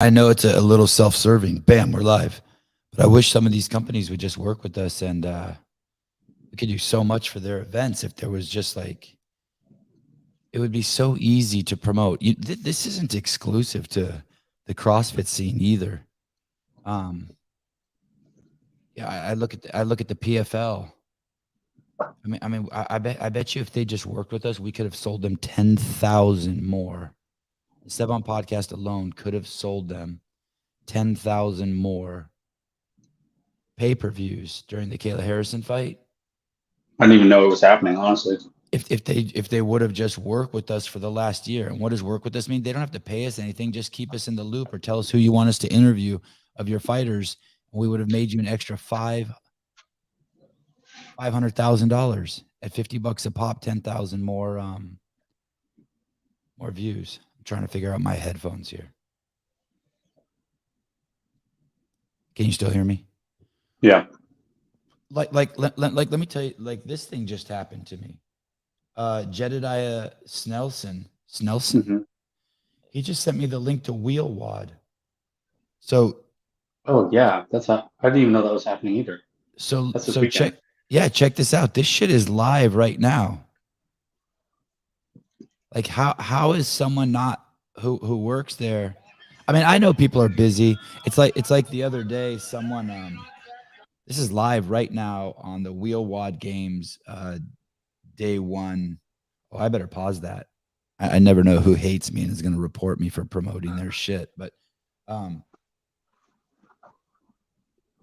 I know it's a little self-serving. Bam, we're live. But I wish some of these companies would just work with us, and we could do so much for their events if there was just like, it would be so easy to promote. This isn't exclusive to the CrossFit scene either. Um, yeah, I look at the PFL. I bet you if they just worked with us, we could have sold them 10,000 more. The Sevan Podcast alone could have sold them 10,000 more pay-per-views during the Kayla Harrison fight. I didn't even know it was happening, honestly. If they would have just worked with us for the last year. And what does work with us mean? They don't have to pay us anything. Just keep us in the loop or tell us who you want us to interview of your fighters. And we would have made you an extra $500,000 at $50 a pop, 10,000 more views. I'm trying to figure out my headphones here. Can you still hear me? Yeah. Let me tell you, like, this thing just happened to me. Jedediah Snelson, Mm-hmm. he just sent me the link to Wheel Wad. So, Oh yeah, I didn't even know that was happening either. That's this weekend. check this out. This shit is live right now. Like, how is someone not who works there? I mean, I know people are busy. It's like the other day, someone this is live right now on the Wheel Wad Games day one. Oh, I better pause that. I never know who hates me and is going to report me for promoting their shit. But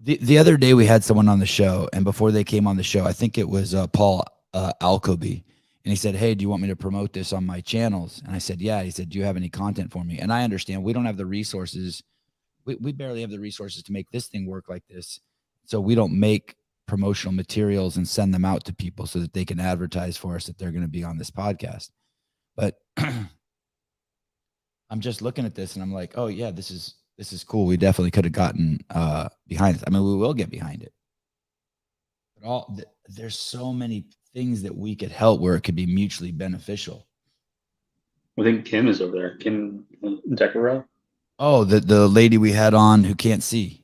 the other day we had someone on the show, and before they came on the show, I think it was Paul Alcoby, and he said, "Hey, do you want me to promote this on my channels?" And I said, "Yeah." He said, "Do you have any content for me?" And I understand we don't have the resources. We barely have the resources to make this thing work like this. So we don't make promotional materials and send them out to people so that they can advertise for us that they're going to be on this podcast. But I'm just looking at this and I'm like, oh yeah, this is cool. We definitely could have gotten behind it. I mean, we will get behind it. But there's so many things that we could help where it could be mutually beneficial. I think Kim is over there. Kim Decorel. Oh, the lady we had on who can't see.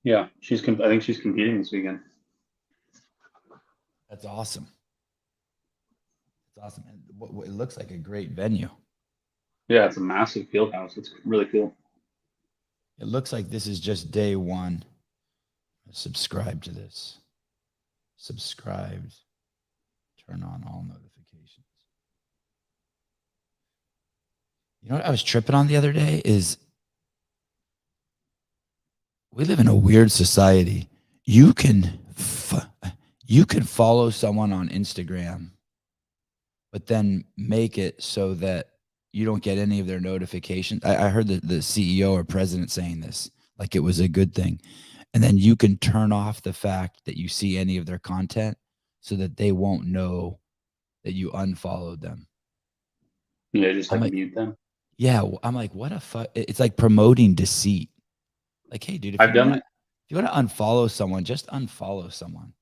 Yeah, I think she's competing this weekend. That's awesome. It's awesome. And it looks like a great venue. Yeah, it's a massive field house. It's really cool. It looks like this is just day one. Subscribe to this. Subscribed. Turn on all notifications. You know what I was tripping on the other day is we live in a weird society. You can follow someone on Instagram, but then make it so that you don't get any of their notifications. I heard the CEO or president saying this, like it was a good thing. And then you can turn off the fact that you see any of their content so that they won't know that you unfollowed them. Yeah, just like mute them. Yeah, I'm like, what a fuck. It's like promoting deceit. Like, hey, dude, if you want to unfollow someone, just unfollow someone.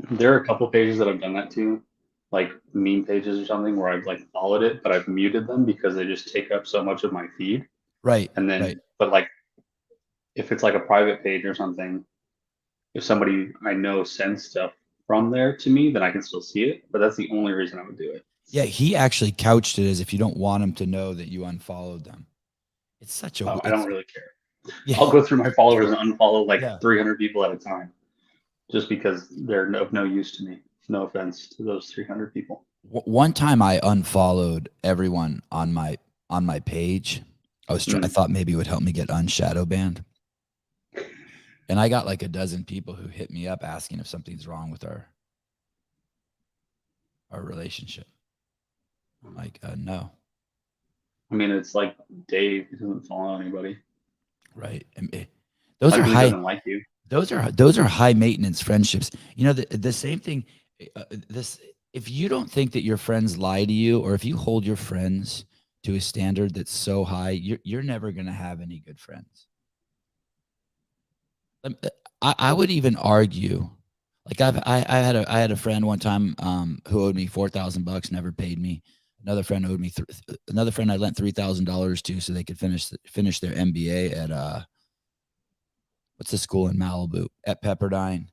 There are a couple pages that I've done that to, like meme pages or something, where I've like followed it, but I've muted them because they just take up so much of my feed. Right. And then, right. But like, if it's like a private page or something, if somebody I know sends stuff from there to me, then I can still see it. But that's the only reason I would do it. Yeah, he actually couched it as if you don't want him to know that you unfollowed them. It's such a. I don't really care. Yeah. I'll go through my followers and unfollow like 300 people at a time, just because they're of no use to me. No offense to those 300 people. One time I unfollowed everyone on my page. I thought maybe it would help me get unshadow banned. And I got like a dozen people who hit me up asking if something's wrong with our relationship. I'm like, no. I mean, it's like Dave. He doesn't follow anybody. Right. Those are high. Doesn't like you. Those are high maintenance friendships. You know, the same thing. If you don't think that your friends lie to you, or if you hold your friends to a standard that's so high, you're never going to have any good friends. I would even argue, like I had a friend one time who owed me $4,000, never paid me. Another friend owed me another friend I lent $3,000 to so they could finish their MBA at what's the school in Malibu, at Pepperdine.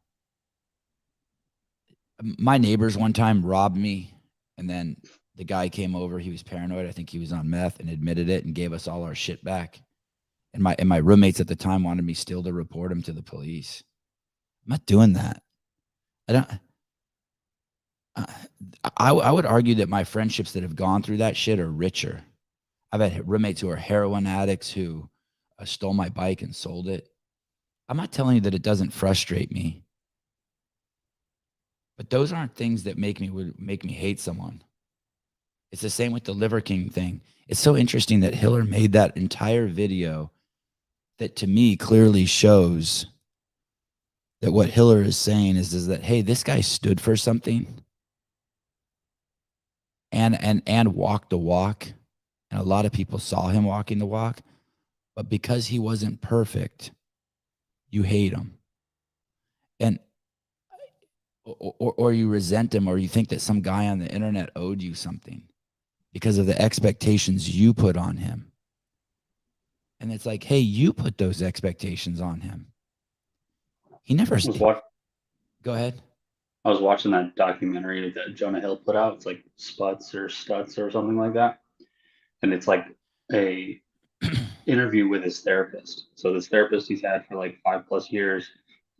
My neighbors one time robbed me, and then the guy came over. He was paranoid. I think he was on meth and admitted it and gave us all our shit back. And my roommates at the time wanted me still to report him to the police. I'm not doing that. I don't. I would argue that my friendships that have gone through that shit are richer. I've had roommates who are heroin addicts who stole my bike and sold it. I'm not telling you that it doesn't frustrate me, but those aren't things that would make me hate someone. It's the same with the Liver King thing. It's so interesting that Hiller made that entire video that to me clearly shows that what Hiller is saying is that, hey, this guy stood for something and walked the walk. And a lot of people saw him walking the walk, but because he wasn't perfect, you hate him. And or you resent him, or you think that some guy on the internet owed you something because of the expectations you put on him. And it's like, hey, you put those expectations on him. He never. Go ahead. I was watching that documentary that Jonah Hill put out. It's like Sputs or Stuts or something like that. And it's like a interview with his therapist. So this therapist he's had for like 5+ years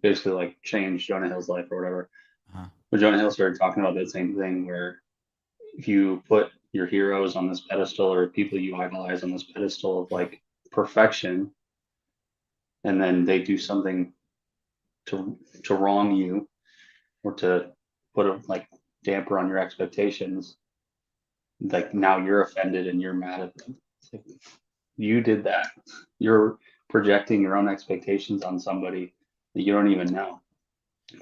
basically like changed Jonah Hill's life or whatever. Uh-huh. But Jonah Hill started talking about that same thing where if you put your heroes on this pedestal or people you idolize on this pedestal of like perfection, and then they do something to wrong you or to put a like damper on your expectations, like now you're offended and you're mad at them. It's like, you did that. You're projecting your own expectations on somebody that you don't even know,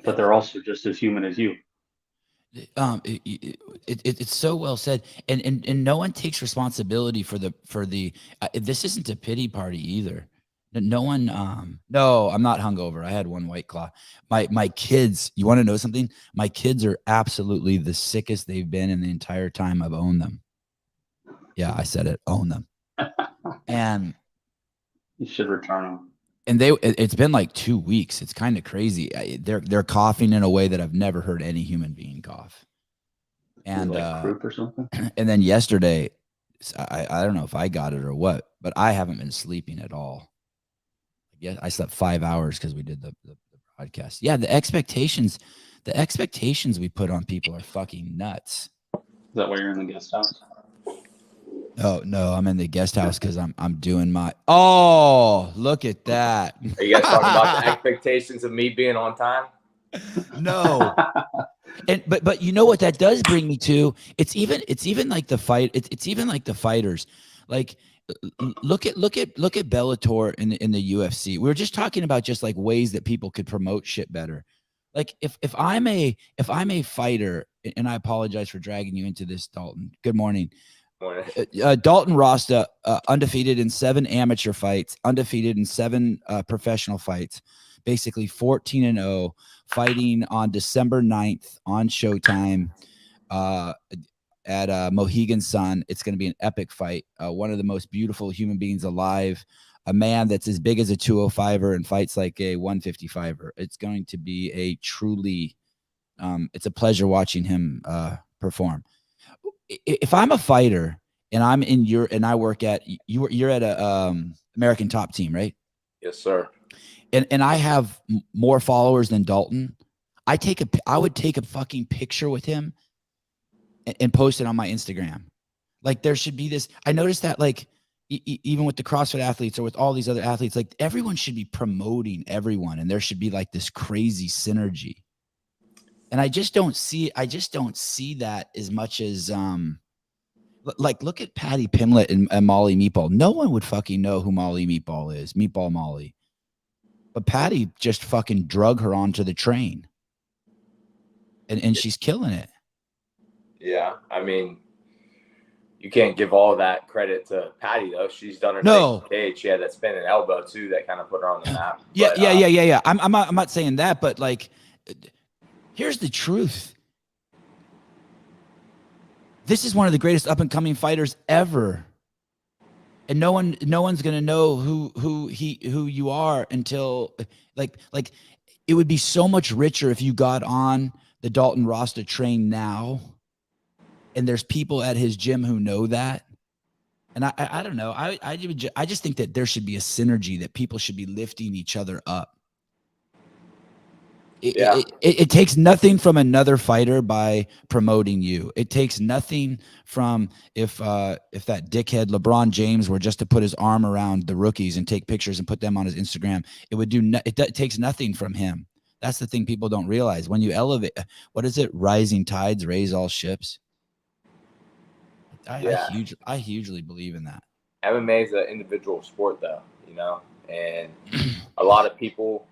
but they're also just as human as you. It's so well said, and no one takes responsibility for the this isn't a pity party either. No one. No, I'm not hungover. I had one White Claw. My kids. You want to know something? My kids are absolutely the sickest they've been in the entire time I've owned them. Yeah, I said it. Own them. And you should return them. And it's been like 2 weeks. It's kind of crazy. They're coughing in a way that I've never heard any human being cough. And like croup or something. And then yesterday, I don't know if I got it or what, but I haven't been sleeping at all. Yeah, I slept 5 hours because we did the podcast. Yeah, the expectations we put on people are fucking nuts. Is that why you're in the guest house? No, I'm in the guest house because I'm doing my. Oh, look at that! Are you guys talking about the expectations of me being on time? No, but you know what that does bring me to? It's even like the fight. It's even like the fighters. Like look at Bellator in the UFC. We were just talking about just like ways that people could promote shit better. Like if I'm a fighter, and I apologize for dragging you into this, Dalton. Good morning. Dalton Rosta, undefeated in 7 amateur fights, undefeated in 7 professional fights, basically 14-0, fighting on December 9th on Showtime at Mohegan Sun. It's going to be an epic fight. One of the most beautiful human beings alive, a man that's as big as a 205er and fights like a 155er. It's going to be a truly, it's a pleasure watching him perform. If I'm a fighter and I'm in and I work at you're at a American Top Team, right? Yes, sir. And I have more followers than Dalton. I would take a fucking picture with him and post it on my Instagram. Like there should be this. I noticed that like even with the CrossFit athletes or with all these other athletes, like everyone should be promoting everyone, and there should be like this crazy synergy. And I just don't see that as much as like look at Patty Pimlet and Molly Meatball. No one would fucking know who Molly Meatball is, Meatball Molly. But Patty just fucking drug her onto the train. And she's killing it. Yeah, I mean, you can't give all that credit to Patty though. She's done her thing. Cage. She had that spinning elbow too that kind of put her on the map. Yeah. I'm not saying that, but like here's the truth. This is one of the greatest up and coming fighters ever. And no one's gonna know who you are until like it would be so much richer if you got on the Dalton Rosta train now, and there's people at his gym who know that. And I don't know. I just think that there should be a synergy, that people should be lifting each other up. It takes nothing from another fighter by promoting you. It takes nothing from if that dickhead LeBron James were just to put his arm around the rookies and take pictures and put them on his Instagram. It would do. It takes nothing from him. That's the thing people don't realize. When you elevate, what is it? Rising tides raise all ships. I hugely believe in that. MMA is an individual sport, though, you know, and a lot of people,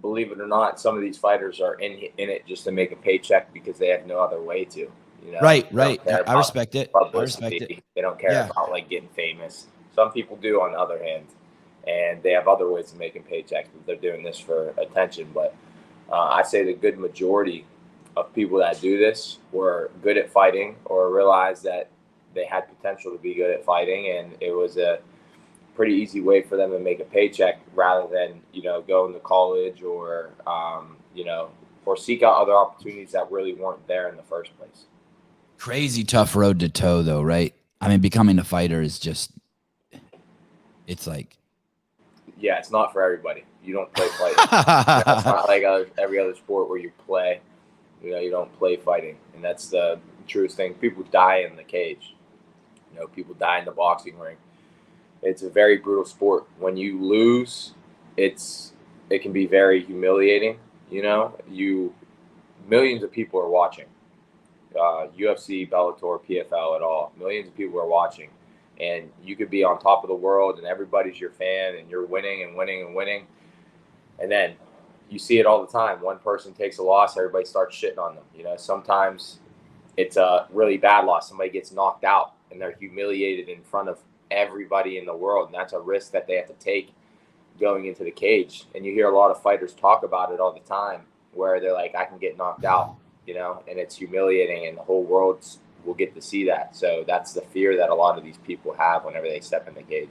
believe it or not, some of these fighters are in it just to make a paycheck because they have no other way to. You know, right. I respect it. They don't care about like getting famous. Some people do, on the other hand, and they have other ways of making paychecks, but they're doing this for attention. But I say the good majority of people that do this were good at fighting or realized that they had potential to be good at fighting, and it was a pretty easy way for them to make a paycheck rather than, you know, going to college or, you know, or seek out other opportunities that really weren't there in the first place. Crazy tough road to toe, though, right? I mean, becoming a fighter is just, it's like. Yeah, it's not for everybody. You don't play fighting. It's not like every other sport where you play. You know, you don't play fighting. And that's the truest thing. People die in the cage. You know, people die in the boxing ring. It's a very brutal sport. When you lose, it can be very humiliating. You know, millions of people are watching. UFC, Bellator, PFL, at all. Millions of people are watching. And you could be on top of the world and everybody's your fan and you're winning and winning and winning. And then you see it all the time. One person takes a loss, everybody starts shitting on them. You know, sometimes it's a really bad loss. Somebody gets knocked out and they're humiliated in front of everybody in the world. And that's a risk that they have to take going into the cage. And you hear a lot of fighters talk about it all the time where they're like, I can get knocked out, you know, and it's humiliating and the whole world will get to see that. So that's the fear that a lot of these people have whenever they step in the cage.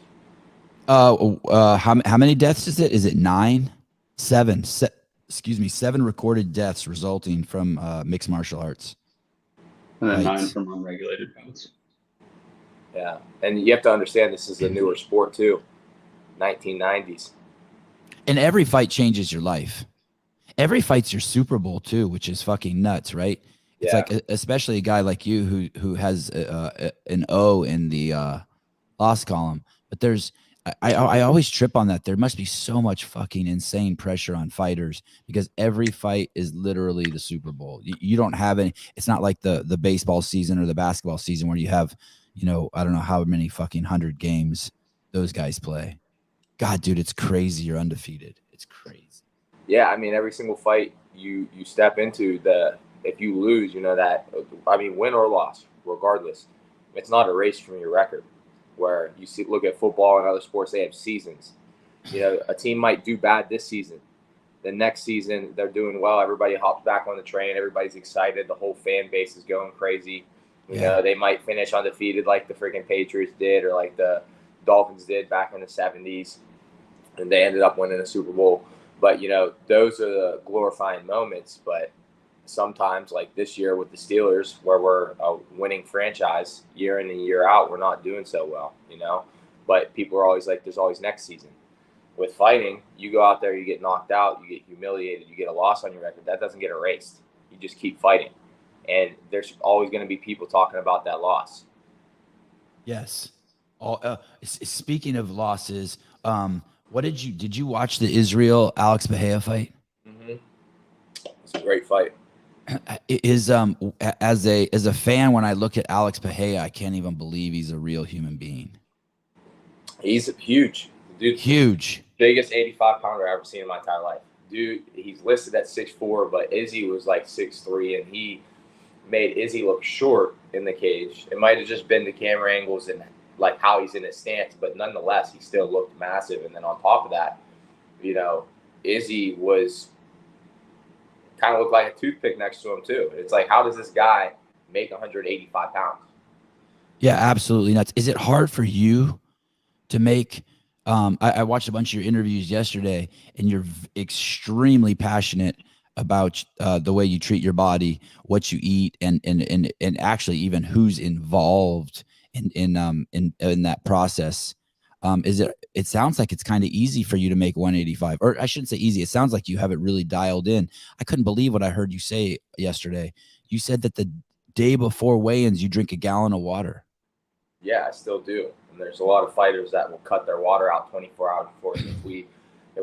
How many deaths is it? Is it 9? 7? 7 recorded deaths resulting from mixed martial arts. And then 9 from unregulated bouts. Yeah, and you have to understand this is a newer sport too, 1990s. And every fight changes your life. Every fight's your Super Bowl too, which is fucking nuts, right? It's like, especially a guy like you who has an O in the loss column. But I always trip on that. There must be so much fucking insane pressure on fighters because every fight is literally the Super Bowl. You don't have any. It's not like the baseball season or the basketball season where you have, you know, I don't know how many fucking 100 games those guys play. God, dude, it's crazy. You're undefeated. It's crazy. Yeah, I mean, every single fight you step into, if you lose, you know that, I mean, win or loss, regardless, it's not erased from your record. Where you look at football and other sports, they have seasons. You know, a team might do bad this season. The next season, they're doing well. Everybody hops back on the train. Everybody's excited. The whole fan base is going crazy. You know, they might finish undefeated like the freaking Patriots did or like the Dolphins did back in the 70s. And they ended up winning a Super Bowl. But, you know, those are the glorifying moments. But sometimes, like this year with the Steelers, where we're a winning franchise year in and year out, we're not doing so well, you know. But people are always like, there's always next season. With fighting, you go out there, you get knocked out, you get humiliated, you get a loss on your record. That doesn't get erased. You just keep fighting. And there's always going to be people talking about that loss. Yes. Speaking of losses, did you watch the Israel Alex Bahia fight? Mm-hmm. It's a great fight. As a fan, when I look at Alex Bahia, I can't even believe he's a real human being. He's huge. Dude, huge. Biggest 85-pounder I've ever seen in my entire life. Dude, he's listed at 6'4", but Izzy was like 6'3", and he made Izzy look short in the cage. It might have just been the camera angles and like how he's in his stance, but nonetheless, he still looked massive. And then on top of that, you know, Izzy was kind of looked like a toothpick next to him too. It's like, how does this guy make 185 pounds? Yeah, absolutely nuts. Is it hard for you to make? I watched a bunch of your interviews yesterday, and you're extremely passionate about the way you treat your body, what you eat, and actually even who's involved in that process. Is it? It sounds like it's kind of easy for you to make 185, or I shouldn't say easy. It sounds like you have it really dialed in. I couldn't believe what I heard you say yesterday. You said that the day before weigh-ins, you drink a gallon of water. Yeah, I still do. And there's a lot of fighters that will cut their water out 24 hours before. If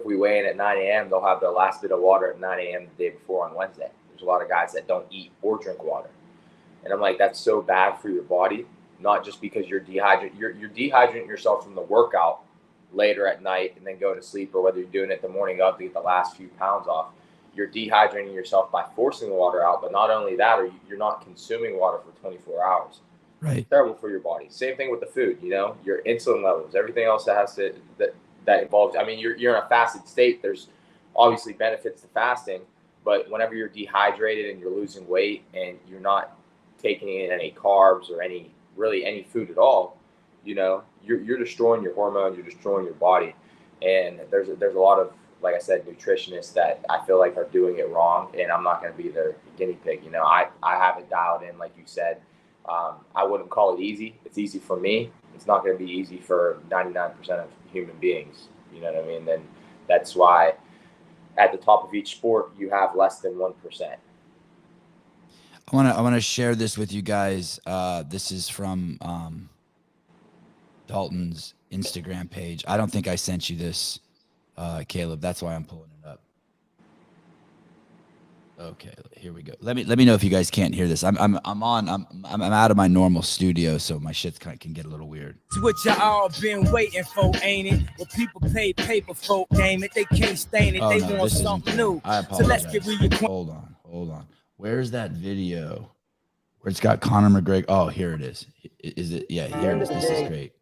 we weigh in at 9 a.m., they'll have their last bit of water at 9 a.m. the day before on Wednesday. There's a lot of guys that don't eat or drink water. And I'm like, that's so bad for your body, not just because you're dehydrated. You're dehydrating yourself from the workout later at night and then go to sleep, or whether you're doing it the morning of to get the last few pounds off. You're dehydrating yourself by forcing the water out. But not only that, you're not consuming water for 24 hours. Right. It's terrible for your body. Same thing with the food, your insulin levels, everything else that involves. I mean, you're in a fasted state. There's obviously benefits to fasting, but whenever you're dehydrated and you're losing weight and you're not taking in any carbs or any food at all, you're destroying your hormones, you're destroying your body. And there's a lot of, like I said, nutritionists that I feel like are doing it wrong, and I'm not going to be their guinea pig. I have it dialed in, like you said. I wouldn't call it easy. It's easy for me. It's not going to be easy for 99% of human beings. You know what I mean? Then that's why at the top of each sport, you have less than 1%. I want to share this with you guys. This is from Dalton's Instagram page. I don't think I sent you this, Caleb. That's why I'm pulling it up. Okay, here we go. Let me know if you guys can't hear this. I'm out of my normal studio, so my shit can get a little weird. It's what y'all all been waiting for, ain't it? Well, people pay paper for, damn it. They can't stain it. They want something new. I apologize. So let's get reacquainted. Hold on. Where's that video where it's got Conor McGregor? Oh, here it is. Is it? Yeah, here it is. This is great.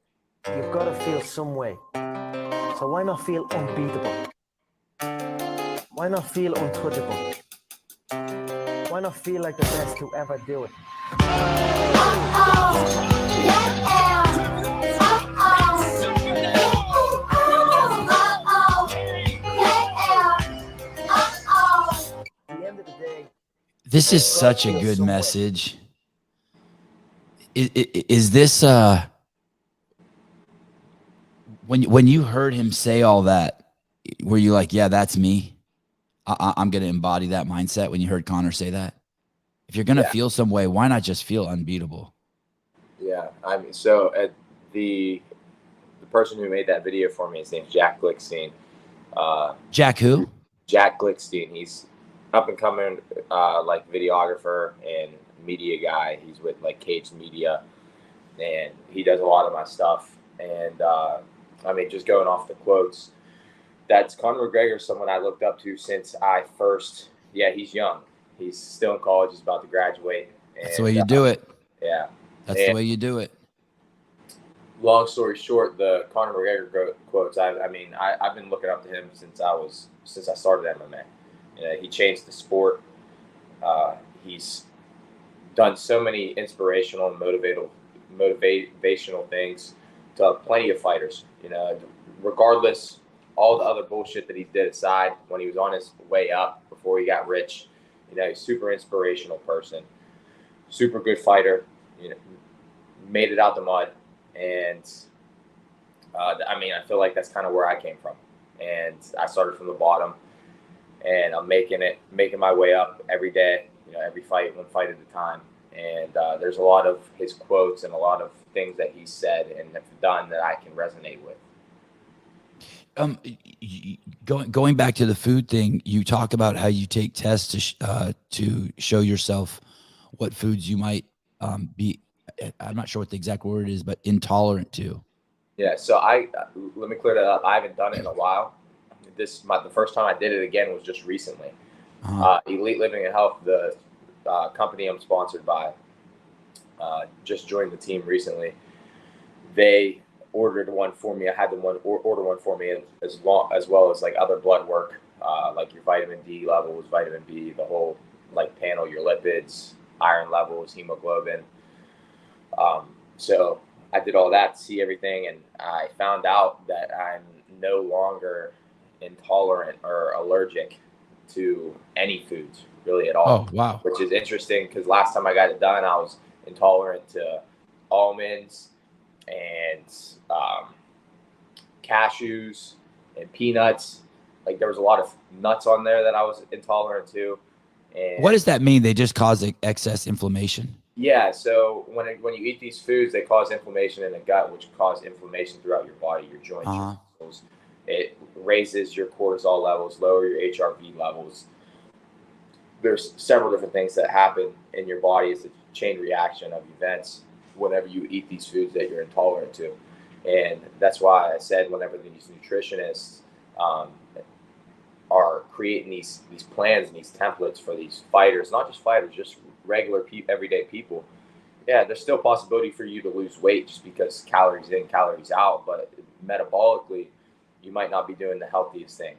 You've got to feel some way. So why not feel unbeatable? Why not feel untouchable? Why not feel like the best to ever do it? At the end of the day, This is such a good message. Is this when you heard him say all that, were you like, yeah, that's me? I'm going to embody that mindset when you heard Conor say that? If you're going to feel some way, why not just feel unbeatable? Yeah, I mean, so the person who made that video for me, his name's Jack Glickstein. Jack who? Jack Glickstein. He's up and coming, like videographer and media guy. He's with like Cage Media, and he does a lot of my stuff. And I mean, just going off the quotes, that's Conor McGregor, someone I looked up to since I first. Yeah, he's young. He's still in college. He's about to graduate. And, That's the way you do it. Yeah, That's the way you do it. Long story short, the Conor McGregor quotes. I've been looking up to him since I started MMA. He changed the sport. He's done so many inspirational and motivational things to plenty of fighters. Regardless, all the other bullshit that he did aside, when he was on his way up before he got rich, he's super inspirational person, super good fighter. Made it out the mud. And I feel like that's kind of where I came from. And I started from the bottom, and I'm making my way up every day, every fight, one fight at a time. And there's a lot of his quotes and a lot of things that he said and have done that I can resonate with. Going back to the food thing, you talk about how you take tests to show yourself what foods you might be. I'm not sure what the exact word is, but intolerant to. Yeah. So let me clear that up. I haven't done it in a while. The first time I did it again was just recently. Elite Living and Health, the company I'm sponsored by, just joined the team recently. They ordered one for me. I had them order one for me as well as like other blood work, like your vitamin D levels, vitamin B, the whole like panel, your lipids, iron levels, hemoglobin. So I did all that to see everything, and I found out that I'm no longer intolerant or allergic to any foods really at all. Oh, wow. Which is interesting because last time I got it done, I was intolerant to almonds and cashews and peanuts. Like there was a lot of nuts on there that I was intolerant to. And What does that mean? They just cause excess inflammation? yeah, so when you eat these foods, they cause inflammation in the gut, which cause inflammation throughout your body, your joints, your muscles. It raises your cortisol levels, lower your HRV levels. There's several different things that happen in your body. It's a chain reaction of events whenever you eat these foods that you're intolerant to. And that's why I said whenever these nutritionists are creating these plans and these templates for these fighters, not just fighters, just regular everyday people. Yeah, there's still a possibility for you to lose weight just because calories in, calories out, but metabolically, you might not be doing the healthiest thing.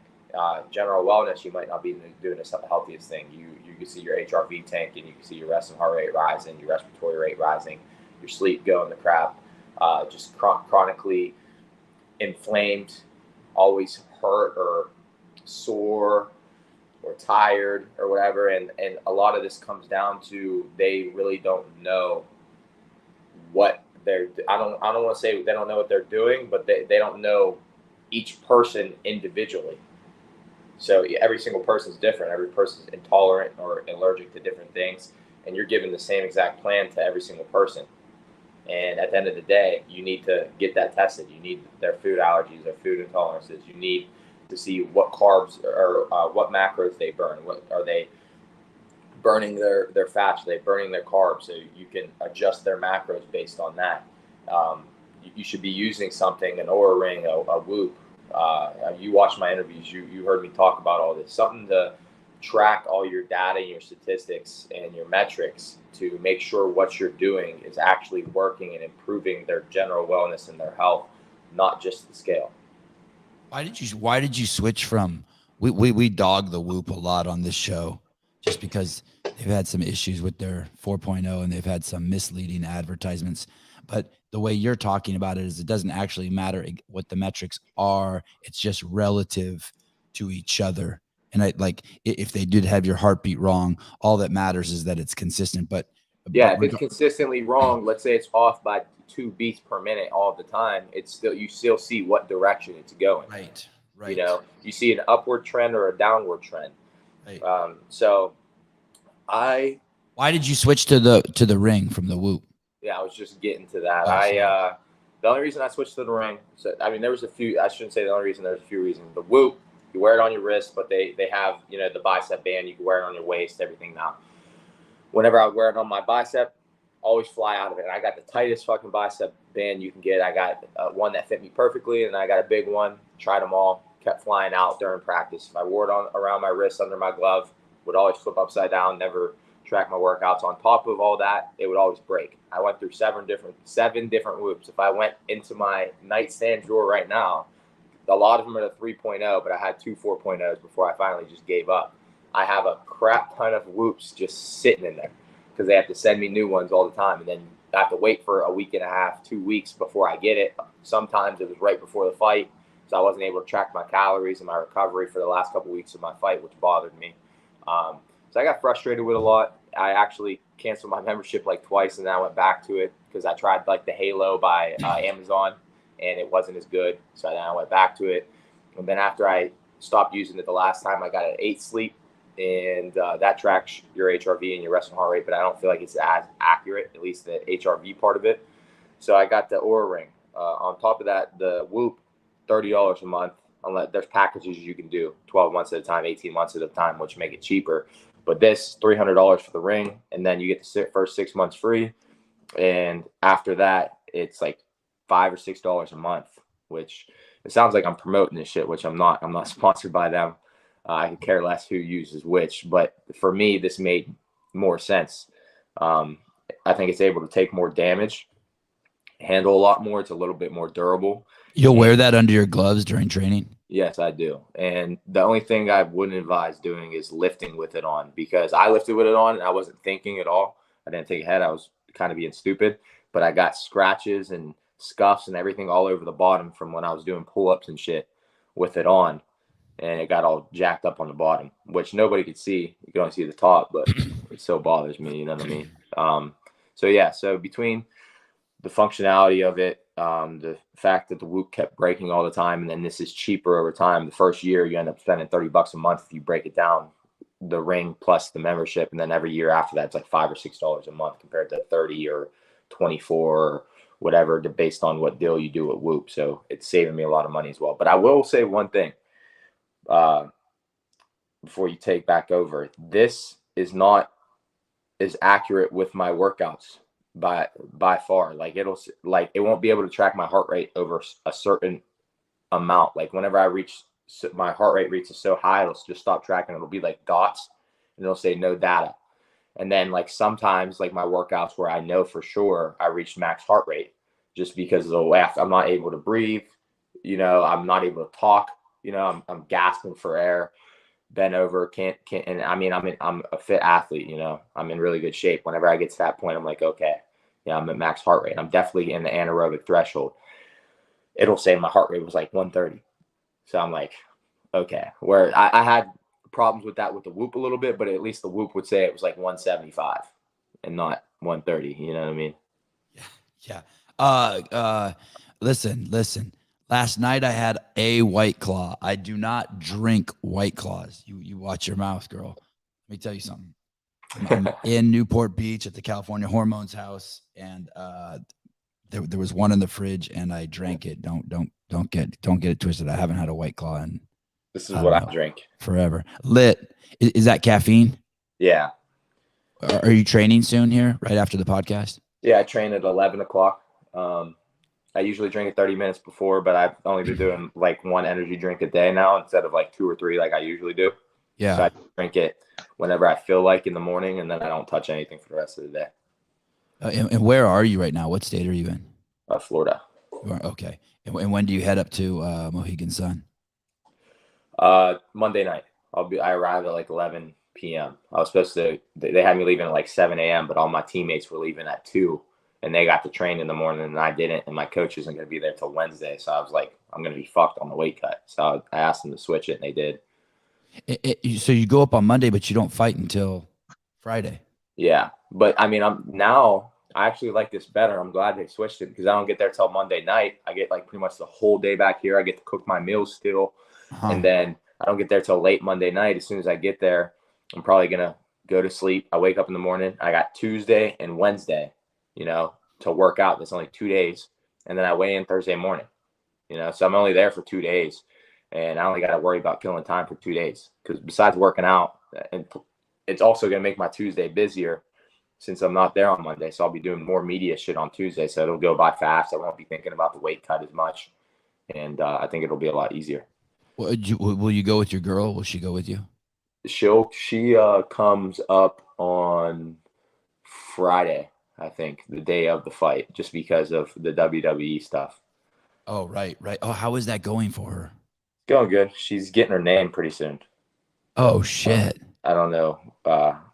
General wellness, you might not be doing the healthiest thing. You can see your HRV tanking, you can see your resting heart rate rising, your respiratory rate rising, your sleep going to crap, just chronically inflamed, always hurt or sore or tired or whatever. And a lot of this comes down to they really don't know what I don't want to say they don't know what they're doing, but they don't know each person individually. So every single person is different. Every person is intolerant or allergic to different things, and you're given the same exact plan to every single person. And at the end of the day, you need to get that tested. You need their food allergies, their food intolerances. You need to see what carbs or what macros they burn. What are they burning their fats? Are they burning their carbs? So you can adjust their macros based on that. You should be using something, an Oura Ring, a Whoop. You watched my interviews. You heard me talk about all this. Something to track all your data and your statistics and your metrics to make sure what you're doing is actually working and improving their general wellness and their health, not just the scale. Why did you switch from we dog the Whoop a lot on this show just because they've had some issues with their 4.0 and they've had some misleading advertisements. But the way you're talking about it is it doesn't actually matter what the metrics are. It's just relative to each other. And if they did have your heartbeat wrong, all that matters is that it's consistent. But if it's consistently wrong, let's say it's off by 2 beats per minute all the time, you still see what direction it's going. Right. You know, you see an upward trend or a downward trend. Right. Why did you switch to the Ring from the Whoop? Yeah, I was just getting to that. The only reason I switched to the Ring, there was a few. I shouldn't say the only reason. There's a few reasons. The Whoop, you wear it on your wrist, but they have the bicep band. You can wear it on your waist. Everything now. Whenever I wear it on my bicep, always fly out of it. And I got the tightest fucking bicep band you can get. I got one that fit me perfectly, and I got a big one. Tried them all. Kept flying out during practice. If I wore it around my wrist under my glove, would always flip upside down. Never track my workouts. On top of all that, it would always break. I went through seven different Whoops. If I went into my nightstand drawer right now, a lot of them are the 3.0, but I had 2 4.0s before I finally just gave up. I have a crap ton of Whoops just sitting in there because they have to send me new ones all the time. And then I have to wait for a week and a half, 2 weeks before I get it. Sometimes it was right before the fight, so I wasn't able to track my calories and my recovery for the last couple of weeks of my fight, which bothered me. So I got frustrated with a lot. I actually canceled my membership like twice, and then I went back to it because I tried like the Halo by Amazon, and it wasn't as good. So then I went back to it. And then after I stopped using it the last time, I got an 8 sleep, and that tracks your HRV and your resting heart rate, but I don't feel like it's as accurate, at least the HRV part of it. So I got the Oura Ring. On top of that, the Whoop, $30 a month. Unless there's packages you can do 12 months at a time, 18 months at a time, which make it cheaper. But this $300 for the Ring, and then you get the first 6 months free. And after that, it's like $5 or $6 a month, which it sounds like I'm promoting this shit, which I'm not. I'm not sponsored by them. I could care less who uses which, but for me, this made more sense. I think it's able to take more damage, handle a lot more. It's a little bit more durable. You'll wear that under your gloves during training? Yes, I do. And the only thing I wouldn't advise doing is lifting with it on, because I lifted with it on and I wasn't thinking at all. I didn't think ahead. I was kind of being stupid. but I got scratches and scuffs and everything all over the bottom from when I was doing pull-ups and shit with it on, and it got all jacked up on the bottom, which nobody could see. You can only see the top, but it still bothers me. You know what I mean? So yeah, so between the functionality of it, the fact that the Whoop kept breaking all the time, and then this is cheaper over time. The first year you end up spending $30 a month if you break it down, the ring plus the membership, and then every year after that it's like $5 or $6 a month compared to 30 or 24 or whatever, based on what deal you do at Whoop. So it's saving me a lot of money as well. But I will say one thing before you take back over. This is not as accurate with my workouts by far. Like it won't be able to track my heart rate over a certain amount. Like whenever I reach, my heart rate reaches so high, it'll just stop tracking. It'll be like dots and it'll say no data. And then like sometimes like my workouts where I know for sure I reached max heart rate, just because of the laugh, I'm not able to breathe, you know, I'm not able to talk, you know, I'm gasping for air, bent over, can't, and I mean, I'm a fit athlete, you know, I'm in really good shape. Whenever I get to that point, I'm like, okay, yeah, I'm at max heart rate. I'm definitely in the anaerobic threshold. It'll say my heart rate was like 130. So I'm like, okay, where I had problems with that with the Whoop a little bit, but at least the Whoop would say it was like 175 and not 130. You know what I mean? Yeah. Listen. Last night I had a White Claw. I do not drink White Claws. You watch your mouth, girl. Let me tell you something. I'm in Newport Beach at the California Hormones house, and there was one in the fridge, and I drank it. Don't get it twisted. I haven't had a White Claw in this is what I drink forever. Lit. Is that caffeine? Yeah. Are you training soon here, right after the podcast? Yeah, I train at 11 o'clock. I usually drink it 30 minutes before, but I've only been doing like one energy drink a day now instead of like 2 or 3 like I usually do. Yeah. So I drink it whenever I feel like in the morning, and then I don't touch anything for the rest of the day. And where are you right now? What state are you in? Florida. Okay. And when do you head up to Mohegan Sun? Monday night. I arrived at like 11 p.m. I was supposed to, they had me leaving at like 7 a.m., but all my teammates were leaving at 2, and they got to train in the morning and I didn't, and my coach isn't going to be there till Wednesday. So I was like, I'm going to be fucked on the weight cut. So I asked them to switch it, and they did. So you go up on Monday, but you don't fight until Friday. Yeah. But I mean, I actually like this better. I'm glad they switched it because I don't get there till Monday night. I get like pretty much the whole day back here. I get to cook my meals still. And then I don't get there till late Monday night. As soon as I get there, I'm probably going to go to sleep. I wake up in the morning. I got Tuesday and Wednesday, you know, to work out. That's only 2 days. And then I weigh in Thursday morning, you know, so I'm only there for 2 days. And I only got to worry about killing time for 2 days, because besides working out, and it's also going to make my Tuesday busier since I'm not there on Monday. So I'll be doing more media shit on Tuesday. So it'll go by fast. I won't be thinking about the weight cut as much. And I think it'll be a lot easier. Will you go with your girl? Will she go with you? She comes up on Friday, I think, the day of the fight, just because of the WWE stuff. Oh, right. Oh, how is that going for her? Going good. She's getting her name pretty soon. Oh, shit. I don't know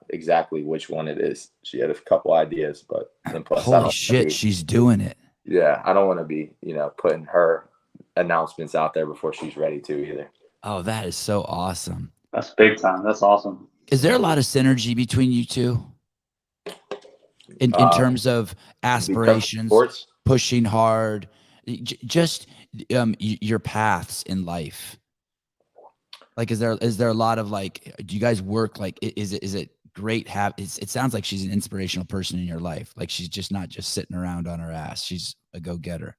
exactly which one it is. She had a couple ideas, but then plus, holy shit, she's doing it. Yeah, I don't want to be, you know, putting her announcements out there before she's ready to either. Oh, that is so awesome. That's big time. That's awesome. Is there a lot of synergy between you two in terms of aspirations, pushing hard, just your paths in life? Like, is there a lot of like, do you guys work? Like, is it great? It sounds like she's an inspirational person in your life. Like, she's just not just sitting around on her ass. She's a go-getter.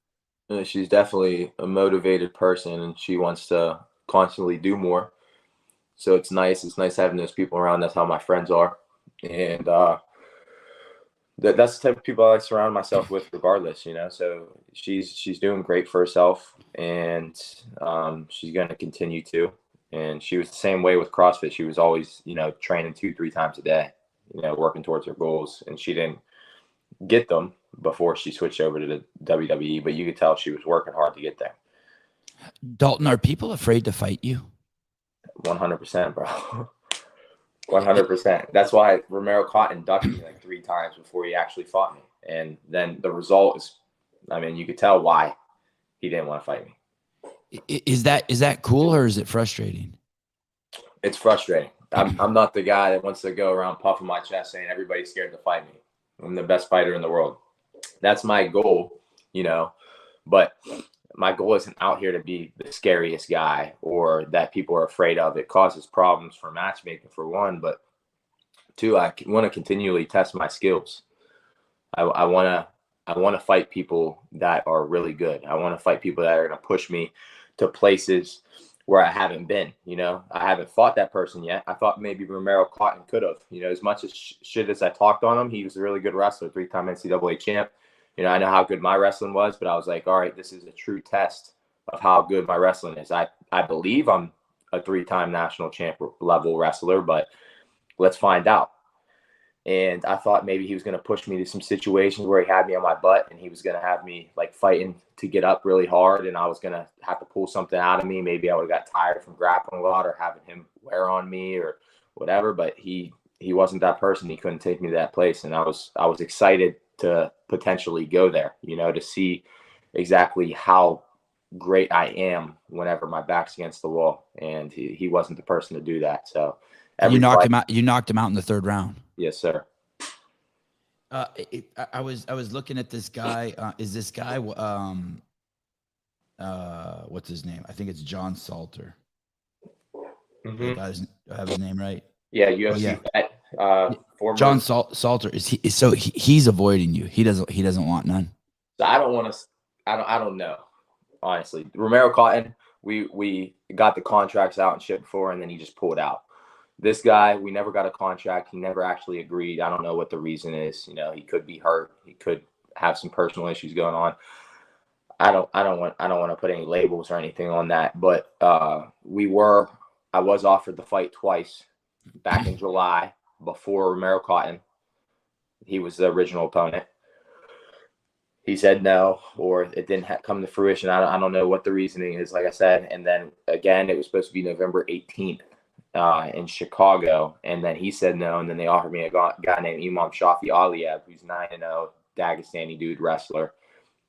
She's definitely a motivated person, and she wants to constantly do more. So it's nice. It's nice having those people around. That's how my friends are. And that's the type of people I surround myself with regardless, you know. So she's doing great for herself, and she's going to continue to. And she was the same way with CrossFit. She was always, you know, training 2-3 times a day, you know, working towards her goals. And she didn't get them before she switched over to the WWE, but you could tell she was working hard to get there. Dalton, are people afraid to fight you? 100%, bro. 100%. That's why Romero Cotton ducked me like 3 times before he actually fought me. And then the result is, I mean, you could tell why he didn't want to fight me. Is that cool or is it frustrating? It's frustrating. I'm not the guy that wants to go around puffing my chest saying everybody's scared to fight me. I'm the best fighter in the world. That's my goal, you know, but my goal isn't out here to be the scariest guy or that people are afraid of. It causes problems for matchmaking, for one, but two, I want to continually test my skills. I want to fight people that are really good. I want to fight people that are going to push me to places where I haven't been. You know, I haven't fought that person yet. I thought maybe Romero Cotton could have. You know, as much as shit as I talked on him, he was a really good wrestler, 3-time NCAA champ. You know, I know how good my wrestling was, but I was like, all right, this is a true test of how good my wrestling is. I believe I'm a 3-time national champ level wrestler, but let's find out. And I thought maybe he was going to push me to some situations where he had me on my butt and he was going to have me like fighting to get up really hard. And I was going to have to pull something out of me. Maybe I would have got tired from grappling a lot or having him wear on me or whatever. But he wasn't that person. He couldn't take me to that place. And I was excited to potentially go there, you know, to see exactly how great I am whenever my back's against the wall. And he wasn't the person to do that. So you knocked him out. You knocked him out in the 3rd round. Yes, sir. I was looking at this guy. Is this guy? What's his name? I think it's John Salter. Mm-hmm. I have his name right? Yeah, UFC vet, former. John Salter is he? So he's avoiding you. He doesn't want none. So I don't want to. I don't know. Honestly, Romero Cotton. We got the contracts out and shit before, and then he just pulled out. This guy, we never got a contract. He never actually agreed. I don't know what the reason is. You know, he could be hurt. He could have some personal issues going on. I don't want to put any labels or anything on that. But I was offered the fight twice back in July before Romero Cotton. He was the original opponent. He said no, or it didn't come to fruition. I don't know what the reasoning is, like I said. And then again, it was supposed to be November 18th. In Chicago, and then he said no, and then they offered me a guy named Imam Shafi Aliyev, who's 9-0, Dagestani dude wrestler.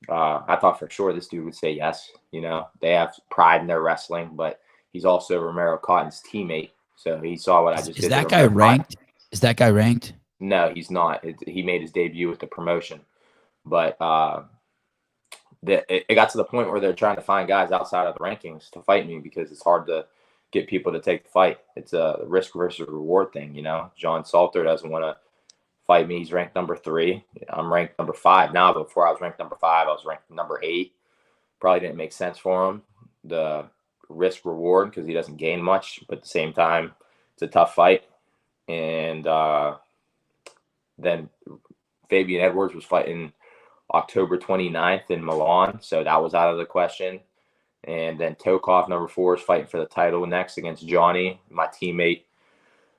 I thought for sure this dude would say yes. You know, they have pride in their wrestling, but he's also Romero Cotton's teammate, so he saw what I just did. Is that guy ranked? Is that guy ranked? No, he's not. He made his debut with the promotion, but it got to the point where they're trying to find guys outside of the rankings to fight me because it's hard to get people to take the fight. It's a risk versus reward thing, you know. John Salter doesn't want to fight me. He's ranked number 3. I'm ranked number 5 now. But before I was ranked number 5, I was ranked number 8. Probably didn't make sense for him, the risk reward, because he doesn't gain much. But at the same time, it's a tough fight. And then Fabian Edwards was fighting October 29th in Milan, so that was out of the question. And then Tokov, number 4, is fighting for the title next against Johnny. My teammate,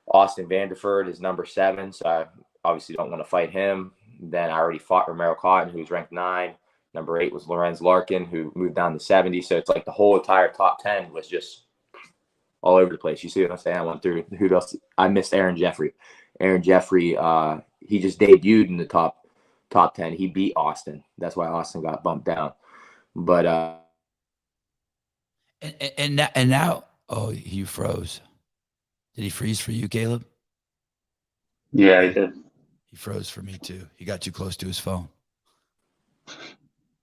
Austin Vanderford, is number 7, so I obviously don't want to fight him. Then I already fought Romero Cotton, who's ranked 9. Number 8 was Lorenz Larkin, who moved down to 70. So it's like the whole entire top 10 was just all over the place. You see what I'm saying? I went through who else. I missed Aaron Jeffrey. Aaron Jeffrey, he just debuted in the top 10. He beat Austin. That's why Austin got bumped down. But And now, oh, he froze. Did he freeze for you, Caleb? Yeah, he did. He froze for me too. He got too close to his phone.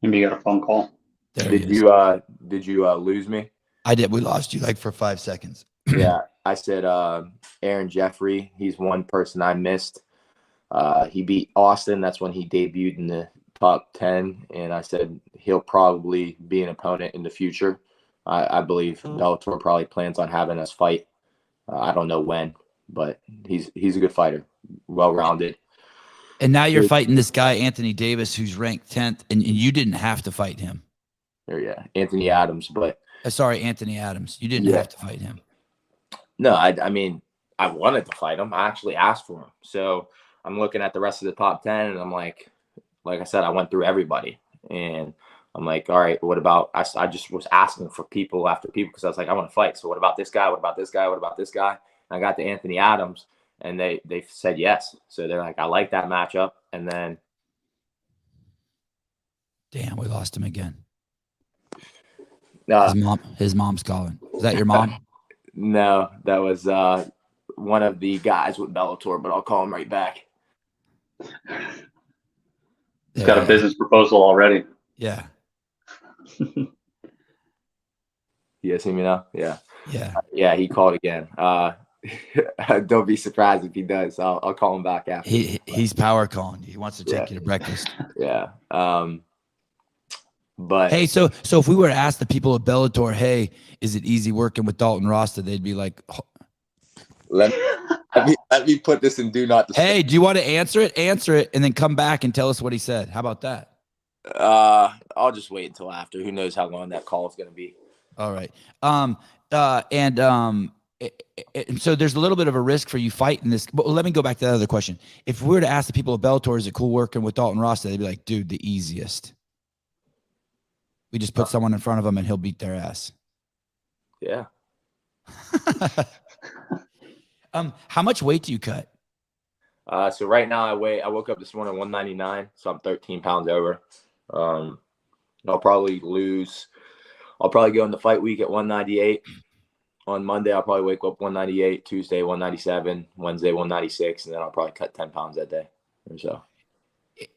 Maybe you got a phone call. did you lose me? I did. We lost you like for 5 seconds. Yeah, I said Aaron Jeffrey. He's one person I missed. He beat Austin. That's when he debuted in the top 10. And I said he'll probably be an opponent in the future. I believe Bellator probably plans on having us fight. I don't know when, but he's a good fighter, well-rounded. And now you're fighting this guy, Anthony Davis, who's ranked 10th, and you didn't have to fight him. Yeah, Anthony Adams, but sorry, Anthony Adams. You didn't have to fight him. No, I mean, I wanted to fight him. I actually asked for him. So I'm looking at the rest of the top 10, and I'm like I said, I went through everybody, and I'm like, all right, what about, I just was asking for people after people because I was like, I want to fight. So what about this guy? What about this guy? What about this guy? And I got to Anthony Adams, and they said yes. So they're like, I like that matchup. And then Damn, we lost him again. Uh, His mom's calling. Is that your mom? No, that was one of the guys with Bellator, but I'll call him right back. He's got a business proposal already. Yeah. You guys see me now? Yeah. Yeah. Yeah, he called again. Don't be surprised if he does. I'll call him back after. He's power calling. He wants to take you to breakfast. Yeah. But hey, so if we were to ask the people of Bellator, hey, is it easy working with Dalton Rosta? They'd be like, oh. let me put this in do not disturb. Hey, do you want to answer it? Answer it, and then come back and tell us what he said. How about that? I'll just wait until after. Who knows how long that call is going to be? All right. And so there's a little bit of a risk for you fighting this. But let me go back to that other question. If we were to ask the people of Bellator, is it cool working with Dalton Rosta? They'd be like, dude, the easiest. We just put someone in front of him and he'll beat their ass. Yeah. How much weight do you cut? So right now I woke up this morning 199, so I'm 13 pounds over. I'll probably go into fight week at 198. On Monday, I'll probably wake up 198, Tuesday 197, Wednesday 196, and then I'll probably cut 10 pounds that day or so.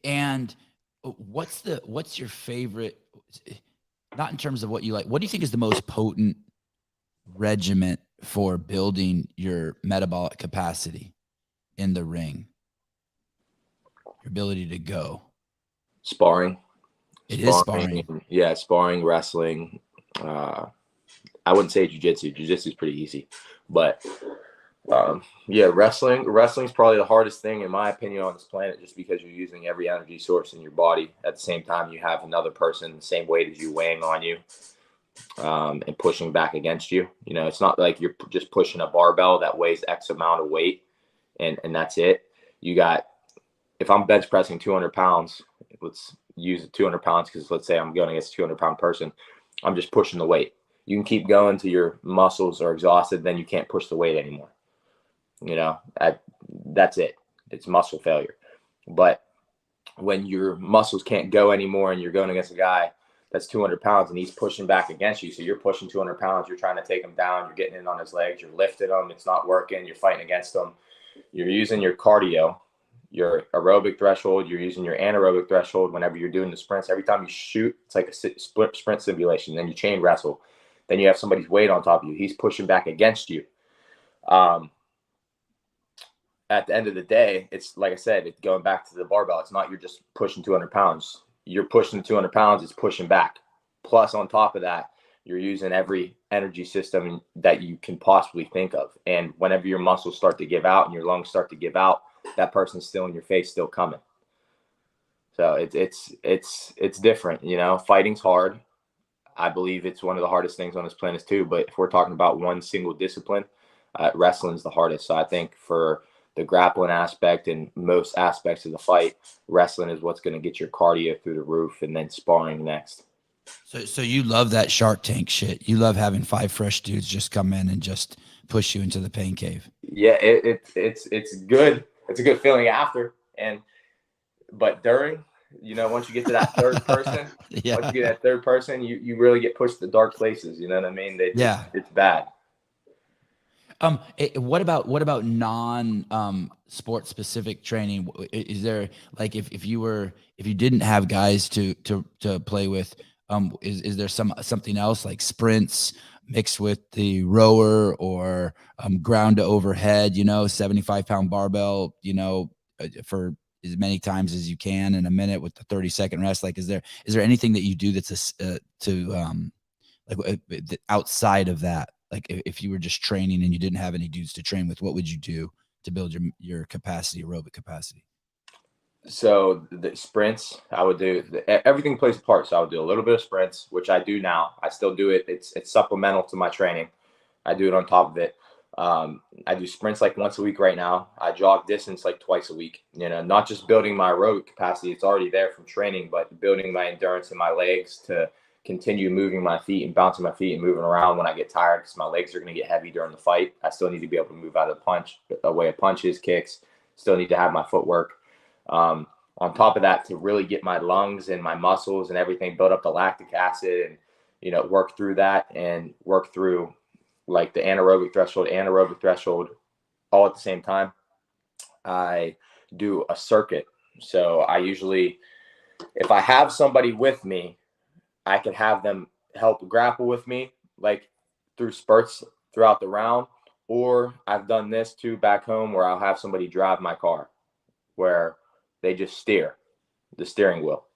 And what's your favorite, not in terms of what you like, what do you think is the most potent regiment for building your metabolic capacity in the ring? Your ability to go. Sparring. It is sparring. Yeah, sparring, wrestling. I wouldn't say jiu-jitsu. Jiu-jitsu is pretty easy. But, yeah, wrestling. Wrestling's probably the hardest thing, in my opinion, on this planet, just because you're using every energy source in your body. At the same time, you have another person the same weight as you weighing on you and pushing back against you. You know, it's not like you're just pushing a barbell that weighs X amount of weight and that's it. You got, if I'm bench pressing 200 pounds, let's use 200 pounds because let's say I'm going against a 200-pound person. I'm just pushing the weight. You can keep going till your muscles are exhausted, then you can't push the weight anymore. You know, that's it. It's muscle failure. But when your muscles can't go anymore and you're going against a guy that's 200 pounds and he's pushing back against you, so you're pushing 200 pounds, you're trying to take him down, you're getting in on his legs, you're lifting him, it's not working, you're fighting against him. You're using your cardio, your aerobic threshold, you're using your anaerobic threshold whenever you're doing the sprints. Every time you shoot, it's like a split sprint simulation. Then you chain wrestle. Then you have somebody's weight on top of you. He's pushing back against you. At the end of the day, it's like I said, it's going back to the barbell. It's not you're just pushing 200 pounds. You're pushing 200 pounds, it's pushing back. Plus, on top of that, you're using every energy system that you can possibly think of. And whenever your muscles start to give out and your lungs start to give out, that person's still in your face, still coming. So it's different, you know. Fighting's hard. I believe it's one of the hardest things on this planet too. But if we're talking about one single discipline, wrestling's the hardest. So I think for the grappling aspect and most aspects of the fight, wrestling is what's going to get your cardio through the roof, and then sparring next. So you love that Shark Tank shit. You love having 5 fresh dudes just come in and just push you into the pain cave. Yeah, it's good. It's a good feeling after, but during, you know, once you get to that third person, yeah. Once you get that third person, you really get pushed to dark places. You know what I mean? It's bad. What about non sport specific training? Is there, like, if you didn't have guys to play with, is there something else like sprints mixed with the rower or ground to overhead, you know, 75-pound barbell, you know, for as many times as you can in a minute with the 30-second rest? Like, is there anything that you do that's outside of that? Like, if you were just training and you didn't have any dudes to train with, what would you do to build your capacity, aerobic capacity? So the sprints, I would do everything plays a part. So I would do a little bit of sprints, which I do now. I still do it. It's supplemental to my training. I do it on top of it. I do sprints like once a week right now. I jog distance like twice a week. You know, not just building my aerobic capacity, it's already there from training, but building my endurance in my legs to continue moving my feet and bouncing my feet and moving around when I get tired, because my legs are going to get heavy during the fight. I still need to be able to move out of the away of punches, kicks. Still need to have my footwork. On on top of that, to really get my lungs and my muscles and everything, build up the lactic acid and, you know, work through that and work through like the anaerobic threshold all at the same time, I do a circuit. So I usually, if I have somebody with me, I can have them help grapple with me, like through spurts throughout the round. Or I've done this too back home where I'll have somebody drive my car where they just steer the steering wheel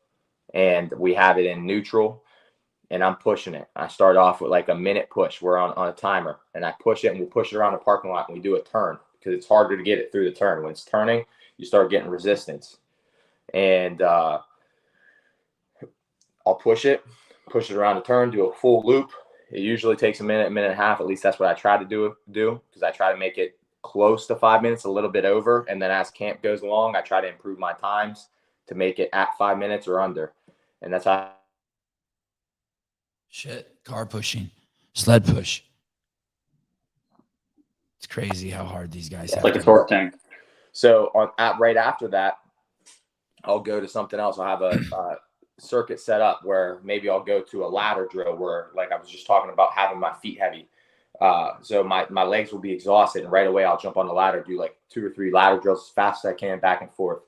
and we have it in neutral and I'm pushing it. I start off with like a minute push. We're on a timer and I push it and we'll push it around the parking lot and we do a turn because it's harder to get it through the turn. When it's turning, you start getting resistance. And I'll push it around the turn, do a full loop. It usually takes a minute and a half. At least that's what I try to do because I try to make it close to 5 minutes, a little bit over. And then as camp goes along, I try to improve my times to make it at 5 minutes or under. And that's how. Shit, car pushing, sled push. It's crazy how hard these guys have. Like a torque tank. So right after that, I'll go to something else. I'll have a circuit set up where maybe I'll go to a ladder drill where, like I was just talking about, having my feet heavy. So my legs will be exhausted, and right away I'll jump on the ladder, do like 2 or 3 ladder drills as fast as I can, back and forth.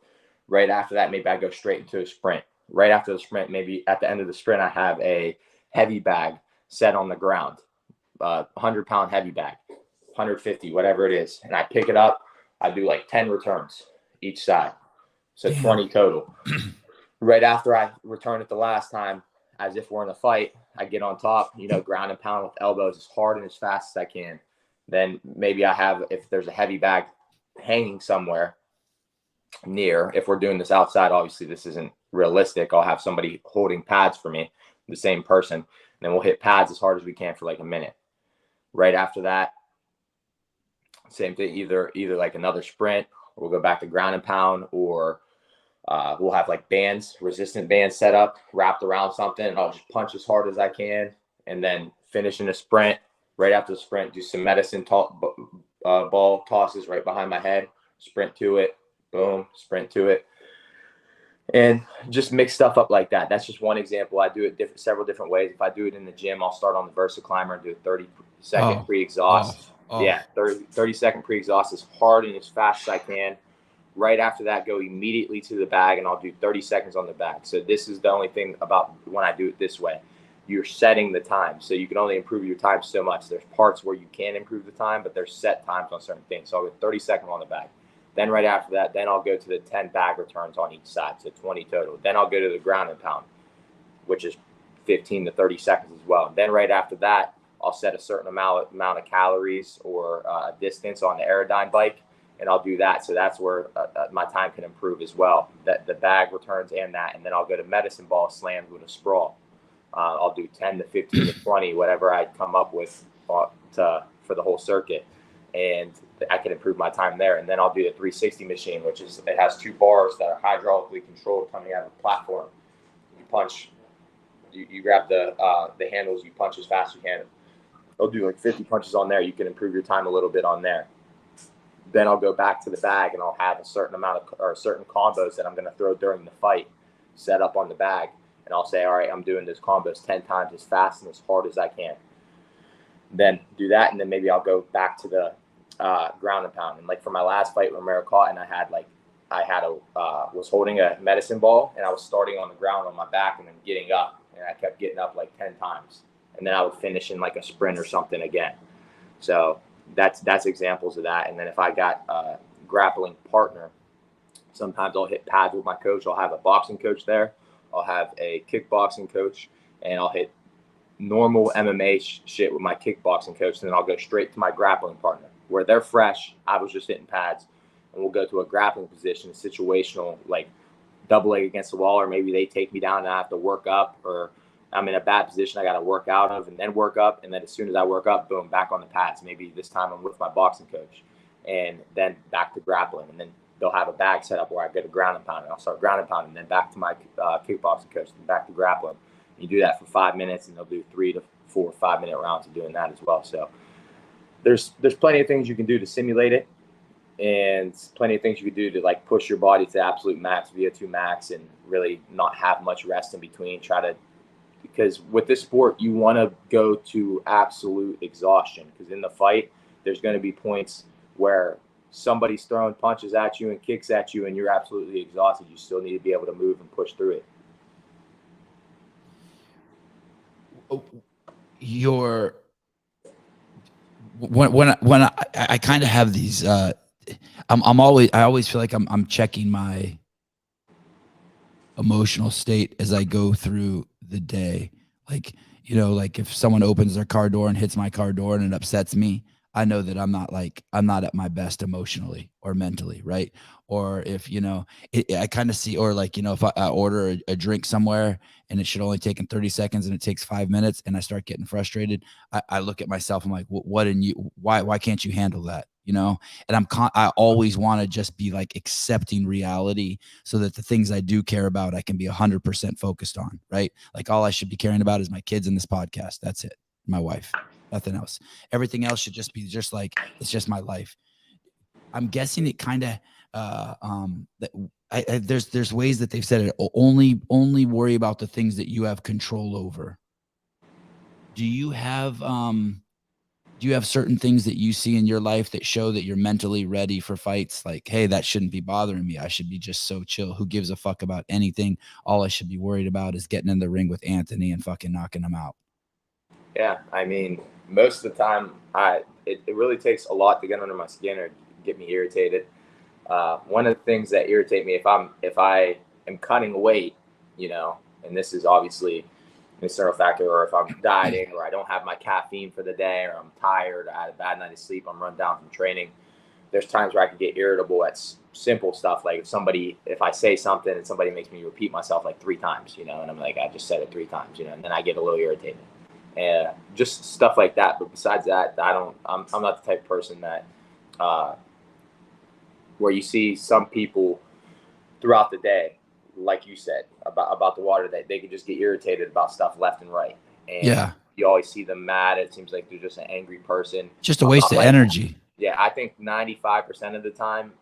Right after that, maybe I go straight into a sprint. Right after the sprint, maybe at the end of the sprint, I have a heavy bag set on the ground, 100-pound heavy bag, 150, whatever it is. And I pick it up. I do like 10 returns each side. So 20 total. Right after I return it the last time, as if we're in a fight, I get on top, you know, ground and pound with elbows as hard and as fast as I can. Then maybe I have, if there's a heavy bag hanging somewhere near, if we're doing this outside, obviously this isn't realistic. I'll have somebody holding pads for me, the same person. And then we'll hit pads as hard as we can for like a minute. Right after that, same thing, either like another sprint, or we'll go back to ground and pound, or we'll have like bands, resistant bands set up, wrapped around something, and I'll just punch as hard as I can, and then finish in a sprint. Right after the sprint, do some medicine ball tosses right behind my head, sprint to it, boom, sprint to it, and just mix stuff up like that. That's just one example. I do it several different ways. If I do it in the gym, I'll start on the Versa Climber and do a 30-second pre-exhaust. Yeah, 30-second pre-exhaust as hard and as fast as I can. Right after that, go immediately to the bag, and I'll do 30 seconds on the bag. So this is the only thing about when I do it this way. You're setting the time. So you can only improve your time so much. There's parts where you can improve the time, but there's set times on certain things. So I'll go 30 seconds on the bag. Then right after that, then I'll go to the 10 bag returns on each side, so 20 total. Then I'll go to the ground and pound, which is 15 to 30 seconds as well. Then right after that, I'll set a certain amount of calories or distance on the Aerodyne bike, and I'll do that. So that's where my time can improve as well, that the bag returns and that. And then I'll go to medicine ball slams with a sprawl. I'll do 10 to 15 to 20, whatever I come up with for the whole circuit. And I can improve my time there. And then I'll do the 360 machine, which is, it has 2 bars that are hydraulically controlled coming out of the platform. You punch, you grab the handles, you punch as fast as you can. I'll do like 50 punches on there. You can improve your time a little bit on there. Then I'll go back to the bag, and I'll have a certain amount of, or certain combos that I'm going to throw during the fight set up on the bag. And I'll say, all right, I'm doing this combos 10 times as fast and as hard as I can. Then do that, and then maybe I'll go back to the ground and pound. And like for my last fight with Maricot, and I was holding a medicine ball, and I was starting on the ground on my back and then getting up, and I kept getting up like 10 times. And then I would finish in like a sprint or something again. So that's examples of that. And then if I got a grappling partner, sometimes I'll hit pads with my coach. I'll have a boxing coach there. I'll have a kickboxing coach, and I'll hit normal MMA shit with my kickboxing coach. And then I'll go straight to my grappling partner where they're fresh. I was just hitting pads, and we'll go to a grappling position, situational, like double leg against the wall, or maybe they take me down and I have to work up, or I'm in a bad position I got to work out of and then work up. And then as soon as I work up, boom, back on the pads. Maybe this time I'm with my boxing coach, and then back to grappling. And then they'll have a bag set up where I go to ground and pound, and I'll start ground and pound, and then back to my kickboxing coach, and back to grappling. You do that for 5 minutes, and they'll do 3 to 4 5-minute rounds of doing that as well. So there's plenty of things you can do to simulate it. and plenty of things you could do to like push your body to absolute max, VO2 max, and really not have much rest in between. Because with this sport, you want to go to absolute exhaustion, because in the fight, there's going to be points where somebody's throwing punches at you and kicks at you and you're absolutely exhausted. You still need to be able to move and push through it. When I kind of have these I always feel like I'm checking my emotional state as I go through the day. Like, like if someone opens their car door and hits my car door and it upsets me, I know that I'm not at my best emotionally or mentally, right? Or if, I kind of see, or like, if I order a drink somewhere and it should only take 30 seconds and it takes 5 minutes and I start getting frustrated, I look at myself, I'm like, why can't you handle that? And I always want to just be like accepting reality so that the things I do care about, I can be 100% focused on, right? Like all I should be caring about is my kids and this podcast. That's it. My wife, nothing else. Everything else should just be just like, it's just my life. I'm guessing it kind of, there's ways that they've said it. Only worry about the things that you have control over. Do you have certain things that you see in your life that show that you're mentally ready for fights? Like, hey, that shouldn't be bothering me. I should be just so chill. Who gives a fuck about anything? All I should be worried about is getting in the ring with Anthony and fucking knocking him out. Yeah, I mean, most of the time, it really takes a lot to get under my skin or get me irritated. One of the things that irritate me, if I am cutting weight, and this is obviously an external factor, or if I'm dieting, or I don't have my caffeine for the day, or I'm tired, I had a bad night of sleep, I'm run down from training. There's times where I can get irritable at simple stuff, like if I say something and somebody makes me repeat myself like 3 times, and I'm like, I just said it 3 times, and then I get a little irritated. And just stuff like that. But besides that, I'm not the type of person that where you see some people throughout the day, like you said about the water, that they can just get irritated about stuff left and right. And you always see them mad. It seems like they're just an angry person. Just a waste of energy. Yeah, I think 95% of the time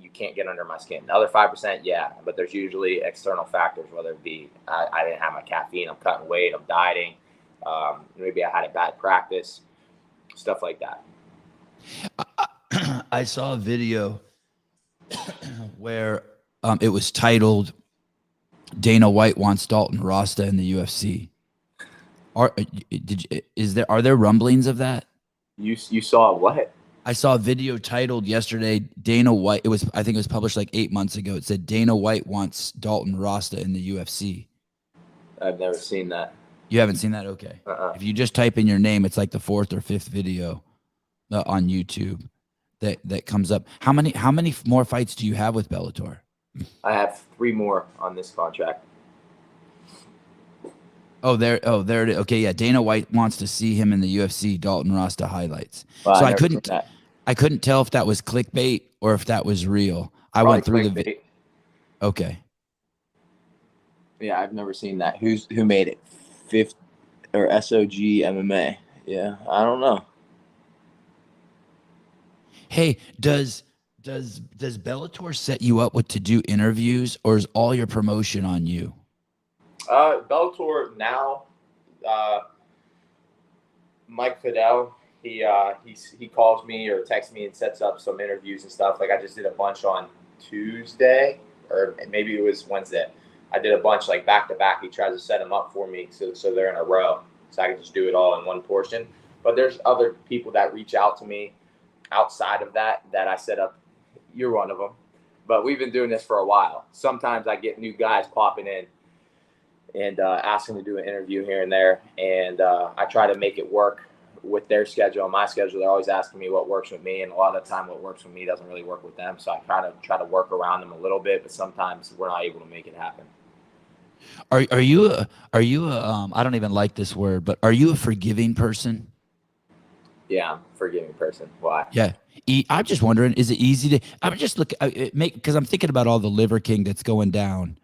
you can't get under my skin. The other 5%, yeah, but there's usually external factors, whether it be I didn't have my caffeine, I'm cutting weight, I'm dieting. Maybe I had a bad practice, stuff like that. I saw a video where it was titled "Dana White wants Dalton Rosta in the UFC." Are there rumblings of that? You saw what? I saw a video titled yesterday, Dana White. I think it was published like 8 months ago. It said Dana White wants Dalton Rosta in the UFC. I've never seen that. You haven't seen that? Okay. If you just type in your name, it's like the 4th or 5th video on YouTube that comes up. How many more fights do you have with Bellator? I have 3 more on this contract. There it is. Okay, yeah. Dana White wants to see him in the UFC. Dalton Rosta highlights. Well, so I couldn't tell if that was clickbait or if that was real. I went through the video. Okay. Yeah, I've never seen that. Who made it? 5th or SOG MMA? Yeah, I don't know. Hey, does Bellator set you up to do interviews, or is all your promotion on you? Bellator now, Mike Fidel, he calls me or texts me and sets up some interviews and stuff. Like I just did a bunch on Tuesday, or maybe it was Wednesday. I did a bunch like back to back. He tries to set them up for me so they're in a row, so I can just do it all in one portion. But there's other people that reach out to me outside of that I set up. You're one of them. But we've been doing this for a while. Sometimes I get new guys popping in and asking to do an interview here and there. And I try to make it work with their schedule and my schedule. They're always asking me what works with me, and a lot of the time what works with me doesn't really work with them. So I try to work around them a little bit, but sometimes we're not able to make it happen. Are you a I don't even like this word, but are you a forgiving person? Yeah, I'm a forgiving person. Why? Yeah. I'm just wondering, is it easy to, I'm just looking, because I'm thinking about all the Liver King that's going down.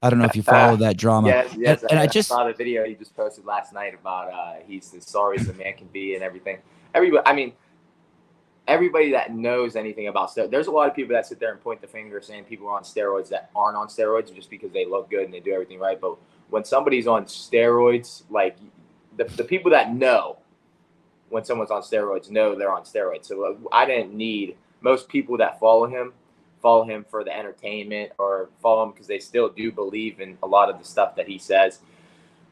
I don't know if you follow that drama. Yes. And I saw the video he just posted last night about he's as sorry as a man can be and everything. Everybody, I mean, everybody that knows anything about steroids, there's a lot of people that sit there and point the finger saying people are on steroids that aren't on steroids just because they look good and they do everything right. But when somebody's on steroids, like the people that know when someone's on steroids know they're on steroids. So I didn't need most people that follow him for the entertainment or follow him because they still do believe in a lot of the stuff that he says.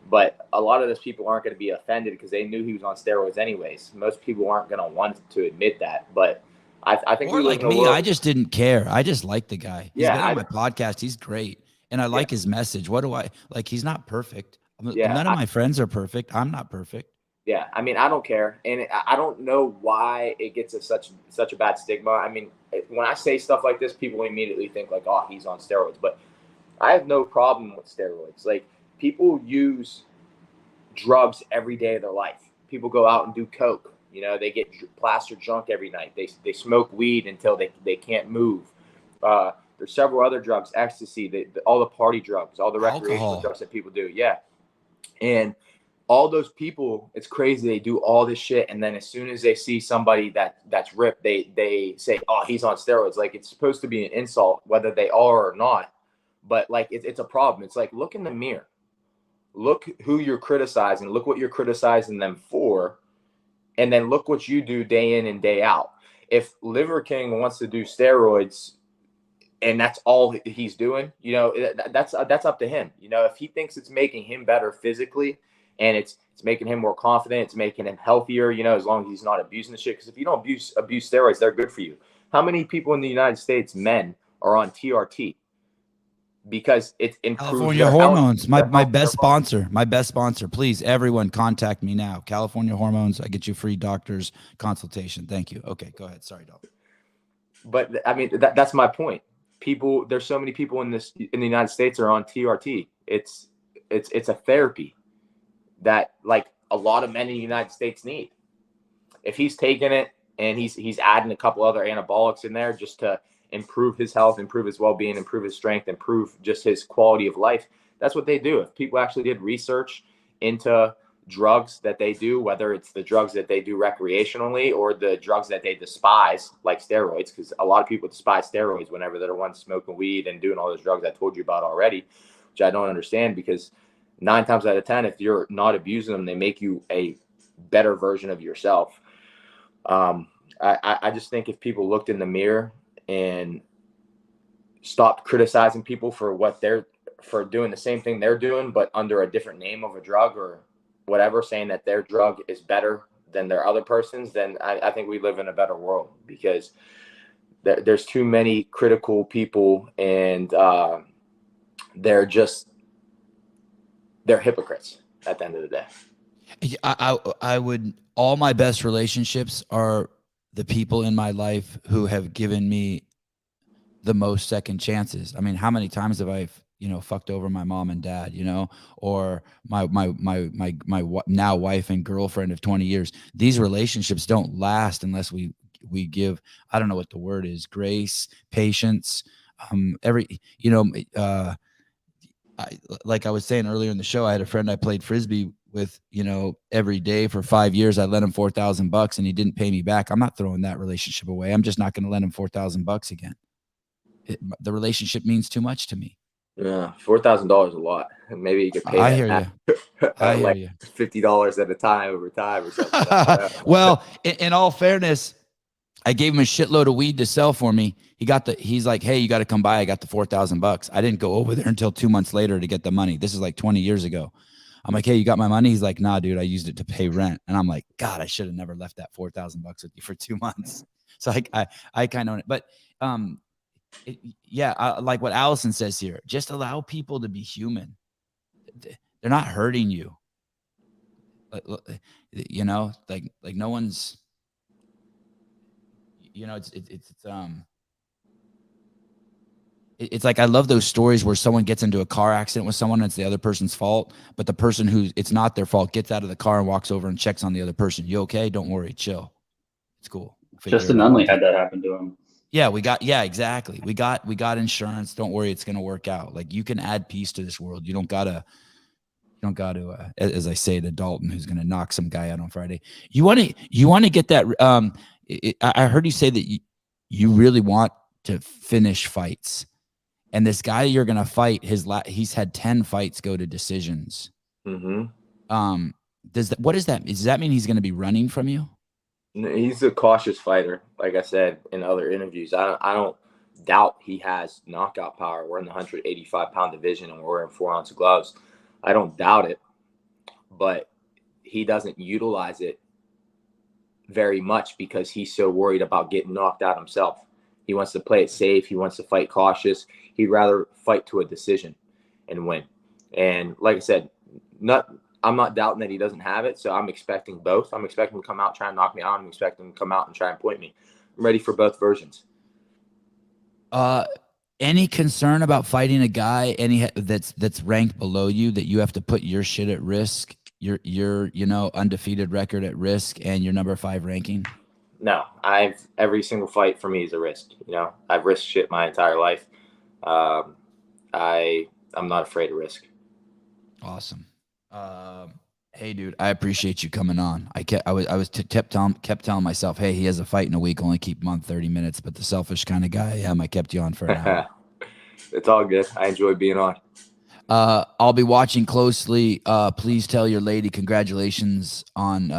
But a lot of those people aren't going to be offended because they knew he was on steroids anyways. Most people aren't going to want to admit that. But I think or like me, I just didn't care. I just like the guy. He's been on my podcast. He's great. And I like his message. What do I like? He's not perfect. None of my friends are perfect. I'm not perfect. Yeah. I mean, I don't care. And I don't know why it gets such a bad stigma. I mean, when I say stuff like this, people immediately think like, oh, he's on steroids. But I have no problem with steroids. Like, people use drugs every day of their life. People go out and do coke. You know, they get plastered drunk every night. They smoke weed until they can't move. There's several other drugs, ecstasy, all the party drugs, all the recreational drugs that people do. Yeah. And all those people, it's crazy. They do all this shit. And then as soon as they see somebody that's ripped, they say, oh, he's on steroids. Like, it's supposed to be an insult, whether they are or not. But like, it's a problem. It's like, look in the mirror. Look who you're criticizing. Look what you're criticizing them for. And then look what you do day in and day out. If Liver King wants to do steroids and that's all he's doing, you know, that's up to him. You know, if he thinks it's making him better physically and it's making him more confident, it's making him healthier, you know, as long as he's not abusing the shit. Because if you don't abuse steroids, they're good for you. How many people in the United States, men, are on TRT? Because it improves California Hormones. My best sponsor. Please, everyone, contact me now. California Hormones. I get you free doctor's consultation. Thank you. Okay, go ahead. Sorry, Dalton. But I mean, that's my point. There's so many people in the United States are on TRT. It's a therapy that like a lot of men in the United States need. If he's taking it and he's adding a couple other anabolics in there just to improve his health, improve his well-being, improve his strength, improve just his quality of life. That's what they do. If people actually did research into drugs that they do, whether it's the drugs that they do recreationally or the drugs that they despise, like steroids, because a lot of people despise steroids whenever they're the ones smoking weed and doing all those drugs I told you about already, which I don't understand, because 9 times out of 10, if you're not abusing them, they make you a better version of yourself. I just think if people looked in the mirror and stopped criticizing people for for doing the same thing they're doing, but under a different name of a drug or whatever, saying that their drug is better than their other person's, then I think we live in a better world, because there's too many critical people, and they're hypocrites at the end of the day. I would, all my best relationships are the people in my life who have given me the most second chances. I mean, how many times have I, fucked over my mom and dad, or my now wife and girlfriend of 20 years. These relationships don't last unless we give, I don't know what the word is, grace, patience, like I was saying earlier in the show, I had a friend I played Frisbee with, every day for 5 years. I lent him $4,000 and he didn't pay me back. I'm not throwing that relationship away. I'm just not going to lend him $4,000 again. The relationship means too much to me. Yeah, $4,000 is a lot. Maybe you could pay. I hear you. I hear you. $50 at a time over time or something. Well, in all fairness, I gave him a shitload of weed to sell for me. He's like, hey, you got to come by. I got the $4,000. I didn't go over there until 2 months later to get the money. This is like 20 years ago. I'm like, hey, you got my money? He's like, nah, dude, I used it to pay rent. And I'm like, God, I should have never left that $4,000 with you for 2 months. So I kind of own it. But like what Allison says here, just allow people to be human. They're not hurting you. Like no one's, it's like, I love those stories where someone gets into a car accident with someone and it's the other person's fault, but the person it's not their fault gets out of the car and walks over and checks on the other person. You okay? Don't worry. Chill. It's cool. Justin Nunley had that happen to him. Yeah, exactly. We got insurance. Don't worry. It's going to work out. Like, you can add peace to this world. You don't gotta, as I say to Dalton, who's going to knock some guy out on Friday. You want to get that, I heard you say that you really want to finish fights, and this guy you're gonna fight, he's had 10 fights go to decisions. Mm-hmm. What is that? Does that mean he's gonna be running from you? He's a cautious fighter. Like I said in other interviews, I don't doubt he has knockout power. We're in the 185-pound division, and we're wearing 4-ounce gloves. I don't doubt it, but he doesn't utilize it very much because he's so worried about getting knocked out himself. He wants to play it safe. He wants to fight cautious. He'd rather fight to a decision and win. And like I said, I'm not doubting that he doesn't have it, so I'm expecting both. I'm expecting him to come out, try and knock me out. I'm expecting him to come out and try and point me. I'm ready for both versions. Any concern about fighting a guy that's ranked below you, that you have to put your shit at risk, your undefeated record at risk, and your number 5 ranking? No, every single fight for me is a risk. I've risked shit my entire life. I'm not afraid of risk. Awesome. Hey dude, I appreciate you coming on. I kept telling myself, hey, he has a fight in a week, only keep him on 30 minutes, but the selfish kind of guy I am, I kept you on for an hour. It's all good. I enjoy being on. I'll be watching closely. Please tell your lady congratulations on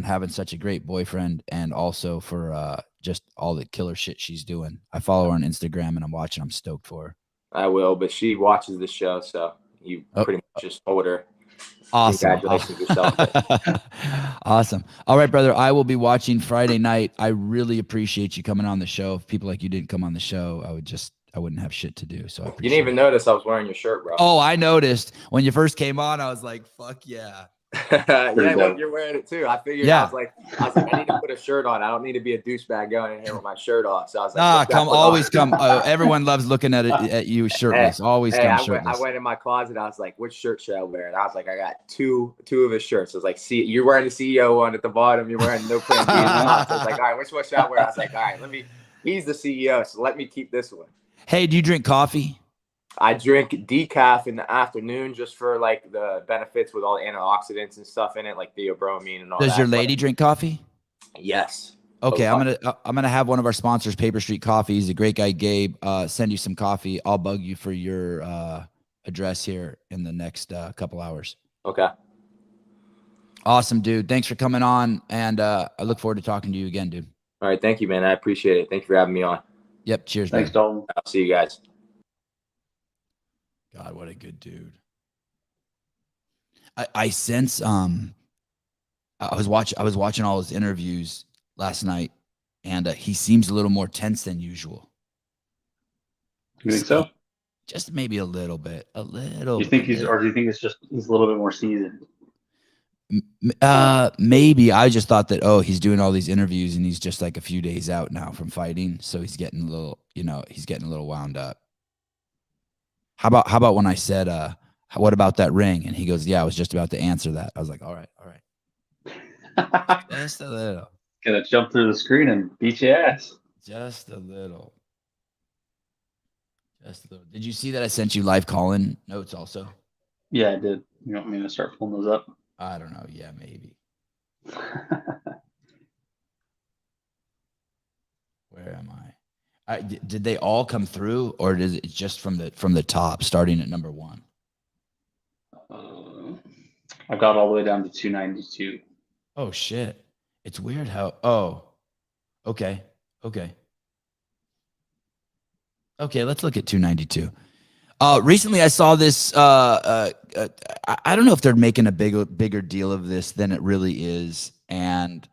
having such a great boyfriend, and also for just all the killer shit she's doing. I follow her on Instagram and I'm watching. I'm stoked for her. I will, but she watches the show, so you pretty much just told her. Awesome. Congratulations yourself. Awesome. All right, brother. I will be watching Friday night. I really appreciate you coming on the show. If people like you didn't come on the show, I wouldn't have shit to do. So I appreciate You didn't even notice I was wearing your shirt, bro. Oh, I noticed when you first came on. I was like, "Fuck yeah!" Yeah, look, you're wearing it too. I figured. Yeah. I was like, I need to put a shirt on. I don't need to be a douchebag going in here with my shirt off. So I was like, always come. Everyone loves looking at you shirtless. Always come shirtless. I went in my closet. I was like, which shirt should I wear? And I was like, I got two of his shirts. I was like, see, you're wearing the CEO one at the bottom. You're wearing no plan B. I was like, all right, which one should I wear? I was like, all right, he's the CEO, so let me keep this one. Hey, do you drink coffee? I drink decaf in the afternoon just for like the benefits with all the antioxidants and stuff in it, like theobromine and all that. Does your lady drink coffee? Yes. Okay, I'm gonna have one of our sponsors, Paper Street Coffee. He's a great guy, Gabe. Send you some coffee. I'll bug you for your address here in the next couple hours. Okay. Awesome, dude. Thanks for coming on, and I look forward to talking to you again, dude. All right, thank you, man. I appreciate it. Thank you for having me on. Yep. Cheers. Thanks, Dalton. I'll see you guys. God, what a good dude. I sense I was watching all his interviews last night, and he seems a little more tense than usual. You think so? Just maybe a little bit. A little. You think do you think he's a little bit more seasoned? Maybe. I just thought that he's doing all these interviews and he's just like a few days out now from fighting, so he's getting a little wound up. How about when I said, what about that ring? And he goes, yeah, I was just about to answer that. I was like, all right. Just a little. Gonna jump through the screen and beat your ass. Just a little. Did you see that I sent you live call-in notes also? Yeah, I did. You want me to start pulling those up? I don't know. Yeah, maybe. Where am I? Did they all come through, or is it just from the top, starting at number 1? I got all the way down to 292. Oh shit! It's weird how. Oh, okay. Let's look at 292. Recently, I saw this. I don't know if they're making a bigger deal of this than it really is, and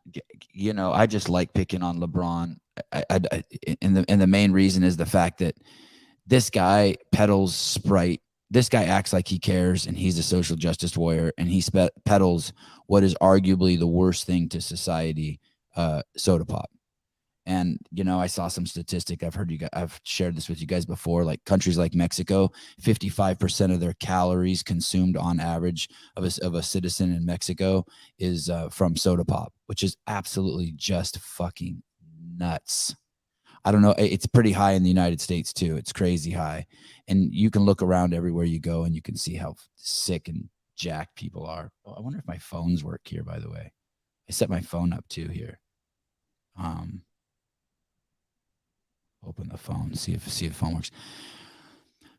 I just like picking on LeBron. And the main reason is the fact that this guy peddles Sprite. This guy acts like he cares, and he's a social justice warrior, and he peddles what is arguably the worst thing to society, soda pop. And I saw some statistic. I've shared this with you guys before. Like countries like Mexico, 55% of their calories consumed on average of a citizen in Mexico is from soda pop, which is absolutely just fucking nuts. I don't know. It's pretty high in the United States too. It's crazy high. And you can look around everywhere you go and you can see how sick and jacked people are. Oh, I wonder if my phones work here, by the way. I set my phone up too here. Open the phone, see if the phone works.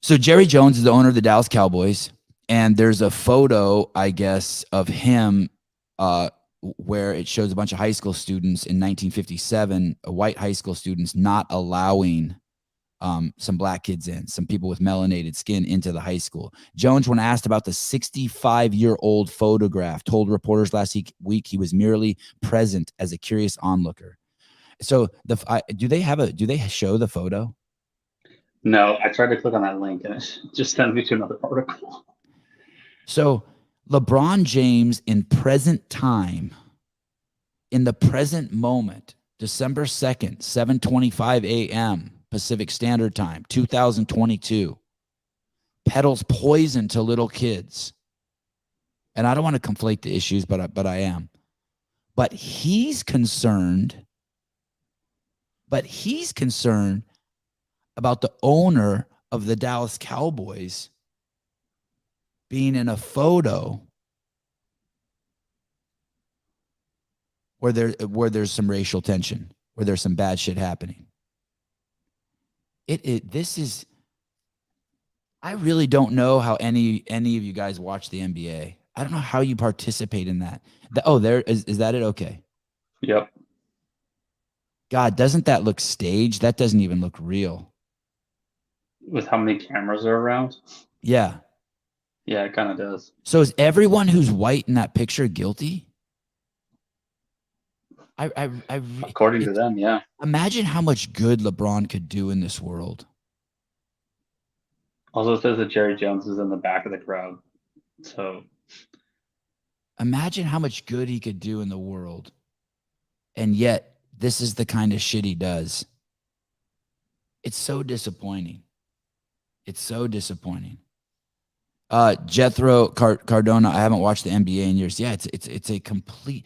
So Jerry Jones is the owner of the Dallas Cowboys, and there's a photo, I guess, of him where it shows a bunch of high school students in 1957, white high school students not allowing some black kids in, some people with melanated skin into the high school. Jones, when asked about the 65-year-old photograph, told reporters last week he was merely present as a curious onlooker. So do they show the photo? No, I tried to click on that link and it just sent me to another article. So LeBron James in present time, in the present moment, December 2nd, 7:25 a.m. Pacific Standard Time, 2022, peddles poison to little kids. And I don't want to conflate the issues, but I am. But he's concerned about the owner of the Dallas Cowboys being in a photo where there's some racial tension, where there's some bad shit happening. I really don't know how any of you guys watch the NBA. I don't know how you participate in that. Is that it? Okay. Yep. God, doesn't that look staged? That doesn't even look real. With how many cameras are around? Yeah. Yeah, it kind of does. So is everyone who's white in that picture guilty? According to them, yeah. Imagine how much good LeBron could do in this world. Also says that Jerry Jones is in the back of the crowd. So imagine how much good he could do in the world. And yet, this is the kind of shit he does. It's so disappointing. It's so disappointing. Jethro Cardona, I haven't watched the NBA in years. Yeah, it's a complete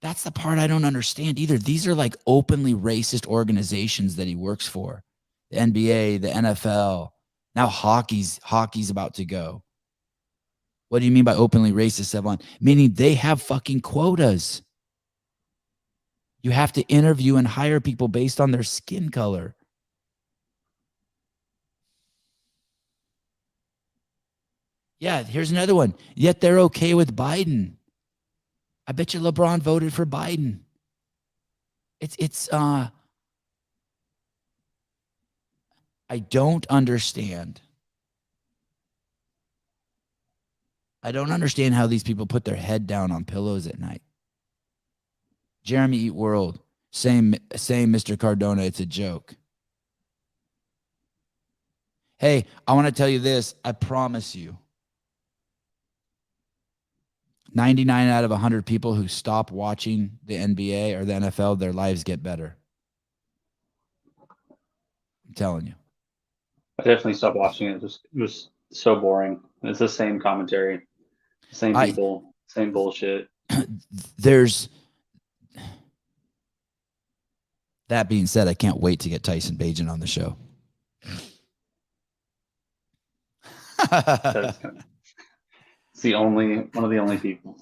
that's the part I don't understand either. These are like openly racist organizations that he works for. The NBA, the NFL. Now hockey's about to go. What do you mean by openly racist, Sevan? Meaning they have fucking quotas. You have to interview and hire people based on their skin color. Yeah, here's another one. Yet they're okay with Biden. I bet you LeBron voted for Biden. I don't understand. I don't understand how these people put their head down on pillows at night. Jeremy Eat World, same Mr. Cardona, it's a joke. Hey, I want to tell you this. I promise you. 99 out of 100 people who stop watching the NBA or the NFL, their lives get better. I'm telling you. I definitely stopped watching it. It was so boring. It's the same commentary, same people, same bullshit. That being said, I can't wait to get Tyson Bagent on the show. It's one of the only people.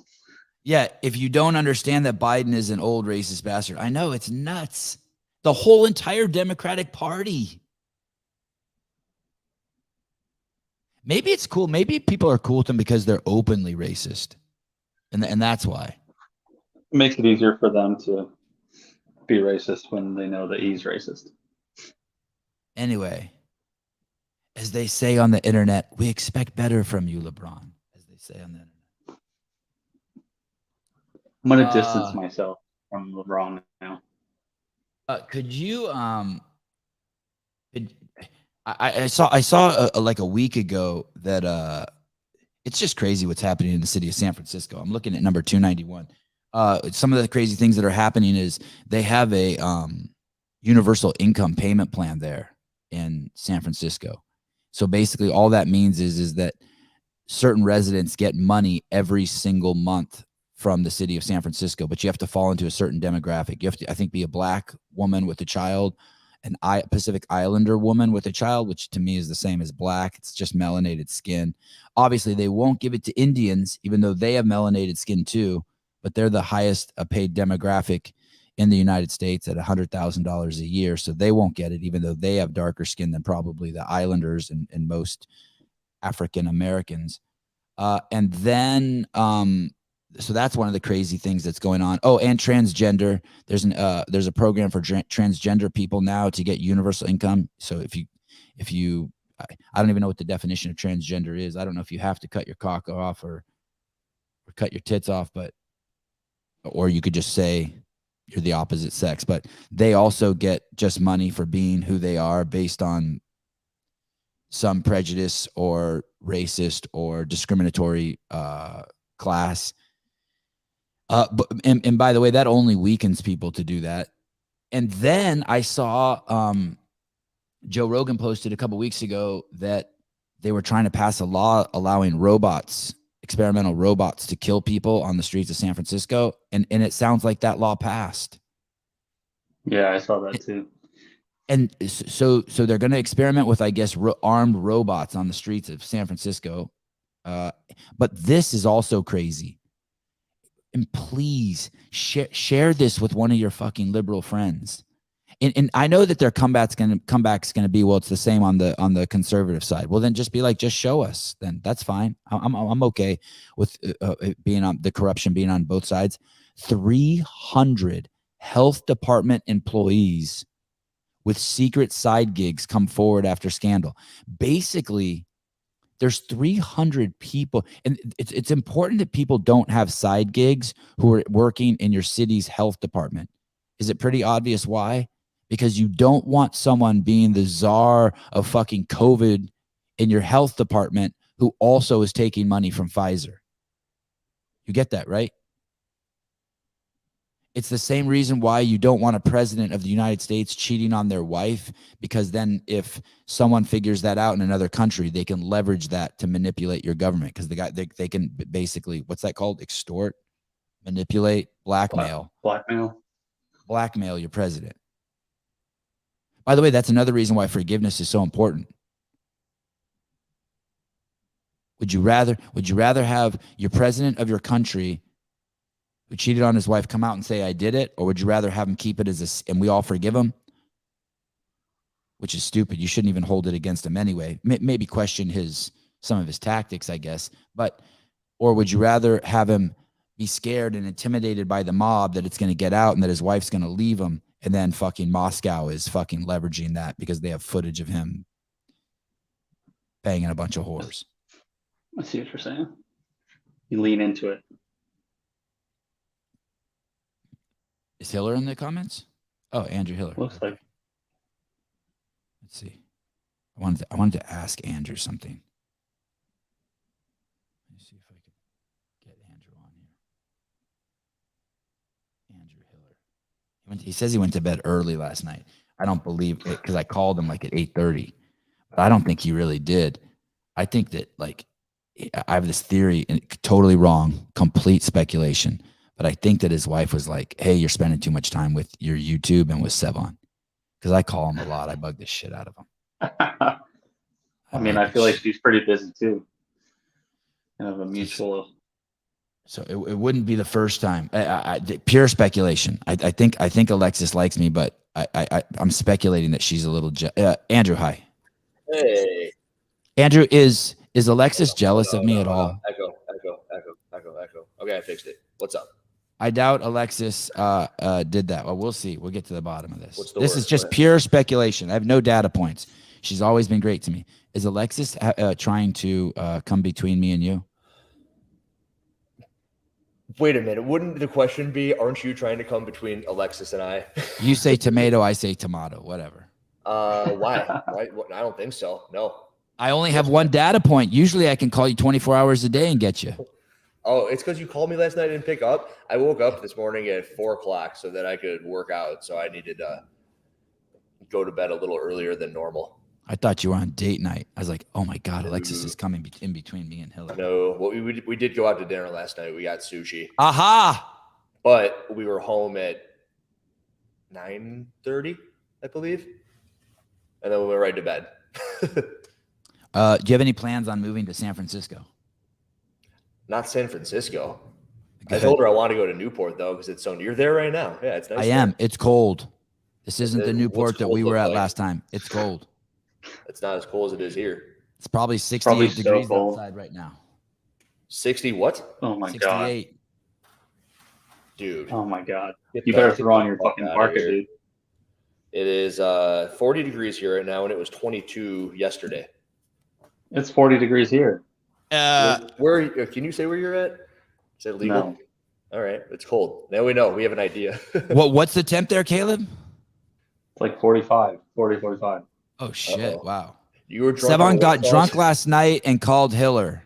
Yeah, if you don't understand that Biden is an old racist bastard, I know, it's nuts. The whole entire Democratic Party. Maybe it's cool. Maybe people are cool with them because they're openly racist. And that's why. It makes it easier for them to be racist when they know that he's racist. Anyway, as they say on the internet, we expect better from you, LeBron, as they say on the internet. I'm going to distance myself from LeBron now. Could you I saw like a week ago that it's just crazy what's happening in the city of San Francisco. I'm looking at number 291. Some of the crazy things that are happening is they have a universal income payment plan there in San Francisco. So basically all that means is that certain residents get money every single month from the city of San Francisco, but you have to fall into a certain demographic. You have to, I think, be a black woman with a child, an Pacific Islander woman with a child, which to me is the same as black. It's just melanated skin. Obviously, they won't give it to Indians, even though they have melanated skin too, but they're the highest paid demographic in the United States at $100,000 a year. So they won't get it, even though they have darker skin than probably the Islanders and most African Americans. And then, so that's one of the crazy things that's going on. Oh, and transgender. There's a program for transgender people now to get universal income. So if you, I don't even know what the definition of transgender is. I don't know if you have to cut your cock off or cut your tits off, or you could just say you're the opposite sex, but they also get just money for being who they are based on some prejudice or racist or discriminatory class. And by the way, that only weakens people to do that. And then I saw Joe Rogan posted a couple weeks ago that they were trying to pass a law allowing experimental robots to kill people on the streets of San Francisco. And it sounds like that law passed. Yeah, I saw that too. And so they're going to experiment with, I guess, armed robots on the streets of San Francisco. But this is also crazy. And please share this with one of your fucking liberal friends. And I know that their comeback's going to be, well, it's the same on the conservative side. Well, then just be like, just show us. Then that's fine. I'm okay with being on the corruption being on both sides. 300 health department employees with secret side gigs come forward after scandal. Basically, there's 300 people, and it's important that people don't have side gigs who are working in your city's health department. Is it pretty obvious why? Because you don't want someone being the czar of fucking COVID in your health department who also is taking money from Pfizer. You get that, right? It's the same reason why you don't want a president of the United States cheating on their wife, because then if someone figures that out in another country, they can leverage that to manipulate your government, because they can basically, what's that called? Extort, manipulate, blackmail your president. By the way, that's another reason why forgiveness is so important. Would you rather have your president of your country who cheated on his wife come out and say, I did it? Or would you rather have him keep it and we all forgive him? Which is stupid. You shouldn't even hold it against him anyway. Maybe question some of his tactics, I guess. Or would you rather have him be scared and intimidated by the mob that it's going to get out and that his wife's going to leave him, and then fucking Moscow is fucking leveraging that because they have footage of him banging a bunch of whores? I see what you're saying. You lean into it. Is Hiller in the comments? Oh, Andrew Hiller. Looks like. Let's see. I wanted to ask Andrew something. Let me see if I can get Andrew on here. Andrew Hiller. He says he went to bed early last night. I don't believe it, because I called him like at 8:30. But I don't think he really did. I think that, like, I have this theory, and totally wrong, complete speculation. But I think that his wife was like, hey, you're spending too much time with your YouTube and with Sevan. Because I call him a lot. I bug the shit out of him. I feel like she's pretty busy too. Kind of a mutual. So it wouldn't be the first time. Pure speculation. I think Alexis likes me, but I'm speculating that she's a little Andrew, hi. Hey. Andrew, is Alexis jealous of me at all? Echo. Okay, I fixed it. What's up? I doubt Alexis did that. Well, we'll see. We'll get to the bottom of this. This is just Go ahead. pure speculation. I have no data points. She's always been great to me. Is Alexis trying to come between me and you? Wait a minute. Wouldn't the question be, aren't you trying to come between Alexis and I? You say tomato, I say tomato, whatever. Why? I don't think so. No. I only have one data point. Usually I can call you 24 hours a day and get you. Oh, it's because you called me last night and didn't pick up. I woke up this morning at 4:00 so that I could work out. So I needed to go to bed a little earlier than normal. I thought you were on date night. I was like, oh my God, Alexis is coming in between me and Hiller. No, well, we did go out to dinner last night. We got sushi. Aha! But we were home at 9:30, I believe. And then we went right to bed. Do you have any plans on moving to San Francisco? Not San Francisco. Go told ahead. her I want to go to Newport though because it's so. You're there right now. Yeah, it's nice. I there. am. It's cold. This isn't the What's Newport that cold we look were at like? last time. It's cold. It's not as cold as it is here. It's probably 68 Probably so degrees cold. outside right now. 60 what? Oh my god. 68. Dude. Oh my god. Get You the- better get throw the on your fuck fucking outta parka, here. dude. It is 40 degrees here right now, and it was 22 yesterday. It's 40 degrees here. Where can you say where you're at? Is it legal? No. All right, it's cold. Now we know. We have an idea. What's the temp there, Caleb? It's like 45, 45. Oh shit! Uh-oh. Wow. You were drunk. Sevan got drunk last night and called Hiller.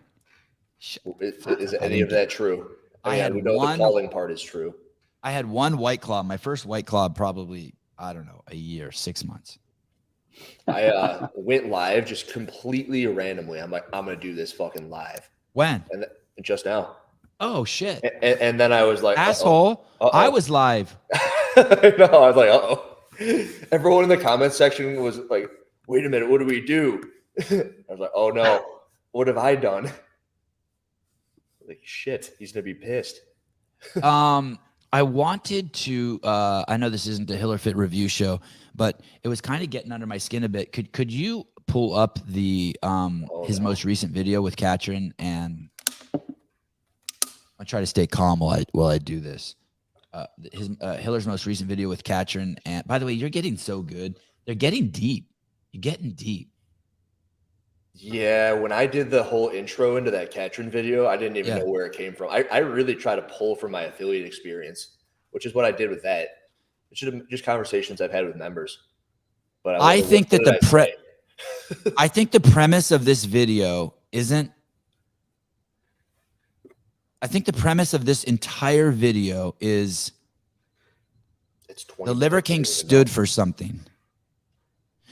Is any of that true? I had we know one- the calling part is true. I had one White Claw, my first White Claw, probably, I don't know, a year, 6 months. I went live just completely randomly. I'm like, I'm gonna do this fucking live, When? and just now. Oh shit! And then I was like, Asshole! Uh-oh. I was live. No, I was like, uh-oh. Everyone in the comment section was like, wait a minute, what do we do? I was like, oh no, what have I done? Like, shit, he's gonna be pissed. I wanted to. I know this isn't a HillerFit review show, but it was kind of getting under my skin a bit. Could you pull up the his most recent video with Katrin? And I'll try to stay calm while I do this. His Hiller's most recent video with Katrin. And by the way, you're getting so good. They're getting deep. You're getting deep. Yeah, when I did the whole intro into that Katrin video, I didn't even know where it came from. I really try to pull from my affiliate experience, which is what I did with that. It's just conversations I've had with members. But I think that I think the premise of this video isn't. I think the premise of this entire video is it's the Liver King stood for something.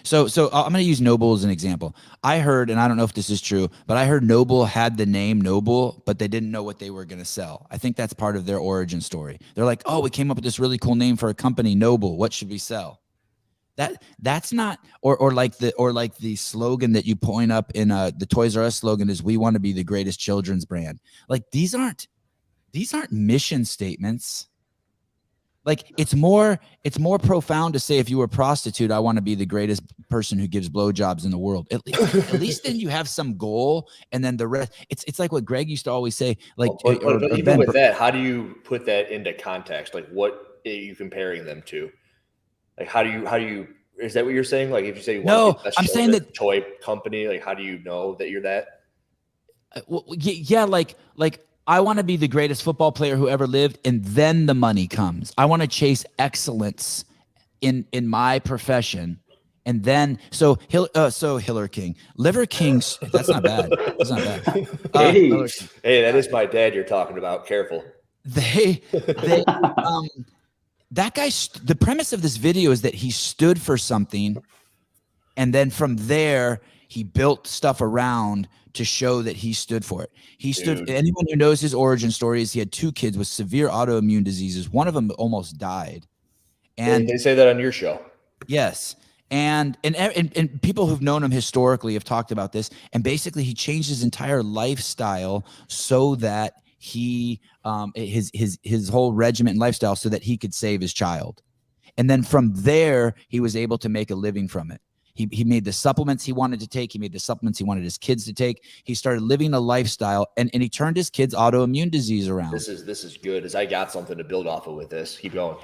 So I'm going to use Noble as an example. I heard, and I don't know if this is true, but I heard Noble had the name Noble, but they didn't know what they were going to sell. I think that's part of their origin story. They're like, oh, we came up with this really cool name for a company, Noble. What should we sell? That's not, or like the slogan that you point up in the Toys R Us slogan is, we want to be the greatest children's brand. Like these aren't mission statements. Like it's more profound to say, if you were a prostitute, I want to be the greatest person who gives blowjobs in the world. At least then you have some goal, and then the rest. It's like what Greg used to always say. Like, but even with that, how do you put that into context? Like, what are you comparing them to? Like, how do you? Is that what you're saying? Like, if you say you want to be the I'm saying that toy company, like, how do you know that you're that? Well, yeah, like. I want to be the greatest football player who ever lived, and then the money comes. I want to chase excellence in my profession, and then so Hiller King, Liver Kings. That's not bad. That's not bad. Hey, that is my dad you're talking about. Careful. They that guy. The premise of this video is that he stood for something, and then from there he built stuff around to show that he stood for it. He stood. Anyone who knows his origin story is he had 2 kids with severe autoimmune diseases. One of them almost died. And they say that on your show. Yes. And people who've known him historically have talked about this. And basically he changed his entire lifestyle so that he his whole regimen and lifestyle so that he could save his child. And then from there, he was able to make a living from it. He made the supplements he wanted to take. He made the supplements he wanted his kids to take. He started living a lifestyle, and he turned his kids' autoimmune disease around. This is good, as I got something to build off of with this. Keep going.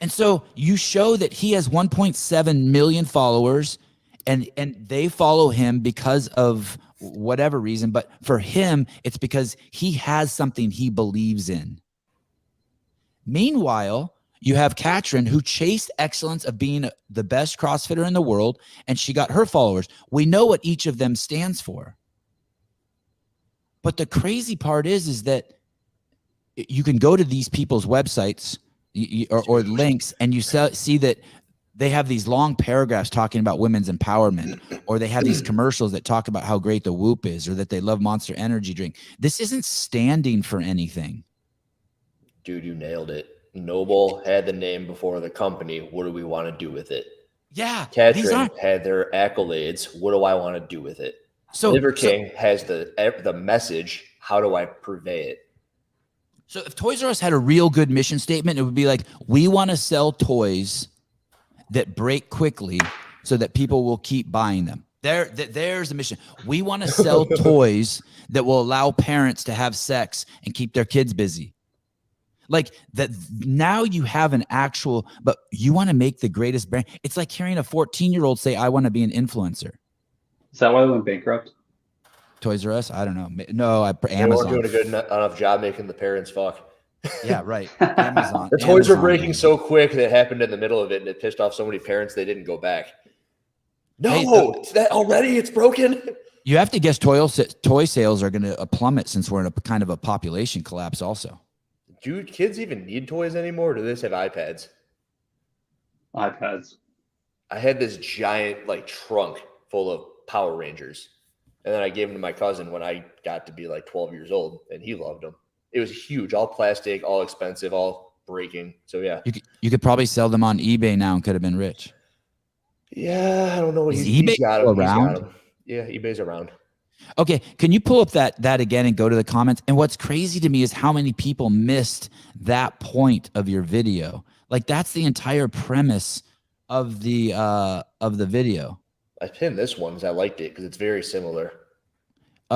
And so you show that he has 1.7 million followers, and they follow him because of whatever reason. But for him, it's because he has something he believes in. Meanwhile, you have Katrin, who chased excellence of being the best CrossFitter in the world, and she got her followers. We know what each of them stands for. But the crazy part is that you can go to these people's websites or links, and you see that they have these long paragraphs talking about women's empowerment, or they have these commercials that talk about how great the Whoop is, or that they love Monster Energy drink. This isn't standing for anything. Dude, you nailed it. Noble had the name before the company. What do we want to do with it? Yeah. Katrin had their accolades. What do I want to do with it? So Liver King has the message. How do I purvey it? So if Toys R Us had a real good mission statement, it would be like, we want to sell toys that break quickly so that people will keep buying them. There's the mission. We want to sell toys that will allow parents to have sex and keep their kids busy. Like that. Now you have an actual, but you want to make the greatest brand. It's like hearing a 14-year-old say, I want to be an influencer. Is that why they went bankrupt? Toys R Us? I don't know. No, They weren't Amazon. doing a good enough job making the parents fuck. Yeah, right. Amazon. The toys were Amazon. breaking so quick that it happened in the middle of it, and it pissed off so many parents they didn't go back. No, Hey, that already it's broken. You have to guess toy sales are going to plummet since we're in a kind of a population collapse also. Do kids even need toys anymore? Or do they just have iPads? iPads. I had this giant like trunk full of Power Rangers, and then I gave them to my cousin when I got to be like 12 years old, and he loved them. It was huge, all plastic, all expensive, all breaking. So yeah, You could probably sell them on eBay now and could have been rich. yeah. I don't know what Is he's eBay got 'em. He's got around? 'em. Yeah, eBay's around. Okay, can you pull up that again and go to the comments? And what's crazy to me is how many people missed that point of your video. Like that's the entire premise of the video. I pinned this one because I liked it because it's very similar.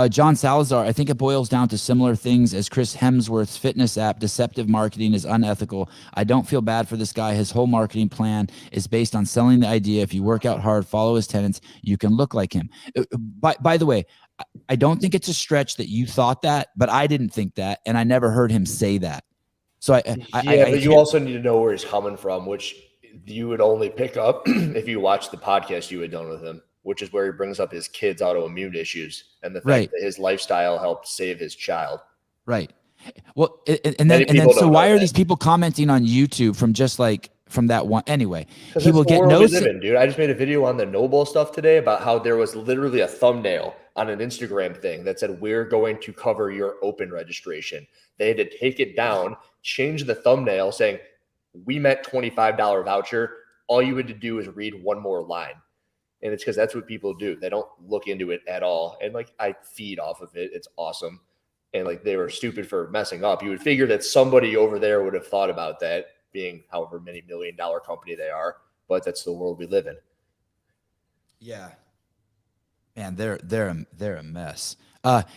John Salazar, I think it boils down to similar things as Chris Hemsworth's fitness app. Deceptive marketing is unethical. I don't feel bad for this guy. His whole marketing plan is based on selling the idea. If you work out hard, follow his tenets, you can look like him. By the way, I don't think it's a stretch that you thought that, but I didn't think that, and I never heard him say that. So but you also need to know where he's coming from, which you would only pick up if you watch the podcast you had done with him, which is where he brings up his kids' autoimmune issues and the fact that his lifestyle helped save his child. Right. Well, and then so why are these people commenting on YouTube from that one? Anyway, he will get no. Dude, I just made a video on the Noble stuff today about how there was literally a thumbnail on an Instagram thing that said, "We're going to cover your open registration." They had to take it down, change the thumbnail saying, "We meant $25 voucher. All you had to do is read one more line." And it's because that's what people do. They don't look into it at all. And like I feed off of it. It's awesome. And like they were stupid for messing up. You would figure that somebody over there would have thought about that, being however many $1 million company they are. But that's the world we live in. Yeah. Man, they're a mess.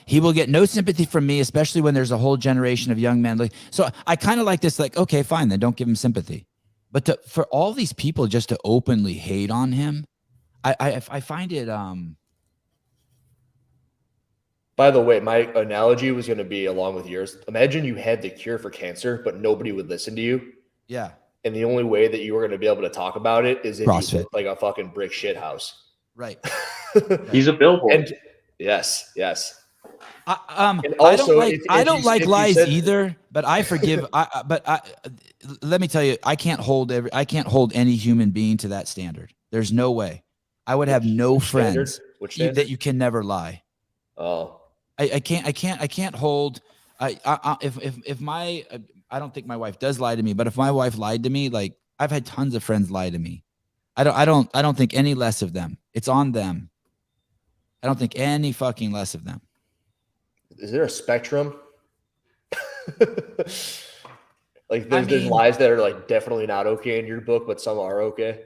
He will get no sympathy from me, especially when there's a whole generation of young men. So I kind of like this, like, okay, fine, then don't give him sympathy. But for all these people just to openly hate on him, I find it. By the way, my analogy was going to be along with yours. Imagine you had the cure for cancer, but nobody would listen to you. Yeah. And the only way that you were going to be able to talk about it is if CrossFit. you look like a fucking brick shit house. Right. He's a billboard. And yes. I don't like lies either, but I forgive. Let me tell you, I can't hold any human being to that standard. There's no way. I would have no friends that you can never lie. Oh, I can't hold. If my I don't think my wife does lie to me, but if my wife lied to me, like I've had tons of friends lie to me. I don't think any less of them. It's on them. I don't think any fucking less of them. Is there a spectrum? Like there's lies that are like definitely not okay in your book, but some are okay.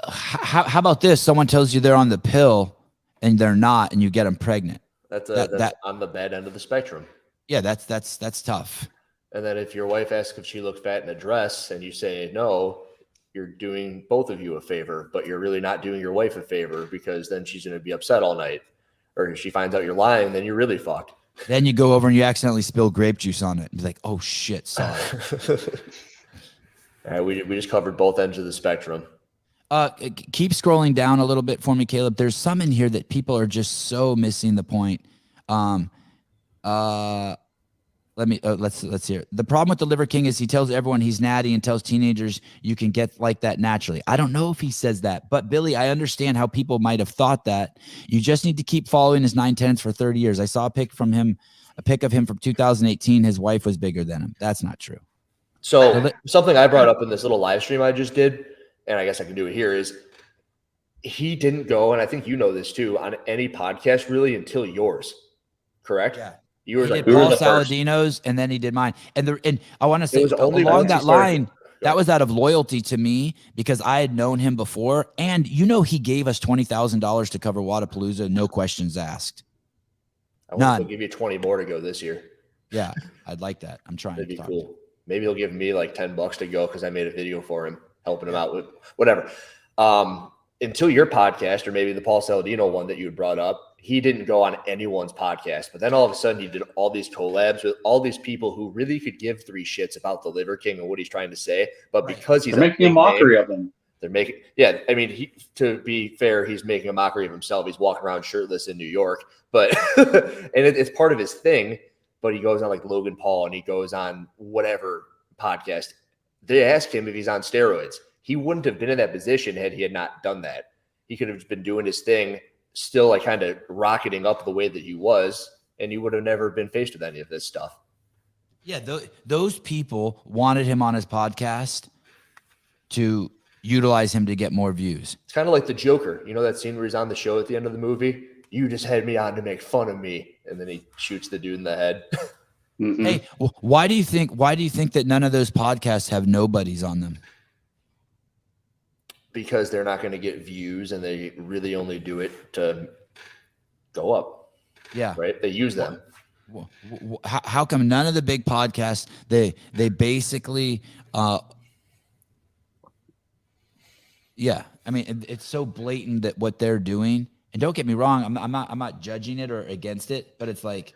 How about this? Someone tells you they're on the pill and they're not, and you get them pregnant. That's on the bad end of the spectrum. Yeah, that's tough. And then if your wife asks if she looks fat in a dress and you say no, you're doing both of you a favor, but you're really not doing your wife a favor because then she's going to be upset all night. Or if she finds out you're lying, then you're really fucked. Then you go over and you accidentally spill grape juice on it. And be like, oh shit, sorry. All right, we just covered both ends of the spectrum. Keep scrolling down a little bit for me, Caleb. There's some in here that people are just so missing the point. Let's hear it. The problem with the Liver King is he tells everyone he's natty and tells teenagers you can get like that naturally. I don't know if he says that, but Billy, I understand how people might have thought that. You just need to keep following his 9/10s for 30 years. I saw a pic of him from 2018. His wife was bigger than him. That's not true. So something I brought up in this little live stream I just did, and I guess I can do it here, is he didn't go, and I think you know this too, on any podcast really until yours, correct? Yeah. You were He like, did we were Paul the first. Saladino's, and then he did mine. And I want to say was only along once he that started- line, that was out of loyalty to me because I had known him before. And he gave us $20,000 to cover Wadapalooza, no questions asked. I want None. to give you 20 more to go this year. Yeah, I'd like that. I'm trying. That'd be to talk. cool. Maybe he'll give me like $10 to go because I made a video for him, helping him out with whatever. Until your podcast, or maybe the Paul Saladino one that you had brought up, he didn't go on anyone's podcast. But then all of a sudden he did all these collabs with all these people who really could give three shits about the Liver King and what he's trying to say. But because he's They're making a big mockery name, of him. they're making, yeah. I mean, to be fair, he's making a mockery of himself. He's walking around shirtless in New York, but and it's part of his thing. But he goes on like Logan Paul, and he goes on whatever podcast. They asked him if he's on steroids. He wouldn't have been in that position had he had not done that. He could have just been doing his thing, still like kind of rocketing up the way that he was, and he would have never been faced with any of this stuff. Yeah, those people wanted him on his podcast to utilize him to get more views. It's kind of like the Joker. You know that scene where he's on the show at the end of the movie? You just had me on to make fun of me, and then he shoots the dude in the head. Mhm. Hey, why do you think that none of those podcasts have nobodies on them? Because they're not going to get views, and they really only do it to go up. Yeah. Right? They use them. How come none of the big podcasts, they basically yeah, I mean, it's so blatant that what they're doing, and don't get me wrong, I'm not judging it or against it, but it's like,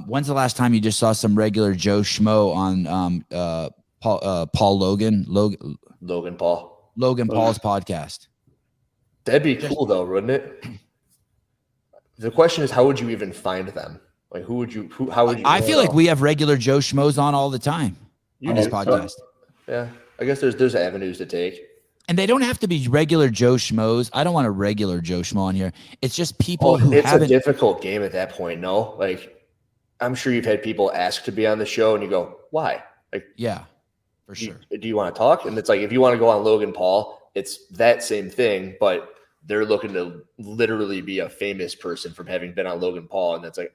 when's the last time you just saw some regular Joe Schmo on Paul Logan Paul's podcast? That'd be cool though, wouldn't it? The question is, how would you even find them? Like, how would you? I feel like we have regular Joe Schmoes on all the time on this podcast. Yeah, I guess there's avenues to take. And they don't have to be regular Joe Schmoes. I don't want a regular Joe Schmo on here. It's just people who it's haven't. a difficult game at that point. No, like I'm sure you've had people ask to be on the show, and you go, "Why?" Like, yeah, for sure. Do you want to talk? And it's like if you want to go on Logan Paul, it's that same thing, but they're looking to literally be a famous person from having been on Logan Paul, and that's like,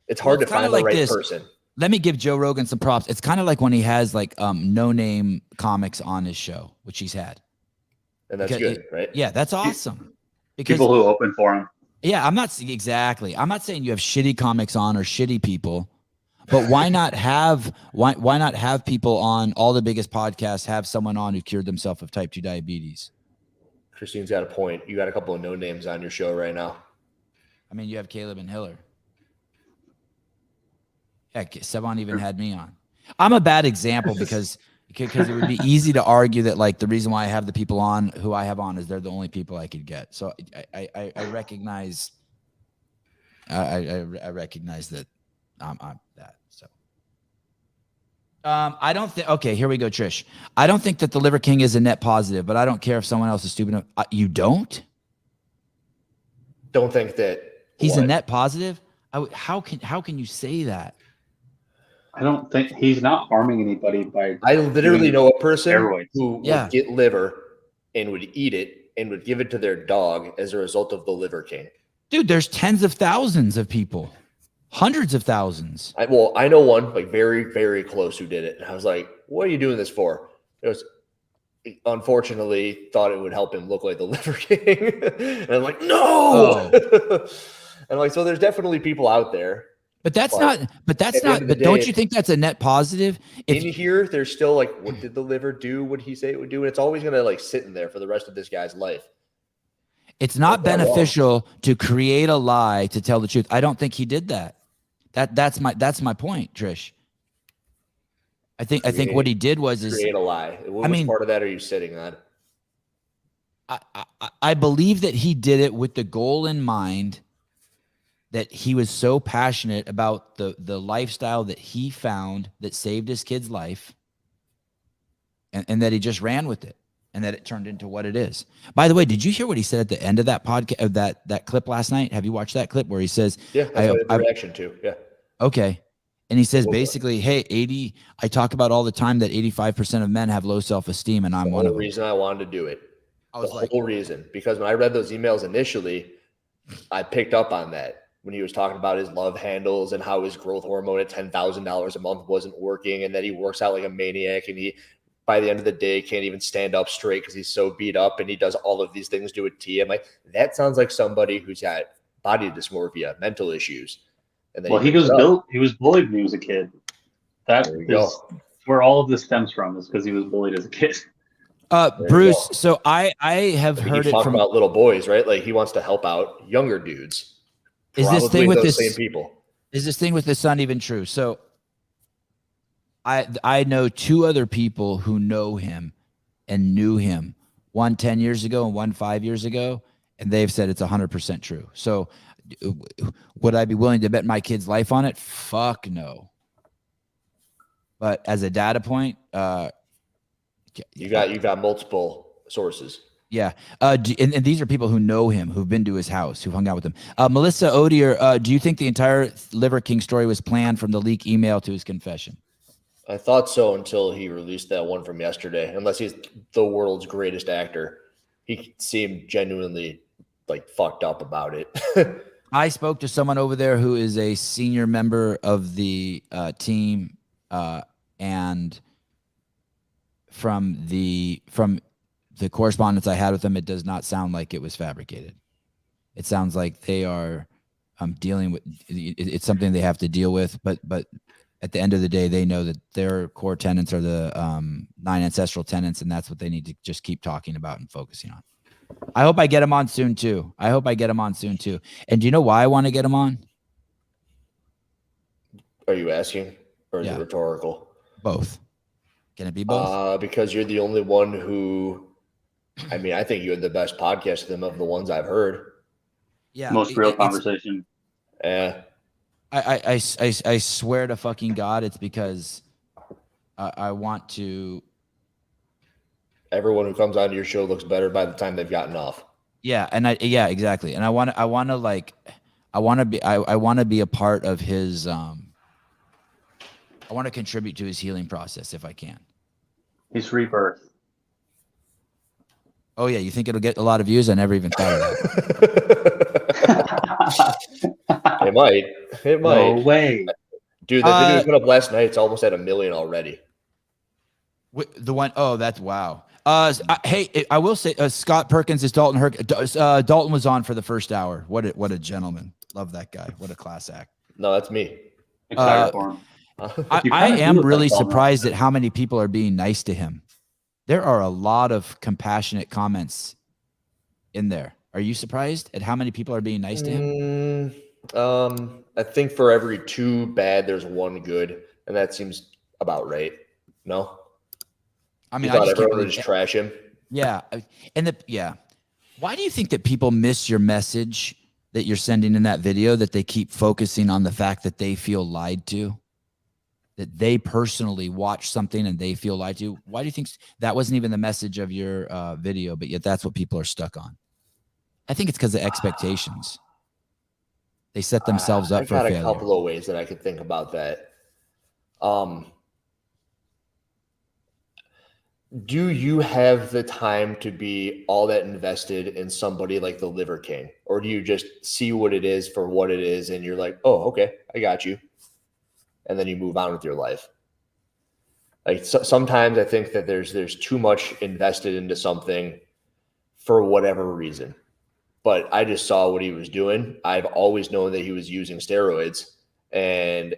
it's hard to find the right person. Let me give Joe Rogan some props. It's kind of like when he has like no name comics on his show, which he's had. And that's good, right? Yeah, that's awesome. Because People who open for him. yeah, I'm not saying you have shitty comics on or shitty people, but why not have people on all the biggest podcasts, have someone on who cured themselves of type 2 diabetes? Christine's got a point. You got a couple of no names on your show right now. I mean, you have Caleb and Hiller. Yeah, Sevan even had me on. I'm a bad example because it would be easy to argue that like the reason why I have the people on who I have on is they're the only people I could get. So I recognize I recognize that I'm that. So I don't think. Okay, here we go, Trish. I don't think that the Liver King is a net positive, but I don't care if someone else is stupid enough. You don't think that he's a net positive? How can you say that? I don't think he's not harming anybody by. I literally know a person steroids. who would get liver and would eat it and would give it to their dog as a result of the Liver King. Dude, there's tens of thousands of people, hundreds of thousands. I know one like very, very close who did it. And I was like, what are you doing this for? It was unfortunately thought it would help him look like the Liver King. And I'm like, no. And I'm like, so there's definitely people out there. But don't you think that's a net positive? In here, there's still like, what did the liver do? What did he say it would do? And it's always going to like sit in there for the rest of this guy's life. It's not beneficial to create a lie to tell the truth. I don't think he did that. That's my point, Trish. I think what he did was create a lie. Which part of that are you sitting on? I believe that he did it with the goal in mind, that he was so passionate about the lifestyle that he found that saved his kid's life, and that he just ran with it, and that it turned into what it is. By the way, did you hear what he said at the end of that podcast, of that clip last night? Have you watched that clip where he says, yeah, that's what I had reaction to. Yeah. Okay. And he says basically, hey, I talk about all the time that 85% of men have low self-esteem, and I'm one of them. The reason I wanted to do it. I was the whole reason, because when I read those emails initially, I picked up on that. when he was talking about his love handles and how his growth hormone at $10,000 a month wasn't working, and that he works out like a maniac, and he, by the end of the day, can't even stand up straight because he's so beat up, and he does all of these things to a T. I'm like, that sounds like somebody who's got body dysmorphia, mental issues. And then he was bullied when he was a kid. That is where all of this stems from, is because he was bullied as a kid. Bruce, so I have heard it from about little boys, right? Like he wants to help out younger dudes. Is this thing with those this same people? Is this thing with the son even true? So I know 2 other people who know him and knew him, one 10 years ago and one 5 years ago, and they've said it's 100% true. So would I be willing to bet my kid's life on it? Fuck no. But as a data point, you got multiple sources. Yeah. And these are people who know him, who've been to his house, who've hung out with him. Melissa Odier, do you think the entire Liver King story was planned from the leak email to his confession? I thought so until he released that one from yesterday. Unless he's the world's greatest actor, he seemed genuinely like fucked up about it. I spoke to someone over there who is a senior member of the team, and from the correspondence I had with them, it does not sound like it was fabricated. It sounds like they are dealing with it's something they have to deal with, but at the end of the day, they know that their core tenets are the 9 ancestral tenets, and that's what they need to just keep talking about and focusing on. I hope I get him on soon too. And do you know why I want to get him on? Are you asking, or is it rhetorical? Both. Can it be both? Because you're the only one who, I mean, I think you had the best podcast of them of the ones I've heard. Yeah. Most real conversation. Yeah. I swear to fucking God, it's because I want to. Everyone who comes onto your show looks better by the time they've gotten off. Yeah, exactly. And I want to be a part of his. I want to contribute to his healing process if I can. His rebirth. Oh yeah, you think it'll get a lot of views? I never even thought of that. It might. No way. Dude, the video put up last night. It's almost at 1 million already. The one, that's wow. Hey, I will say, Scott Perkins is Dalton. Dalton was on for the first hour. What a gentleman. Love that guy. What a class act. No, that's me. Excited for him. I am really surprised at how many people are being nice to him. There are a lot of compassionate comments in there. Are you surprised at how many people are being nice to him? I think for every 2 bad, there's 1 good, and that seems about right. No? I mean, I thought everyone would just trash him. Yeah. Why do you think that people miss your message that you're sending in that video, that they keep focusing on the fact that they feel lied to? That they personally watch something and they feel lied to? Why do you think that wasn't even the message of your video, but yet that's what people are stuck on? I think it's because of expectations. They set themselves up for failure. I've got a couple of ways that I could think about that. Do you have the time to be all that invested in somebody like the Liver King? Or do you just see what it is for what it is and you're like, oh, okay, I got you. And then you move on with your life. Like sometimes I think that there's too much invested into something for whatever reason. But I just saw what he was doing. I've always known that he was using steroids. And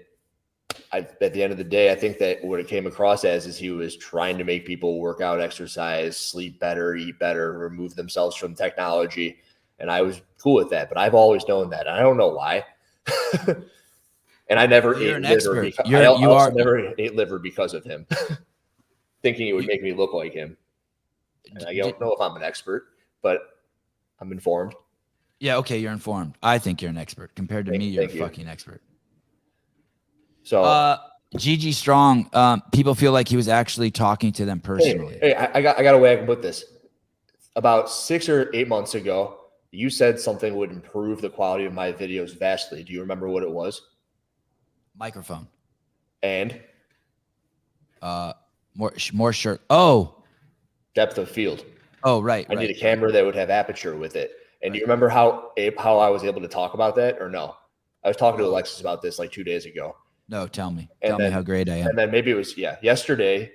at the end of the day, I think that what it came across as is he was trying to make people work out, exercise, sleep better, eat better, remove themselves from technology. And I was cool with that. But I've always known that. And I don't know why. And I never ate liver. Never ate liver because of him, thinking it would make me look like him. And I don't know if I'm an expert, but I'm informed. Yeah, okay, you're informed. I think you're an expert. Compared to me, you're a fucking expert. So, Gigi Strong, people feel like he was actually talking to them personally. Hey, I got a way I can put this. About 6 or 8 months ago, you said something would improve the quality of my videos vastly. Do you remember what it was? Microphone. And? More shirt. Oh. Depth of field. Oh, right. I need a camera that would have aperture with it. And do you remember how I was able to talk about that or no? I was talking to Alexis about this like 2 days ago. No, tell me. And Tell me how great I am. And then maybe it was, yesterday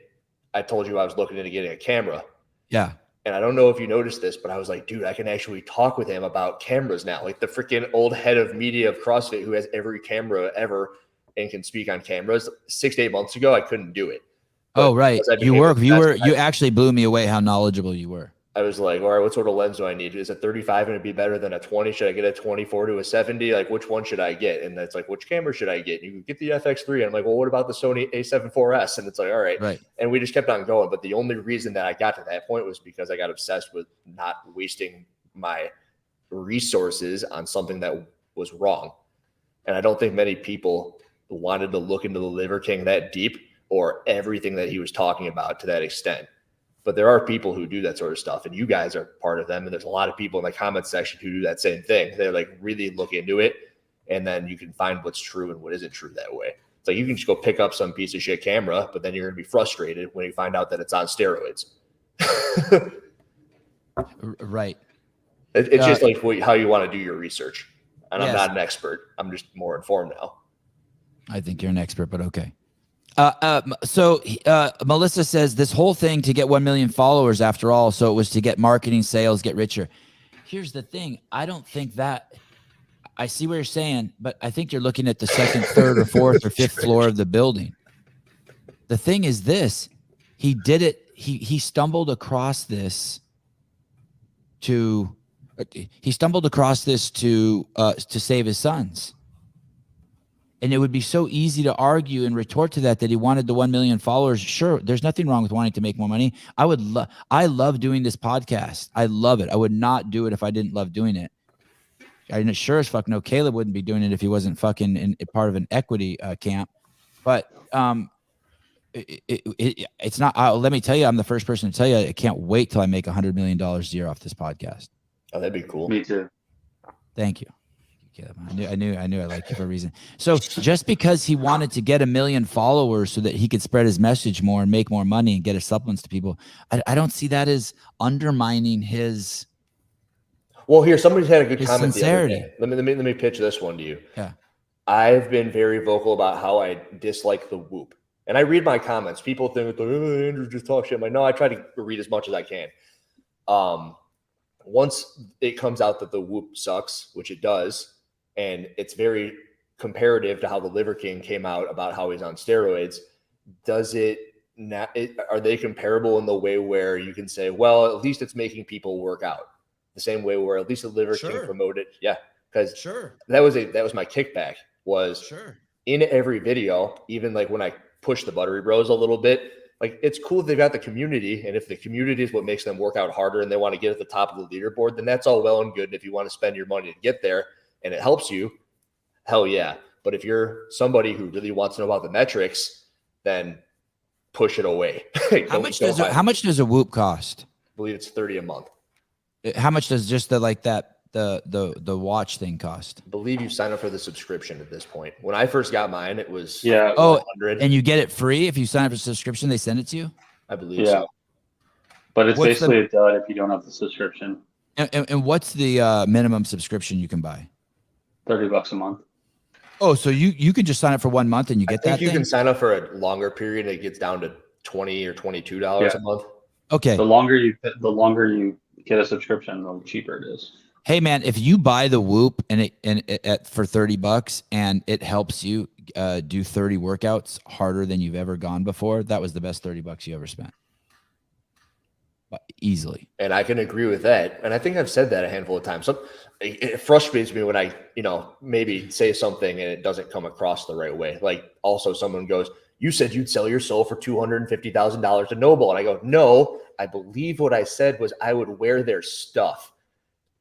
I told you I was looking into getting a camera. Yeah. And I don't know if you noticed this, but I was like, dude, I can actually talk with him about cameras now. Like the freaking old head of media of CrossFit who has every camera ever and can speak on cameras. 6 to 8 months ago, I couldn't do it. But right. You actually blew me away how knowledgeable you were. I was like, all right, what sort of lens do I need? Is a 35 going to be better than a 20? Should I get a 24 to a 70? Like, which one should I get? And it's like, which camera should I get? And you can get the FX3. And I'm like, well, what about the Sony A7 4S? And it's like, all right. Right. And we just kept on going. But the only reason that I got to that point was because I got obsessed with not wasting my resources on something that was wrong. And I don't think many people wanted to look into the Liver King that deep or everything that he was talking about to that extent. But there are people who do that sort of stuff, and you guys are part of them. And there's a lot of people in the comment section who do that same thing. They're like really look into it, and then you can find what's true and what isn't true that way. It's like you can just go pick up some piece of shit camera, but then you're going to be frustrated when you find out that it's on steroids. Right. It's just like how you want to do your research. And yes. I'm not an expert. I'm just more informed now. I think you're an expert, but okay. So Melissa says this whole thing to get 1 million followers after all. So it was to get marketing, sales, get richer. Here's the thing. I don't think that I see what you're saying, but I think you're looking at the second, third or fourth or fifth floor of the building. The thing is this, he did it. He stumbled across this to save his sons. And it would be so easy to argue and retort to that he wanted the 1 million followers. Sure, there's nothing wrong with wanting to make more money. I love doing this podcast. I love it. I would not do it if I didn't love doing it. I sure as fuck know Caleb wouldn't be doing it if he wasn't fucking in part of an equity camp. But it's not. Let me tell you, I'm the first person to tell you I can't wait till I make $100 million a year off this podcast. Oh, that'd be cool. Me too. Thank you. I knew I liked you for a reason. So just because he wanted to get 1 million followers so that he could spread his message more and make more money and get his supplements to people, I don't see that as undermining his. Well, here somebody's had a good comment sincerity. the other day. Let me pitch this one to you. Yeah, I've been very vocal about how I dislike the Whoop, and I read my comments. People think, oh, Andrew just talk shit. I'm like, no, I try to read as much as I can. Once it comes out that the Whoop sucks, which it does. And it's very comparative to how the Liver King came out about how he's on steroids. Does it not? Are they comparable in the way where you can say, well, at least it's making people work out the same way where at least the Liver King promoted? Yeah, because that was my kickback was in every video, even like when I push the Buttery Bros a little bit. Like it's cool they got the community, and if the community is what makes them work out harder and they want to get at the top of the leaderboard, then that's all well and good. And if you want to spend your money to get there, and it helps you, hell yeah. But if you're somebody who really wants to know about the metrics, then push it away. How much does a Whoop cost? I believe it's $30 a month. How much does just the watch thing cost? I believe you sign up for the subscription at this point. When I first got mine, it was $100. And you get it free if you sign up for a subscription. They send it to you. I believe so. But it's basically a dud if you don't have the subscription. And what's the minimum subscription you can buy? $30 a month. Oh, so you can just sign up for 1 month and you get that. You can sign up for a longer period. It gets down to $20 or $22 a month. Okay. The longer you get a subscription, the cheaper it is. Hey man, if you buy the Whoop and for $30 and it helps you do 30 workouts harder than you've ever gone before, that was the best $30 you ever spent. Easily. And I can agree with that. And I think I've said that a handful of times. It frustrates me when I, maybe say something and it doesn't come across the right way. Like also someone goes, you said you'd sell your soul for $250,000 to Noble. And I go, no, I believe what I said was I would wear their stuff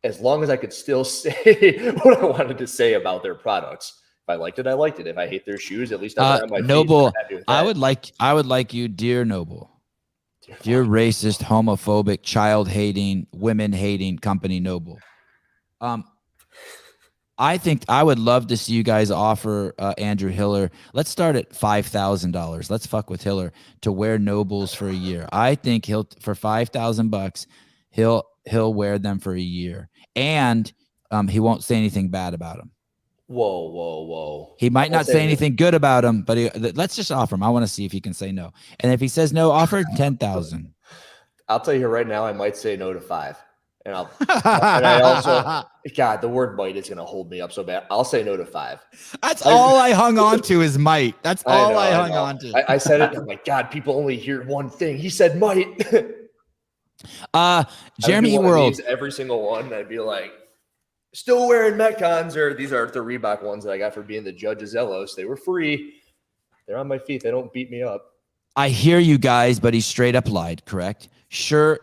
as long as I could still say what I wanted to say about their products. If I liked it, I liked it. If I hate their shoes, at least I'm on my Noble, feet. I would like you, dear Noble. Dear racist, homophobic, child-hating, women-hating company Noble. I think I would love to see you guys offer Andrew Hiller. Let's start at $5,000. Let's fuck with Hiller to wear Nobles for a year. I think for $5,000 he'll wear them for a year, and he won't say anything bad about them. Whoa. He might not say anything good about him, but let's just offer him. I want to see if he can say no. And if he says no, offer 10,000. I'll tell you right now, I might say no to 5. And I also, God, the word might is going to hold me up so bad. I'll say no to 5. That's all I hung on to is might. That's all I hung on to. I said it. I'm like, God, people only hear one thing. He said might. Jeremy World. Every single one. I'd be like, still wearing Metcons, or these are the Reebok ones that I got for being the judge of Zelos. They were free. They're on my feet. They don't beat me up. I hear you guys, but he straight up lied, correct? Sure,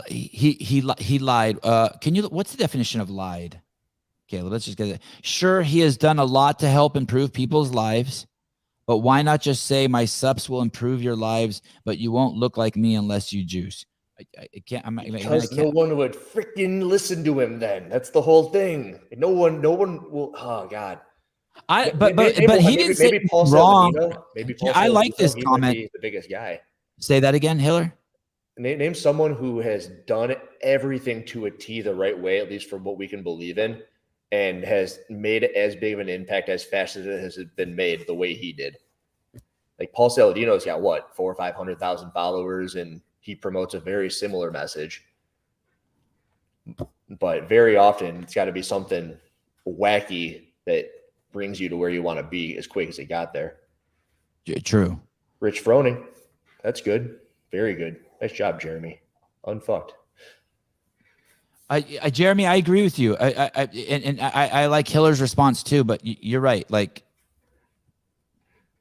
he lied. What's the definition of lied? Okay, let's just get it. Sure, he has done a lot to help improve people's lives, but why not just say my subs will improve your lives, but you won't look like me unless you juice? I can't. Because no one would freaking listen to him. Then that's the whole thing. No one will. Oh God. But he didn't say Paul wrong. Maybe Paul I like this he comment. might be the biggest guy. Say that again, Hiller. Name someone who has done everything to a T the right way, at least from what we can believe in, and has made as big of an impact as fast as it has been made the way he did. Like Paul Saladino's got what, 400,000 or 500,000 followers, and he promotes a very similar message. But very often it's got to be something wacky that brings you to where you want to be as quick as it got there. True. Rich Froning. That's good. Very good. Nice job, Jeremy. Unfucked. Jeremy, I agree with you. I like Hiller's response too, but you're right. Like,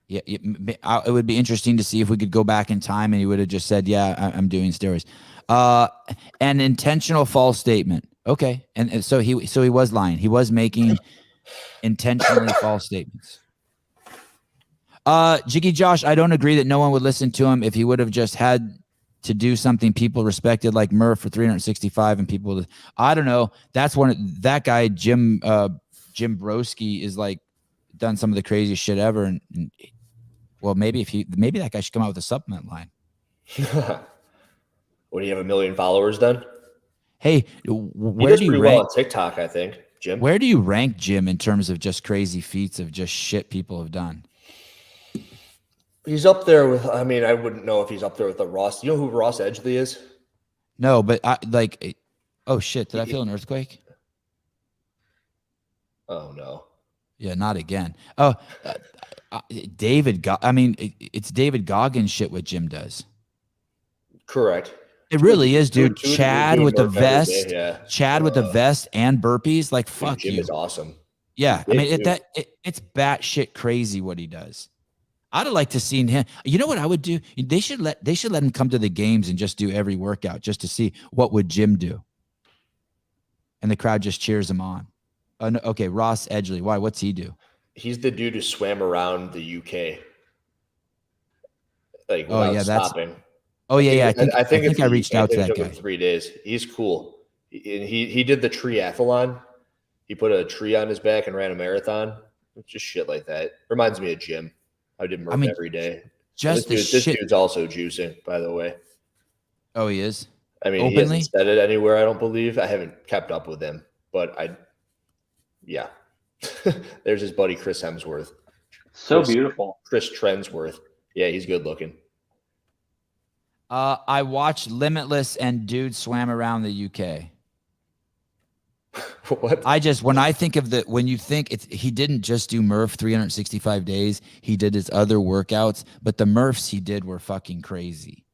yeah, it would be interesting to see if we could go back in time and he would have just said, yeah, I'm doing steroids. An intentional false statement. Okay. And so he was lying. He was making intentionally false statements. Jiggy Josh, I don't agree that no one would listen to him if he would have just had to do something people respected, like Murph for 365, and people. I don't know. That's that guy Jim Broski is like done some of the craziest shit ever, and well, maybe that guy should come out with a supplement line. What, do you have 1 million followers then? Hey, where do you rank well on TikTok? I think Jim. Where do you rank Jim in terms of just crazy feats of just shit people have done? He's up there with, I mean, I wouldn't know if he's up there with the Ross. You know who Ross Edgley is? No, but oh shit, did I feel an earthquake? Oh no. Yeah, not again. Oh, it's David Goggins shit what Jim does. Correct. It really is, dude. Chad with the vest, yeah. Chad with the vest and burpees, like fuck Jim you. Is awesome. Yeah, I mean it's batshit crazy what he does. I'd have liked to seen him. You know what I would do? They should let him come to the games and just do every workout just to see what would Jim do. And the crowd just cheers him on. Oh, no, okay, Ross Edgley. Why? What's he do? He's the dude who swam around the UK. Like without stopping. Oh yeah. I think I reached out to that guy. 3 days. He's cool. He did the triathlon. He put a tree on his back and ran a marathon. Just shit like that. Reminds me of Jim. I did Murph every day. Just this dude's also juicing, by the way. Oh, he is? I mean, openly? He hasn't said it anywhere, I don't believe. I haven't kept up with him, but yeah. There's his buddy Chris Hemsworth. Beautiful. Chris Trensworth. Yeah, he's good looking. I watched Limitless and dude swam around the UK. What? When you think he didn't just do Murph 365 days, he did his other workouts, but the Murphs he did were fucking crazy.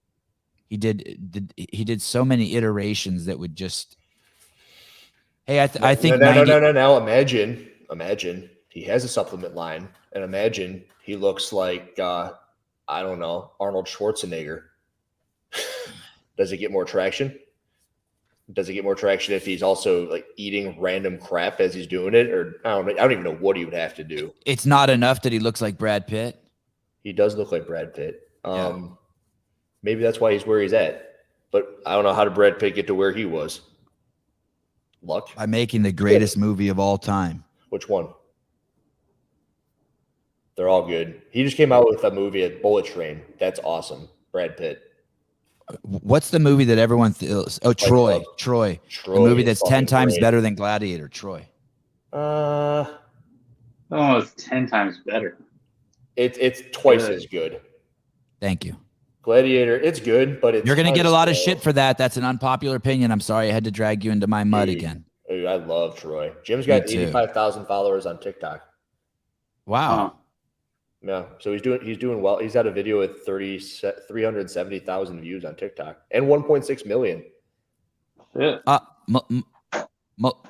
He did so many iterations that would just. Hey, I think no. Now imagine he has a supplement line, and imagine he looks like I don't know, Arnold Schwarzenegger. Does it get more traction? Does it get more traction if he's also like eating random crap as he's doing it? Or I don't even know what he would have to do. It's not enough that he looks like Brad Pitt. He does look like Brad Pitt. Maybe that's why he's where he's at. But I don't know how did Brad Pitt get to where he was. Luck? By making the greatest movie of all time. Which one? They're all good. He just came out with a movie at Bullet Train. That's awesome. Brad Pitt. What's the movie that everyone feels? Oh, Troy. The movie that's 10 times better than Gladiator. Troy. Oh, it's 10 times better. It's twice Good. as good. Thank you. Gladiator, it's good, but it's You're gonna get a lot of slow. shit for that. That's an unpopular opinion. I'm sorry I had to drag you into my mud Dude. again. Dude, I love Troy. Jim's Me got too. 85,000 followers on TikTok. Wow. Yeah, so he's doing well. He's had a video with 370,000 views on TikTok and 1.6 million. Yeah.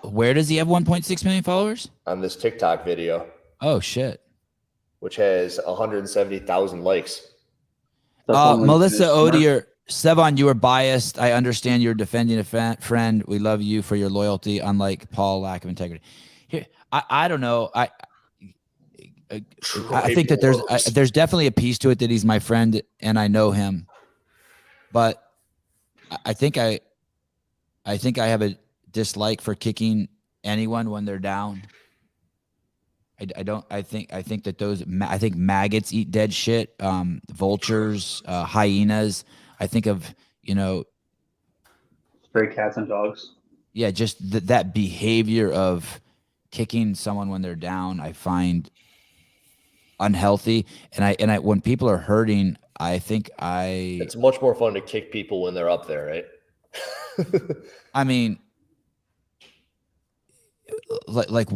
Where does he have 1.6 million followers? On this TikTok video, Oh shit. which has 170,000 likes. That's only Melissa his Odier, Sevan, you are biased. I understand you're defending a friend. We love you for your loyalty, unlike Paul, lack of integrity. Here, I don't know. I think that there's definitely a piece to it that he's my friend and I know him, but I think I have a dislike for kicking anyone when they're down. I think that those maggots eat dead shit. Vultures, hyenas. I think of, stray cats and dogs. yeah, just that behavior of kicking someone when they're down, I find unhealthy. And I when people are hurting, I think It's much more fun to kick people when they're up there, right? I mean, like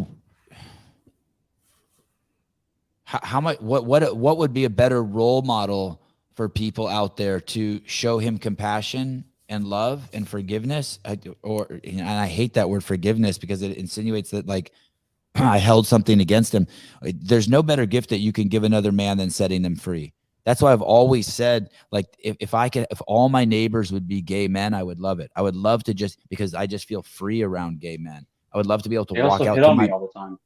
how much, what would be a better role model for people out there to show him compassion and love and forgiveness? And I hate that word forgiveness because it insinuates that like I held something against him. There's no better gift that you can give another man than setting them free. That's why I've always said, like, if all my neighbors would be gay men, I would love it. I would love to because I just feel free around gay men. I would love to be able to They walk also out hit to on my, me all the time.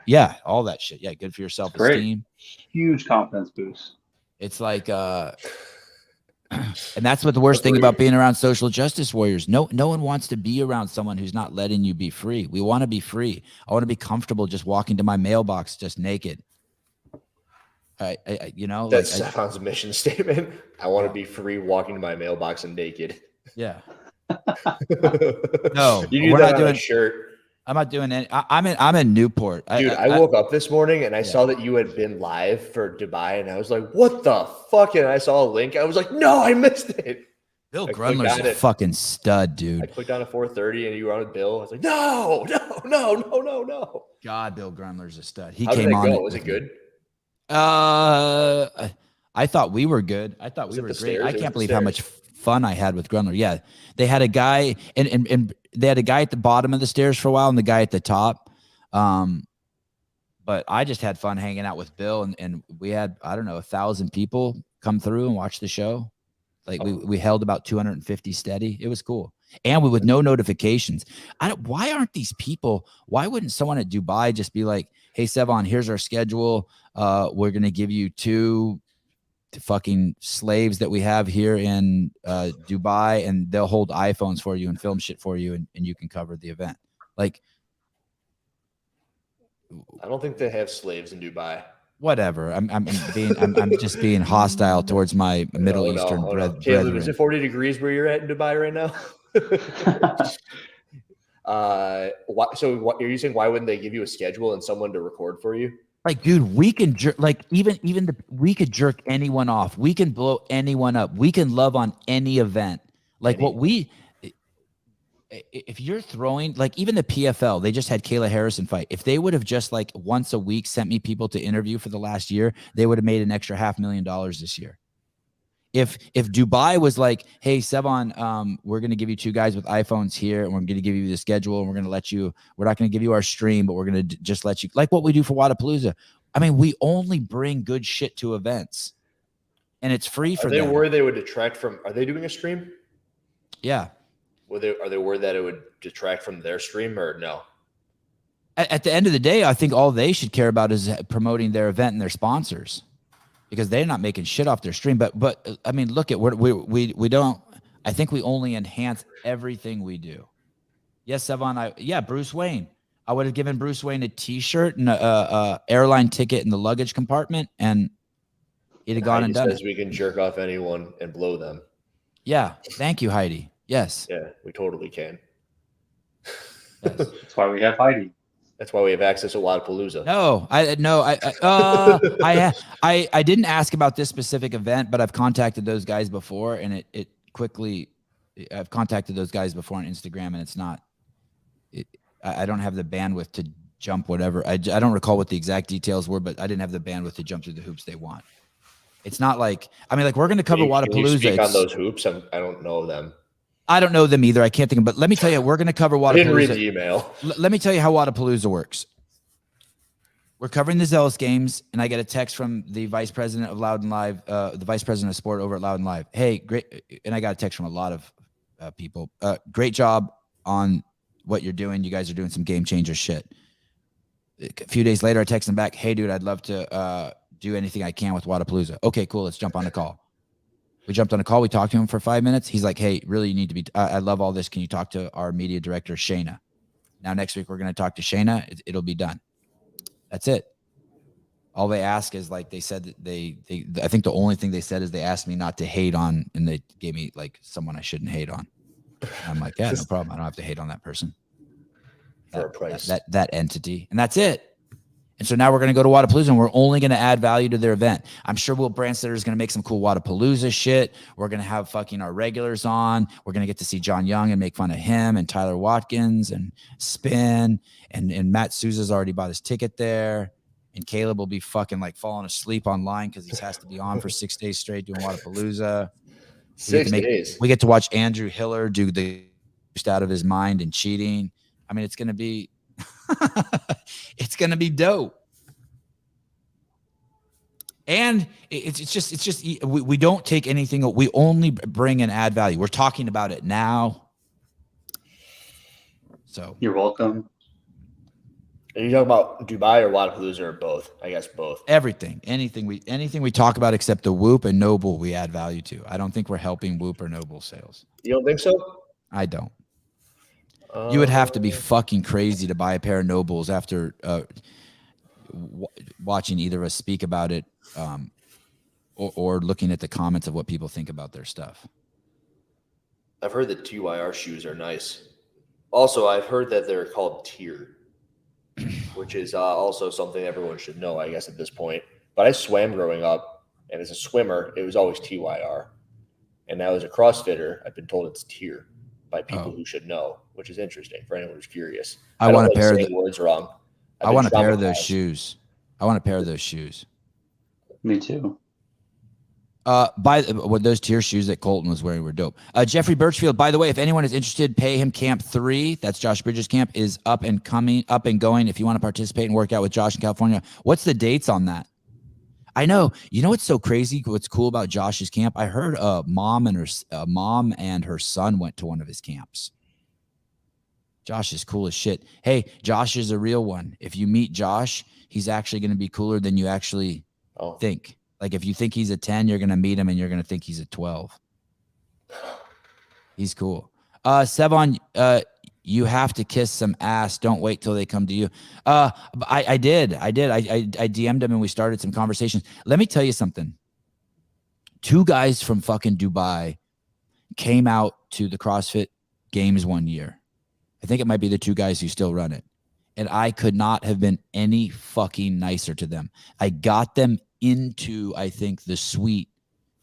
yeah, all that shit. Yeah. Good for your self-esteem. Huge confidence boost. It's like, and that's what the worst thing about being around social justice warriors. No one wants to be around someone who's not letting you be free. We want to be free. I want to be comfortable just walking to my mailbox, just naked. That sounds a mission statement. I want to be free walking to my mailbox and naked. Yeah. No, you need that on a shirt. I'm not doing it. I'm in Newport. Dude, I woke up this morning and I saw that you had been live for Dubai and I was like, what the fuck? And I saw a link. I was like, no, I missed it. Bill Grunler's a fucking stud, dude. I clicked on at 4:30 and you were on with Bill. I was like, no. God, Bill Grunler's a stud. He How came on. Was it good? I thought we were good. I thought we were great. I can't believe how much fun I had with Grunler. Yeah. They had a guy and they had a guy at the bottom of the stairs for a while and the guy at the top. But I just had fun hanging out with Bill and we had, I don't know, 1,000 people come through and watch the show. Like we held about 250 steady. It was cool. And with no notifications. Why aren't these people? Why wouldn't someone at Dubai just be like, hey, Sevan, here's our schedule. We're going to give you 2 fucking slaves that we have here in Dubai, and they'll hold iPhones for you and film shit for you, and you can cover the event. Like, I don't think they have slaves in Dubai. Whatever. I'm just being hostile towards my Middle Eastern brethren. Caleb, is it 40 degrees where you're at in Dubai right now? So are you saying why wouldn't they give you a schedule and someone to record for you? Like, dude, we can we could jerk anyone off. We can blow anyone up. We can love on any event. Like if you're throwing, like even the PFL, they just had Kayla Harrison fight. If they would have just like once a week sent me people to interview for the last year, they would have made an extra $500,000 this year. If Dubai was like, hey, Sevan, we're going to give you 2 guys with iPhones here, and we're going to give you the schedule, and we're not going to give you our stream, but we're going to just let you, like what we do for Wadapalooza. I mean, we only bring good shit to events, and it's free for them. Are they worried they would detract from, are they doing a stream? Yeah. Are they worried that it would detract from their stream or no? At the end of the day, I think all they should care about is promoting their event and their sponsors, because they're not making shit off their stream. But I mean, look at we don't. I think we only enhance everything we do. Yes, Sevan. Bruce Wayne. I would have given Bruce Wayne a T-shirt and a airline ticket in the luggage compartment, and he'd have gone and done it. We can jerk off anyone and blow them. Yeah. Thank you, Heidi. Yes. Yeah, we totally can. Yes. That's why we have Heidi. That's why we have access to Wadapalooza. No, I didn't ask about this specific event, but I've contacted those guys before, and I've contacted those guys before on Instagram, and it's not. I don't have the bandwidth to jump whatever. I don't recall what the exact details were, but I didn't have the bandwidth to jump through the hoops they want. It's not like, I mean, like we're going to cover Wadapalooza. Can you speak on those hoops? I don't know them. I don't know them either. I can't think of them, but let me tell you, we're going to cover Wadapalooza. I didn't read the email. Let me tell you how Wadapalooza works. We're covering the Zealous Games, and I get a text from the vice president of Loud and Live, the vice president of sport over at Loud and Live. Hey, great. And I got a text from a lot of people. Great job on what you're doing. You guys are doing some game changer shit. A few days later, I text him back. Hey, dude, I'd love to do anything I can with Wadapalooza. Okay, cool. Let's jump on a call. We jumped on a call. We talked to him for 5 minutes. He's like, hey, really, you need to be, I love all this. Can you talk to our media director, Shayna? Now, next week, we're going to talk to Shayna. It'll be done. That's it. All they ask is like, they said that I think the only thing they said is they asked me not to hate on, and they gave me like someone I shouldn't hate on. And I'm like, yeah, no problem. I don't have to hate on that person. For a price. That entity. And that's it. And so now we're going to go to Wadapalooza, and we're only going to add value to their event. I'm sure Will Branstetter is going to make some cool Wadapalooza shit. We're going to have fucking our regulars on. We're going to get to see John Young and make fun of him, and Tyler Watkins and Spin. And Matt Souza's already bought his ticket there. And Caleb will be fucking like falling asleep online because he has to be on for 6 days straight doing Wadapalooza. 6 days. We get to watch Andrew Hiller do the out of his mind and cheating. I mean, it's going to be it's going to be dope. And it's just we don't take anything. We only bring and add value. We're talking about it now. So You're welcome. Are you talking about Dubai or Wadapalooza or both? I guess both. Everything, anything we talk about except the Whoop and Noble, we add value to. I don't think we're helping Whoop or Noble sales. You don't think so? I don't. You would have to be fucking crazy to buy a pair of Nobles after watching either of us speak about it, or looking at the comments of what people think about their stuff. I've heard that TYR shoes are nice. Also, I've heard that they're called tier, which is also something everyone should know, I guess, at this point. But I swam growing up, and as a swimmer, it was always TYR. And now as a CrossFitter, I've been told it's tier by people who should know, which is interesting for anyone who's curious. I want a pair of the words wrong. I want a pair of those shoes. I want a pair of those shoes. Me too. With those tier shoes that Colton was wearing were dope. Jeffrey Birchfield, by the way, if anyone is interested, Pay Him Camp 3, that's Josh Bridges Camp, is up and going. If you want to participate and work out with Josh in California, what's the dates on that? I know. You know what's so crazy? What's cool about Josh's camp? I heard mom and her son went to one of his camps. Josh is cool as shit. Hey, Josh is a real one. If you meet Josh, he's actually going to be cooler than you actually think. Like if you think he's a 10, you're going to meet him and you're going to think he's a 12. He's cool. Sevan, you have to kiss some ass. Don't wait till they come to you. I did. I DM'd him and we started some conversations. Let me tell you something. 2 guys from fucking Dubai came out to the CrossFit Games one year. I think it might be the 2 guys who still run it. And I could not have been any fucking nicer to them. I got them into, I think, the suite,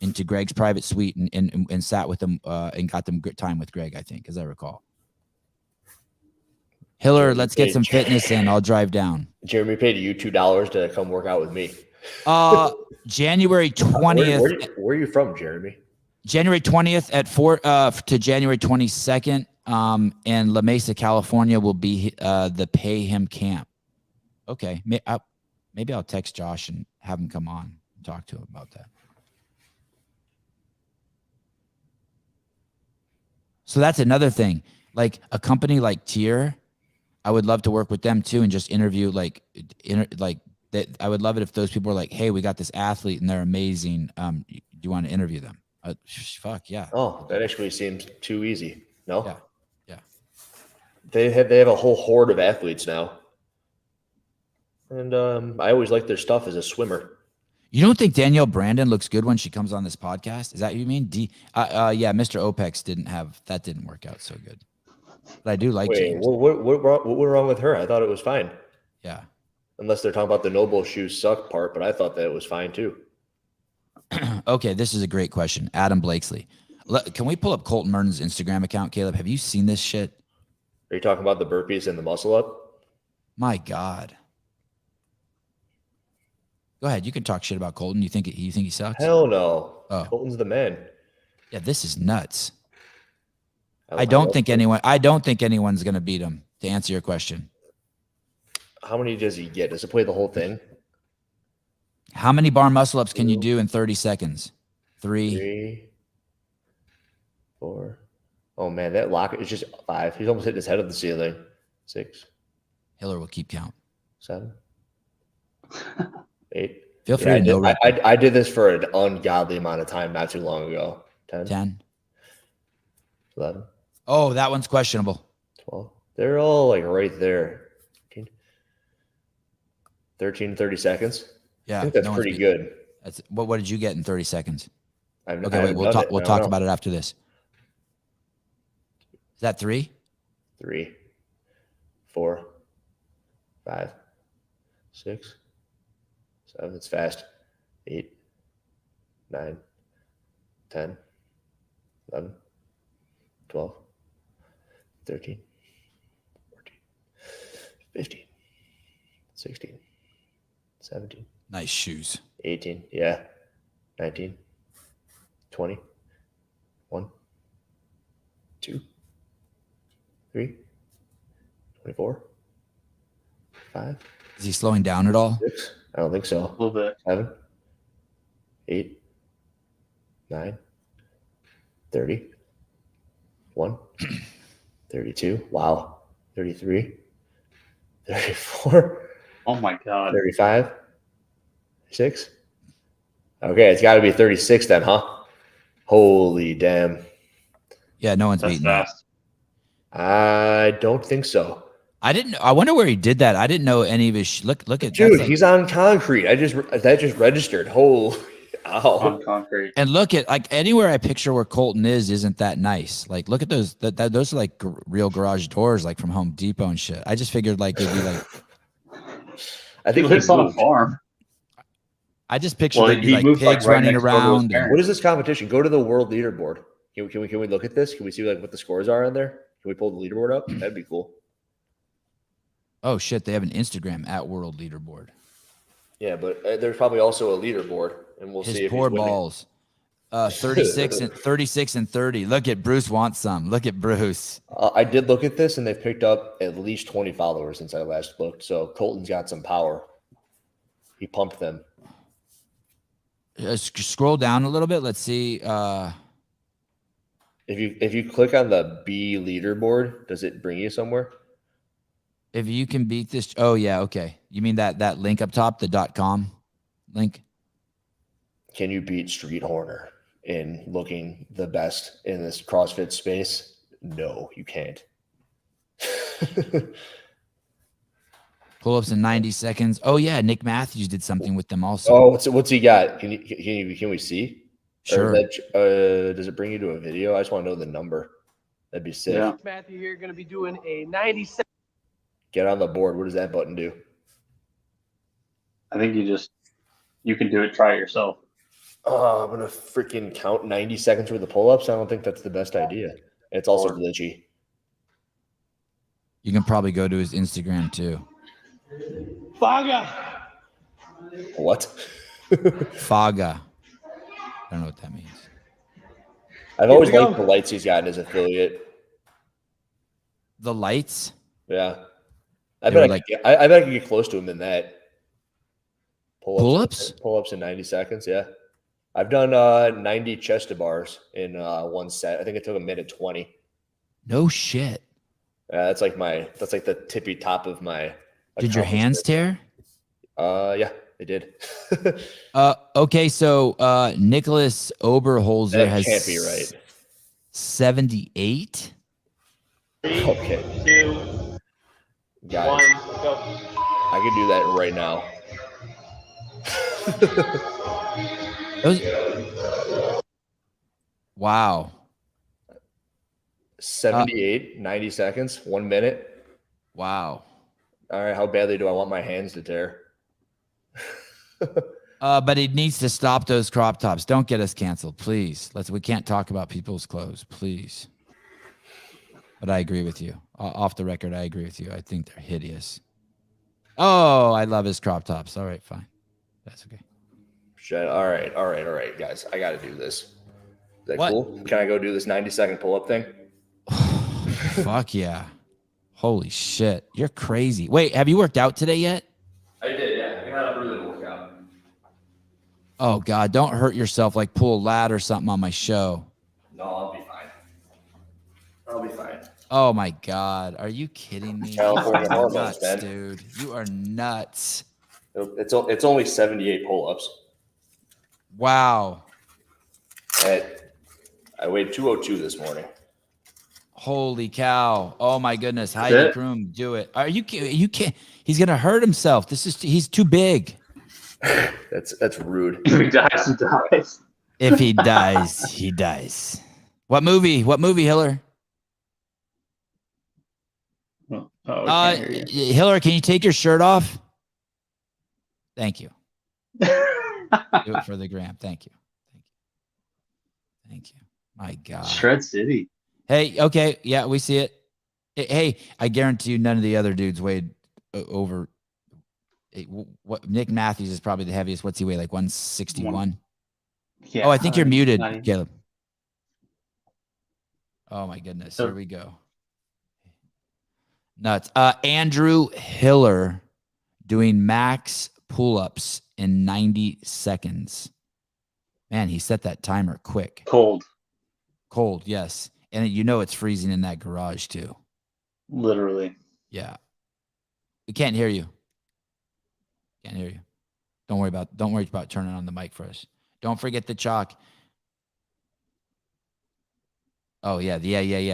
into Greg's private suite, and sat with them and got them good time with Greg, I think, as I recall. Hiller, let's get some fitness in. I'll drive down. Jeremy paid you $2 to come work out with me. January 20th. Where are you from, Jeremy? January 20th at 4 to January 22nd. And La Mesa, California will be the Pay Him Camp. Okay. Maybe I'll text Josh and have him come on and talk to him about that. So that's another thing. Like a company like Tier, I would love to work with them too and just interview that. I would love it if those people were like, hey, we got this athlete and they're amazing. Do you want to interview them? Fuck yeah. Oh, that actually seems too easy. No? Yeah. They have a whole horde of athletes now. And I always like their stuff as a swimmer. You don't think Danielle Brandon looks good when she comes on this podcast? Is that what you mean? Yeah, Mr. OPEX didn't work out so good. But I do like Wait, James. what went wrong with her? I thought it was fine. Yeah. Unless they're talking about the Noble shoes suck part, but I thought that was fine too. Okay, this is a great question. Adam Blakesley. Can we pull up Colton Merton's Instagram account, Caleb? Have you seen this shit? Are you talking about the burpees and the muscle up? My God. Go ahead. You can talk shit about Colton. You think he sucks? Hell no. Oh. Colton's the man. Yeah, this is nuts. I I don't think anyone's gonna beat him, to answer your question. How many does he get? Does it play the whole thing? How many bar muscle ups can you do in 30 seconds? 3. 3, 4. Oh man, that lock is just 5. He's almost hitting his head of the ceiling. 6, Hiller will keep count. 7, 8. Feel free to know. I did this for an ungodly amount of time not too long ago. 10. 11. Oh, that one's questionable. 12. They're all like right there. 13 to 30 seconds. Yeah, I think that's pretty good. That's what did you get in 30 seconds? Okay, Wait, we'll talk about it after this. Is that 3? 3, 4, 5, 6, 7. It's fast. 8, 9, 10, 11, 12, 13, 14, 15, 16, 17. Nice shoes. 18, yeah. 19, 20, 1, 2, 3, 24, 5. Is he slowing down at all? 6. I don't think so. A little bit. 7, 8, 9, 30, 1, 32. Wow. 33, 34, Oh my God. 35, 6. Okay, it's got to be 36 then, huh? Holy damn. Yeah, no one's That's beating that. fast. I don't think so. I wonder where he did that. I didn't know any of his. Look at Dude, that's he's on concrete. That just registered. Holy, ow. On concrete. and look at like anywhere I picture where Colton isn't that nice. Like look at those. Those are like real garage doors, like from Home Depot and shit. I just figured like it'd be like. I He think lives on a moved. farm. I just pictured Well, it'd be he like moved, like, pigs right running next door to his around. and- parents. What is this competition? Go to the world leaderboard. Can we look at this? Can we see like what the scores are on there? Can we pull the leaderboard up? That'd be cool. Oh shit! They have an Instagram at World Leaderboard. Yeah, but there's probably also a leaderboard, and we'll see His if poor he's winning. balls. 36 and 30. Look at Bruce wants some. Look at Bruce. I did look at this, and they picked up at least 20 followers since I last looked. So Colton's got some power. He pumped them. Scroll down a little bit. Let's see. If you click on the B leaderboard, does it bring you somewhere? If you can beat this. Oh yeah. Okay. You mean that link up top, the .com link? Can you beat Street Horner in looking the best in this CrossFit space? No, you can't. Pull-ups in 90 seconds. Oh yeah, Nick Matthews did something with them also. Oh, what's he got? Can we see? Sure. Or does it bring you to a video? I just want to know the number. That'd be sick. Yeah. Matthew here, going to be doing a 97. Get on the board. What does that button do? I think you can do it. Try it yourself. Oh, I'm gonna freaking count 90 seconds worth of pull-ups. I don't think that's the best idea. It's also glitchy. You can probably go to his Instagram too. Faga. What? Faga. I don't know what that means. I've always we liked go. the lights he's got in his affiliate. The lights. Yeah. I They bet were I bet I could get close to him in that. Pull-ups? Pull-ups in 90 seconds, yeah. I've done 90 chest to bars in one set. I think it took a minute 20. No shit. That's like the tippy top of my. Did your hands tear? Yeah, they did. Okay, so Nicholas Oberholzer That has can't be right. 78. Okay, 2, guys, 1, go. I could do that right now. Wow. 78, 90 seconds, 1 minute. Wow. All right, how badly do I want my hands to tear? But he needs to stop those crop tops. Don't get us canceled, please. We can't talk about people's clothes, please. But I agree with you. Off the record, I agree with you. I think they're hideous. Oh, I love his crop tops. All right, fine. That's okay. Shit. All right, guys. I got to do this. Is that What? cool? Can I go do this 90-second pull-up thing? Fuck yeah. Holy shit. You're crazy. Wait, have you worked out today yet? I did, yeah. I got a really workout. Oh, God. Don't hurt yourself. Like pull a lat or something on my show. No, I'll be fine. I'll be fine. Oh, my God. Are you kidding me? California You are hormones, nuts, man. dude. You are nuts. It's only 78 pull-ups. Wow. I weighed 202 this morning. Holy cow. Oh, my goodness. That's Heidi it? Kroom, do it. Are you can't. He's going to hurt himself. He's too big. That's rude. If he dies, he dies. If he dies, he dies. What movie? Hiller? Oh, I can't hear Hiller, can you take your shirt off? Thank you. you. Do it for the gram. Thank you. Thank you. My God. Shred City. Hey, okay. Yeah, we see it. Hey, I guarantee you none of the other dudes weighed over. What Nick Matthews is probably the heaviest. What's he weigh? Like 161? Yeah, Oh, I think you're muted, not even- Caleb. Oh, my goodness. Here we go. Nuts. Andrew Hiller doing max pull-ups in 90 seconds. Man, he set that timer quick. Cold. Cold, yes. And it's freezing in that garage too. Literally. Yeah. We can't hear you. Can't hear you. Don't worry about turning on the mic for us. Don't forget the chalk. Oh, yeah.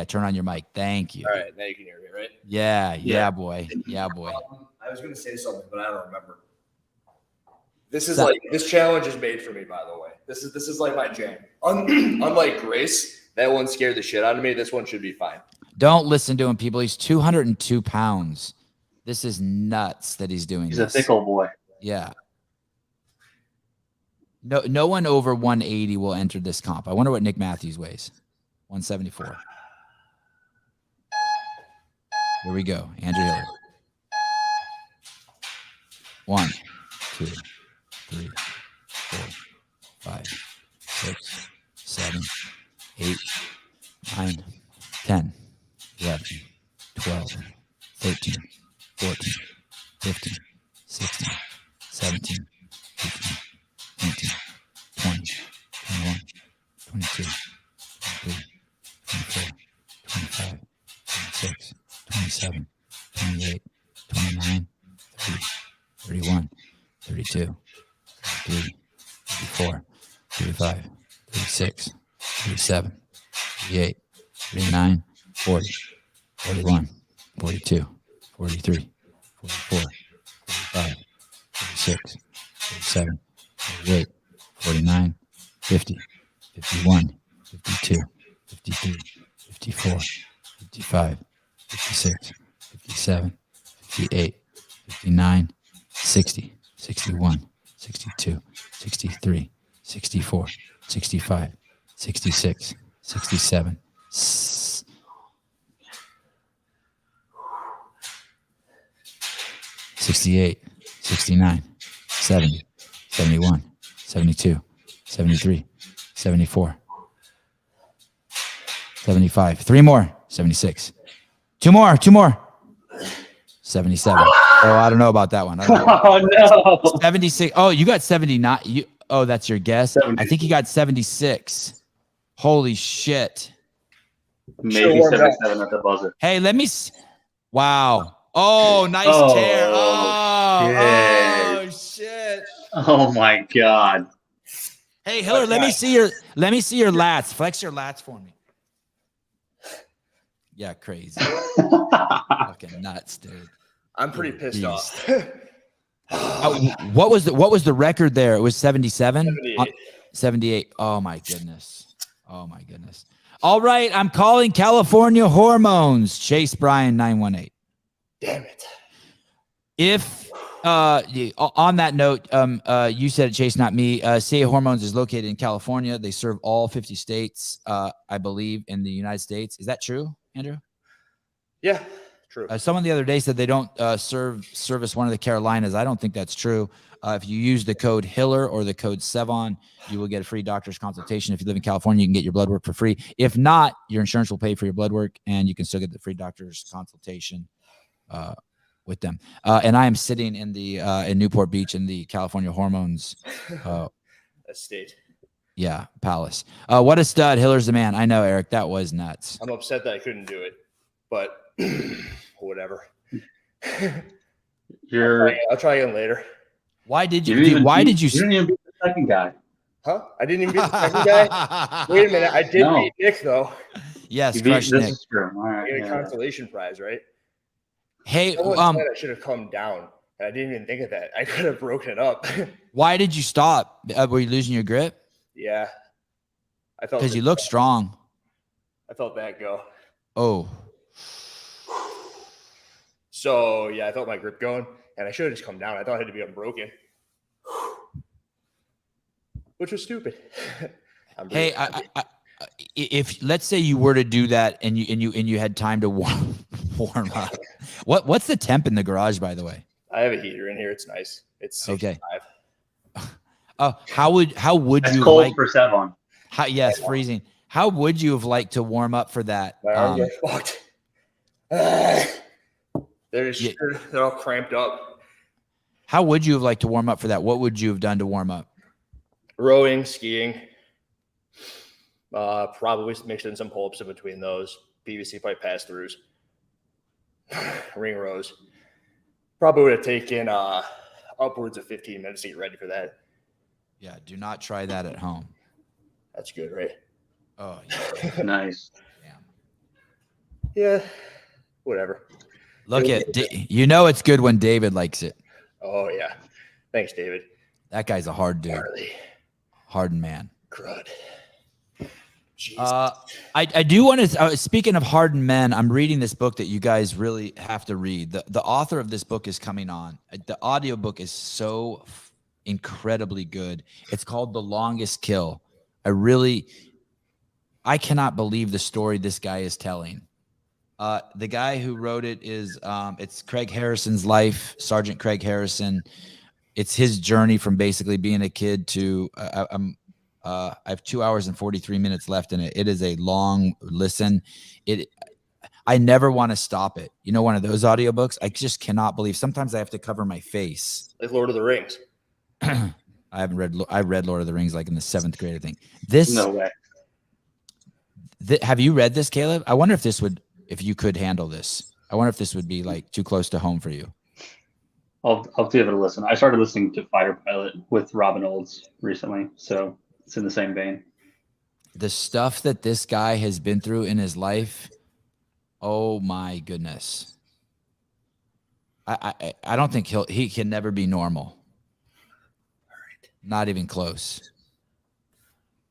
Turn on your mic. Thank you. All right, now you can hear me, right? Yeah, boy. Yeah, boy. I was going to say something, but I don't remember. This challenge is made for me, by the way. This is like my jam. Unlike Grace, that one scared the shit out of me. This one should be fine. Don't listen to him, people. He's 202 pounds. This is nuts that he's doing He's this. a thick old boy. Yeah. No one over 180 will enter this comp. I wonder what Nick Matthews weighs. 174. Here we go. Andrew Hiller. 1, 2, 3, 4, 5, 6, 7, 8, 9, 10, 11, 12, 13, 14, 15, 16, 17, 18, 19, 20, 21, 22, 23, 24, 25, 26, 27, 28, 29, 30, 31, 32, 33, 34, 35, 36, 37, 38, 39, 40, 41, 42, 43, 44, 45, 46, 47, 48, 49, 50, 51, 52, 53, 54, 55, 56, 57, 58, 59, 60, 61, 62, 63, 64, 65, 66, 67, 68, 69, 70, 71, 72, 73, 74, 75. 3 more. 76. 2 more. 77. Oh, I don't know about that one. Oh no. 76. Oh, you got 79. That's your guess. 70. I think you got 76. Holy shit. Maybe 77 at the buzzer. Hey, let me. Wow. Oh, nice Oh, tear. shit. Oh, shit. Oh my god. Hey, Hiller, let me see your lats. Flex your lats for me. Yeah, crazy. Fucking nuts, dude. I'm pretty pissed Beast. off. What was the record there? It was 77? 78. 78. Oh my goodness. All right, I'm calling California Hormones. Chase Bryan 918. Damn it. If on that note, you said it, Chase, not me. CA Hormones is located in California. They serve all 50 states, I believe, in the United States. Is that true, Andrew? Yeah, true. Someone the other day said they don't service one of the Carolinas. I don't think that's true. If you use the code Hiller or the code Sevan, you will get a free doctor's consultation. If you live in California, you can get your blood work for free. If not, your insurance will pay for your blood work, and you can still get the free doctor's consultation with them. And I am sitting in the in Newport Beach in the California Hormones Estate. Yeah, palace. What a stud. Hiller's the man. I know, Eric. That was nuts. I'm upset that I couldn't do it, but whatever. I'll try again later. Why did you? You You didn't even beat the second guy. Huh? I didn't even beat the second guy. Wait a minute. I did beat Nick though. Yes, You beat, crush this Nick. is true. All right, I get a yeah. consolation prize, right? Hey, Someone said I should have come down, and I didn't even think of that. I could have broken it up. why did you stop? Were you losing your grip? Yeah, I felt Because you look strong. I felt that go. Oh, So yeah, I felt my grip going, and I should have just come down. I thought it had to be unbroken, which was stupid. hey, if let's say you were to do that and you had time to warm up, what's the temp in the garage, by the way? I have a heater in here. It's nice. It's 65. Okay. How would That's you cold like? for Sevan. Yes, freezing. How would you have liked to warm up for that? My arms are fucked. They're all cramped up. How would you have liked to warm up for that? What would you have done to warm up? Rowing, skiing. Probably mixed in some pull-ups in between those. PVC pipe pass-throughs. Ring rows. Probably would have taken upwards of 15 minutes to get ready for that. Yeah, do not try that at home. That's good, right? Oh, yeah. Nice. Yeah. Whatever. Look it's good when David likes it. Oh, yeah. Thanks, David. That guy's a hard dude. Hardened man. Crud. I do want to, speaking of hardened men, I'm reading this book that you guys really have to read. The author of this book is coming on. The audiobook is so incredibly good. It's called The Longest Kill. I cannot believe the story this guy is telling. The guy who wrote it is, it's Craig Harrison's life, Sergeant Craig Harrison. It's his journey from basically being a kid to, I have 2 hours and 43 minutes left in it. It is a long listen. I never want to stop it. You know, one of those audiobooks, I just cannot believe. Sometimes I have to cover my face. Like Lord of the Rings. I read Lord of the Rings like in the 7th grade, I think. No way. Have you read this, Caleb? I wonder if you could handle this. I wonder if this would be like too close to home for you. I'll give it a listen. I started listening to Fighter Pilot with Robin Olds recently, so it's in the same vein. The stuff that this guy has been through in his life, oh my goodness. I don't think he can never be normal. Not even close.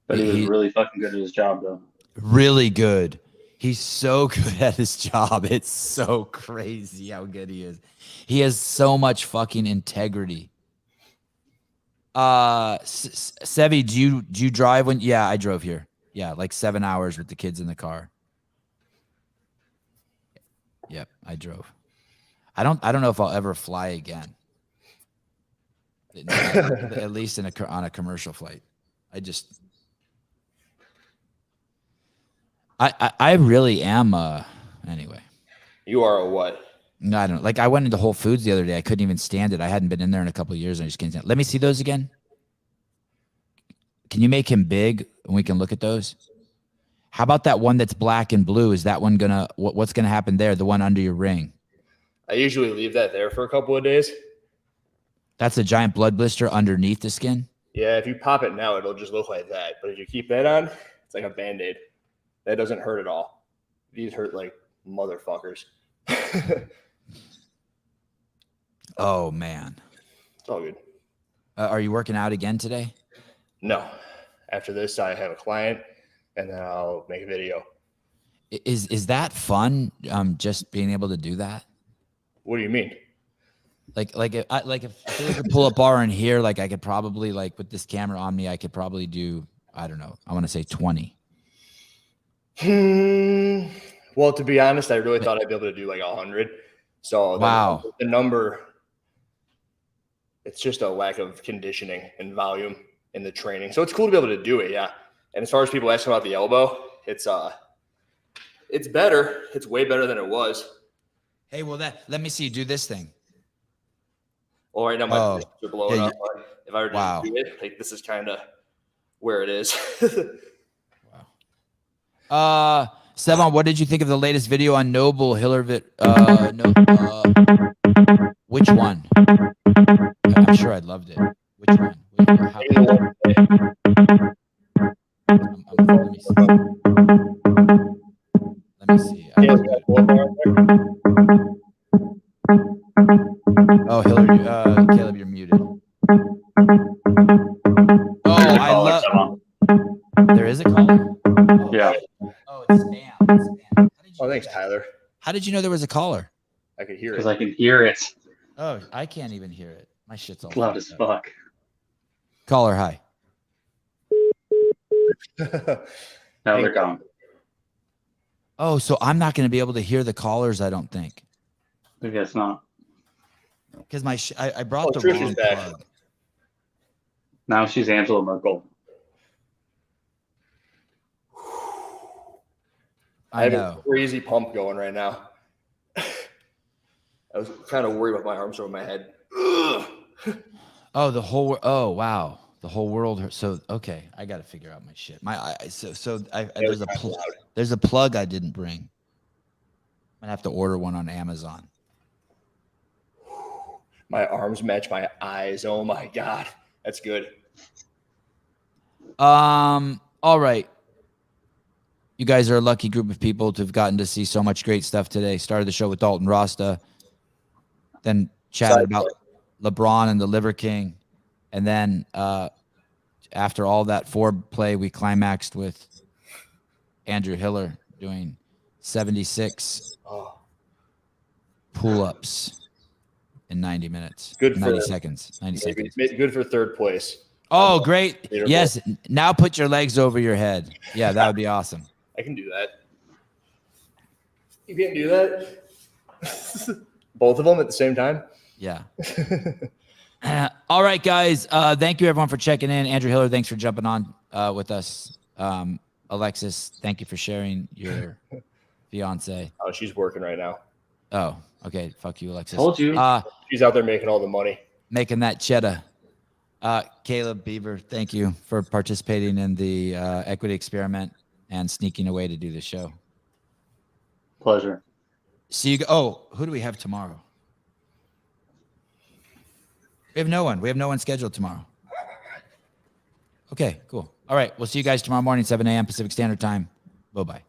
But he was really fucking good at his job, though. Really good. He's so good at his job. It's so crazy how good he is. He has so much fucking integrity. Sevi, do you drive when? Yeah, I drove here. Yeah, like 7 hours with the kids in the car. Yep, I drove. I don't know if I'll ever fly again. At least on a commercial flight. I really am. Anyway. You are a what? No, I don't know. Like I went into Whole Foods the other day. I couldn't even stand it. I hadn't been in there in a couple of years. And I just can't stand it. Let me see those again. Can you make him big and we can look at those? How about that one that's black and blue? Is that one what's gonna happen there? The one under your ring? I usually leave that there for a couple of days. That's a giant blood blister underneath the skin? Yeah, if you pop it now, it'll just look like that. But if you keep that on, it's like a Band-Aid. That doesn't hurt at all. These hurt like motherfuckers. Oh, man. It's all good. Are you working out again today? No. After this, I have a client, and then I'll make a video. Is that fun, just being able to do that? What do you mean? If there was a pull-up bar in here, like I could probably like with this camera on me, I could probably do, I don't know, I want to say 20. Well, to be honest, I really thought I'd be able to do like 100. So Wow. the number, it's just a lack of conditioning and volume in the training. So it's cool to be able to do it, yeah. And as far as people asking about the elbow, it's better. It's way better than it was. Hey, well let me see you do this thing. Well, right now my fists are blowing yeah, up. If I were to just do it, like this is kind of where it is. Wow. Sevan, what did you think of the latest video on Noble HillerFit? Which one? I'm sure I loved it. Which one? Let me see. Oh, Hillary, Caleb, you're muted. Oh, I love. There is a caller. Yeah. Oh, it's spam. Oh, thanks, Tyler. How did you know there was a caller? I could hear it. Because I can hear it. Oh, I can't even hear it. My shit's all Loud as fucked up. fuck. Caller, hi. Now they're gone. Oh, so I'm not going to be able to hear the callers, I don't think. I guess not. Because I brought the Trish wrong is back. plug. Now she's Angela Merkel. I have know. a crazy pump going right now. I was kind of worried about my arms over my head. Oh, wow. The whole world hurts. So, okay, I got to figure out my shit. There's a plug I didn't bring. I'm going to have to order one on Amazon. My arms match my eyes. Oh my God. That's good. All right. You guys are a lucky group of people to have gotten to see so much great stuff today. Started the show with Dalton Rosta, then chatted about LeBron and the Liver King. And then after all that foreplay, we climaxed with Andrew Hiller doing 76 pull-ups in 90 minutes. Good 90 for seconds. 90 seconds. Good for third place. Oh, great. Yes. Now put your legs over your head. Yeah, that would be awesome. I can do that. You can't do that? Both of them at the same time? Yeah. All right, guys. Thank you, everyone, for checking in. Andrew Hiller, thanks for jumping on with us. Alexis, thank you for sharing your fiance. Oh, she's working right now. Oh, okay. Fuck you, Alexis. Told you. She's out there making all the money. Making that cheddar. Caleb Beaver, thank you for participating in the equity experiment and sneaking away to do the show. Pleasure. See you. Oh, who do we have tomorrow? We have no one. We have no one scheduled tomorrow. Okay, cool. All right. We'll see you guys tomorrow morning, 7 a.m. Pacific Standard Time. Bye-bye.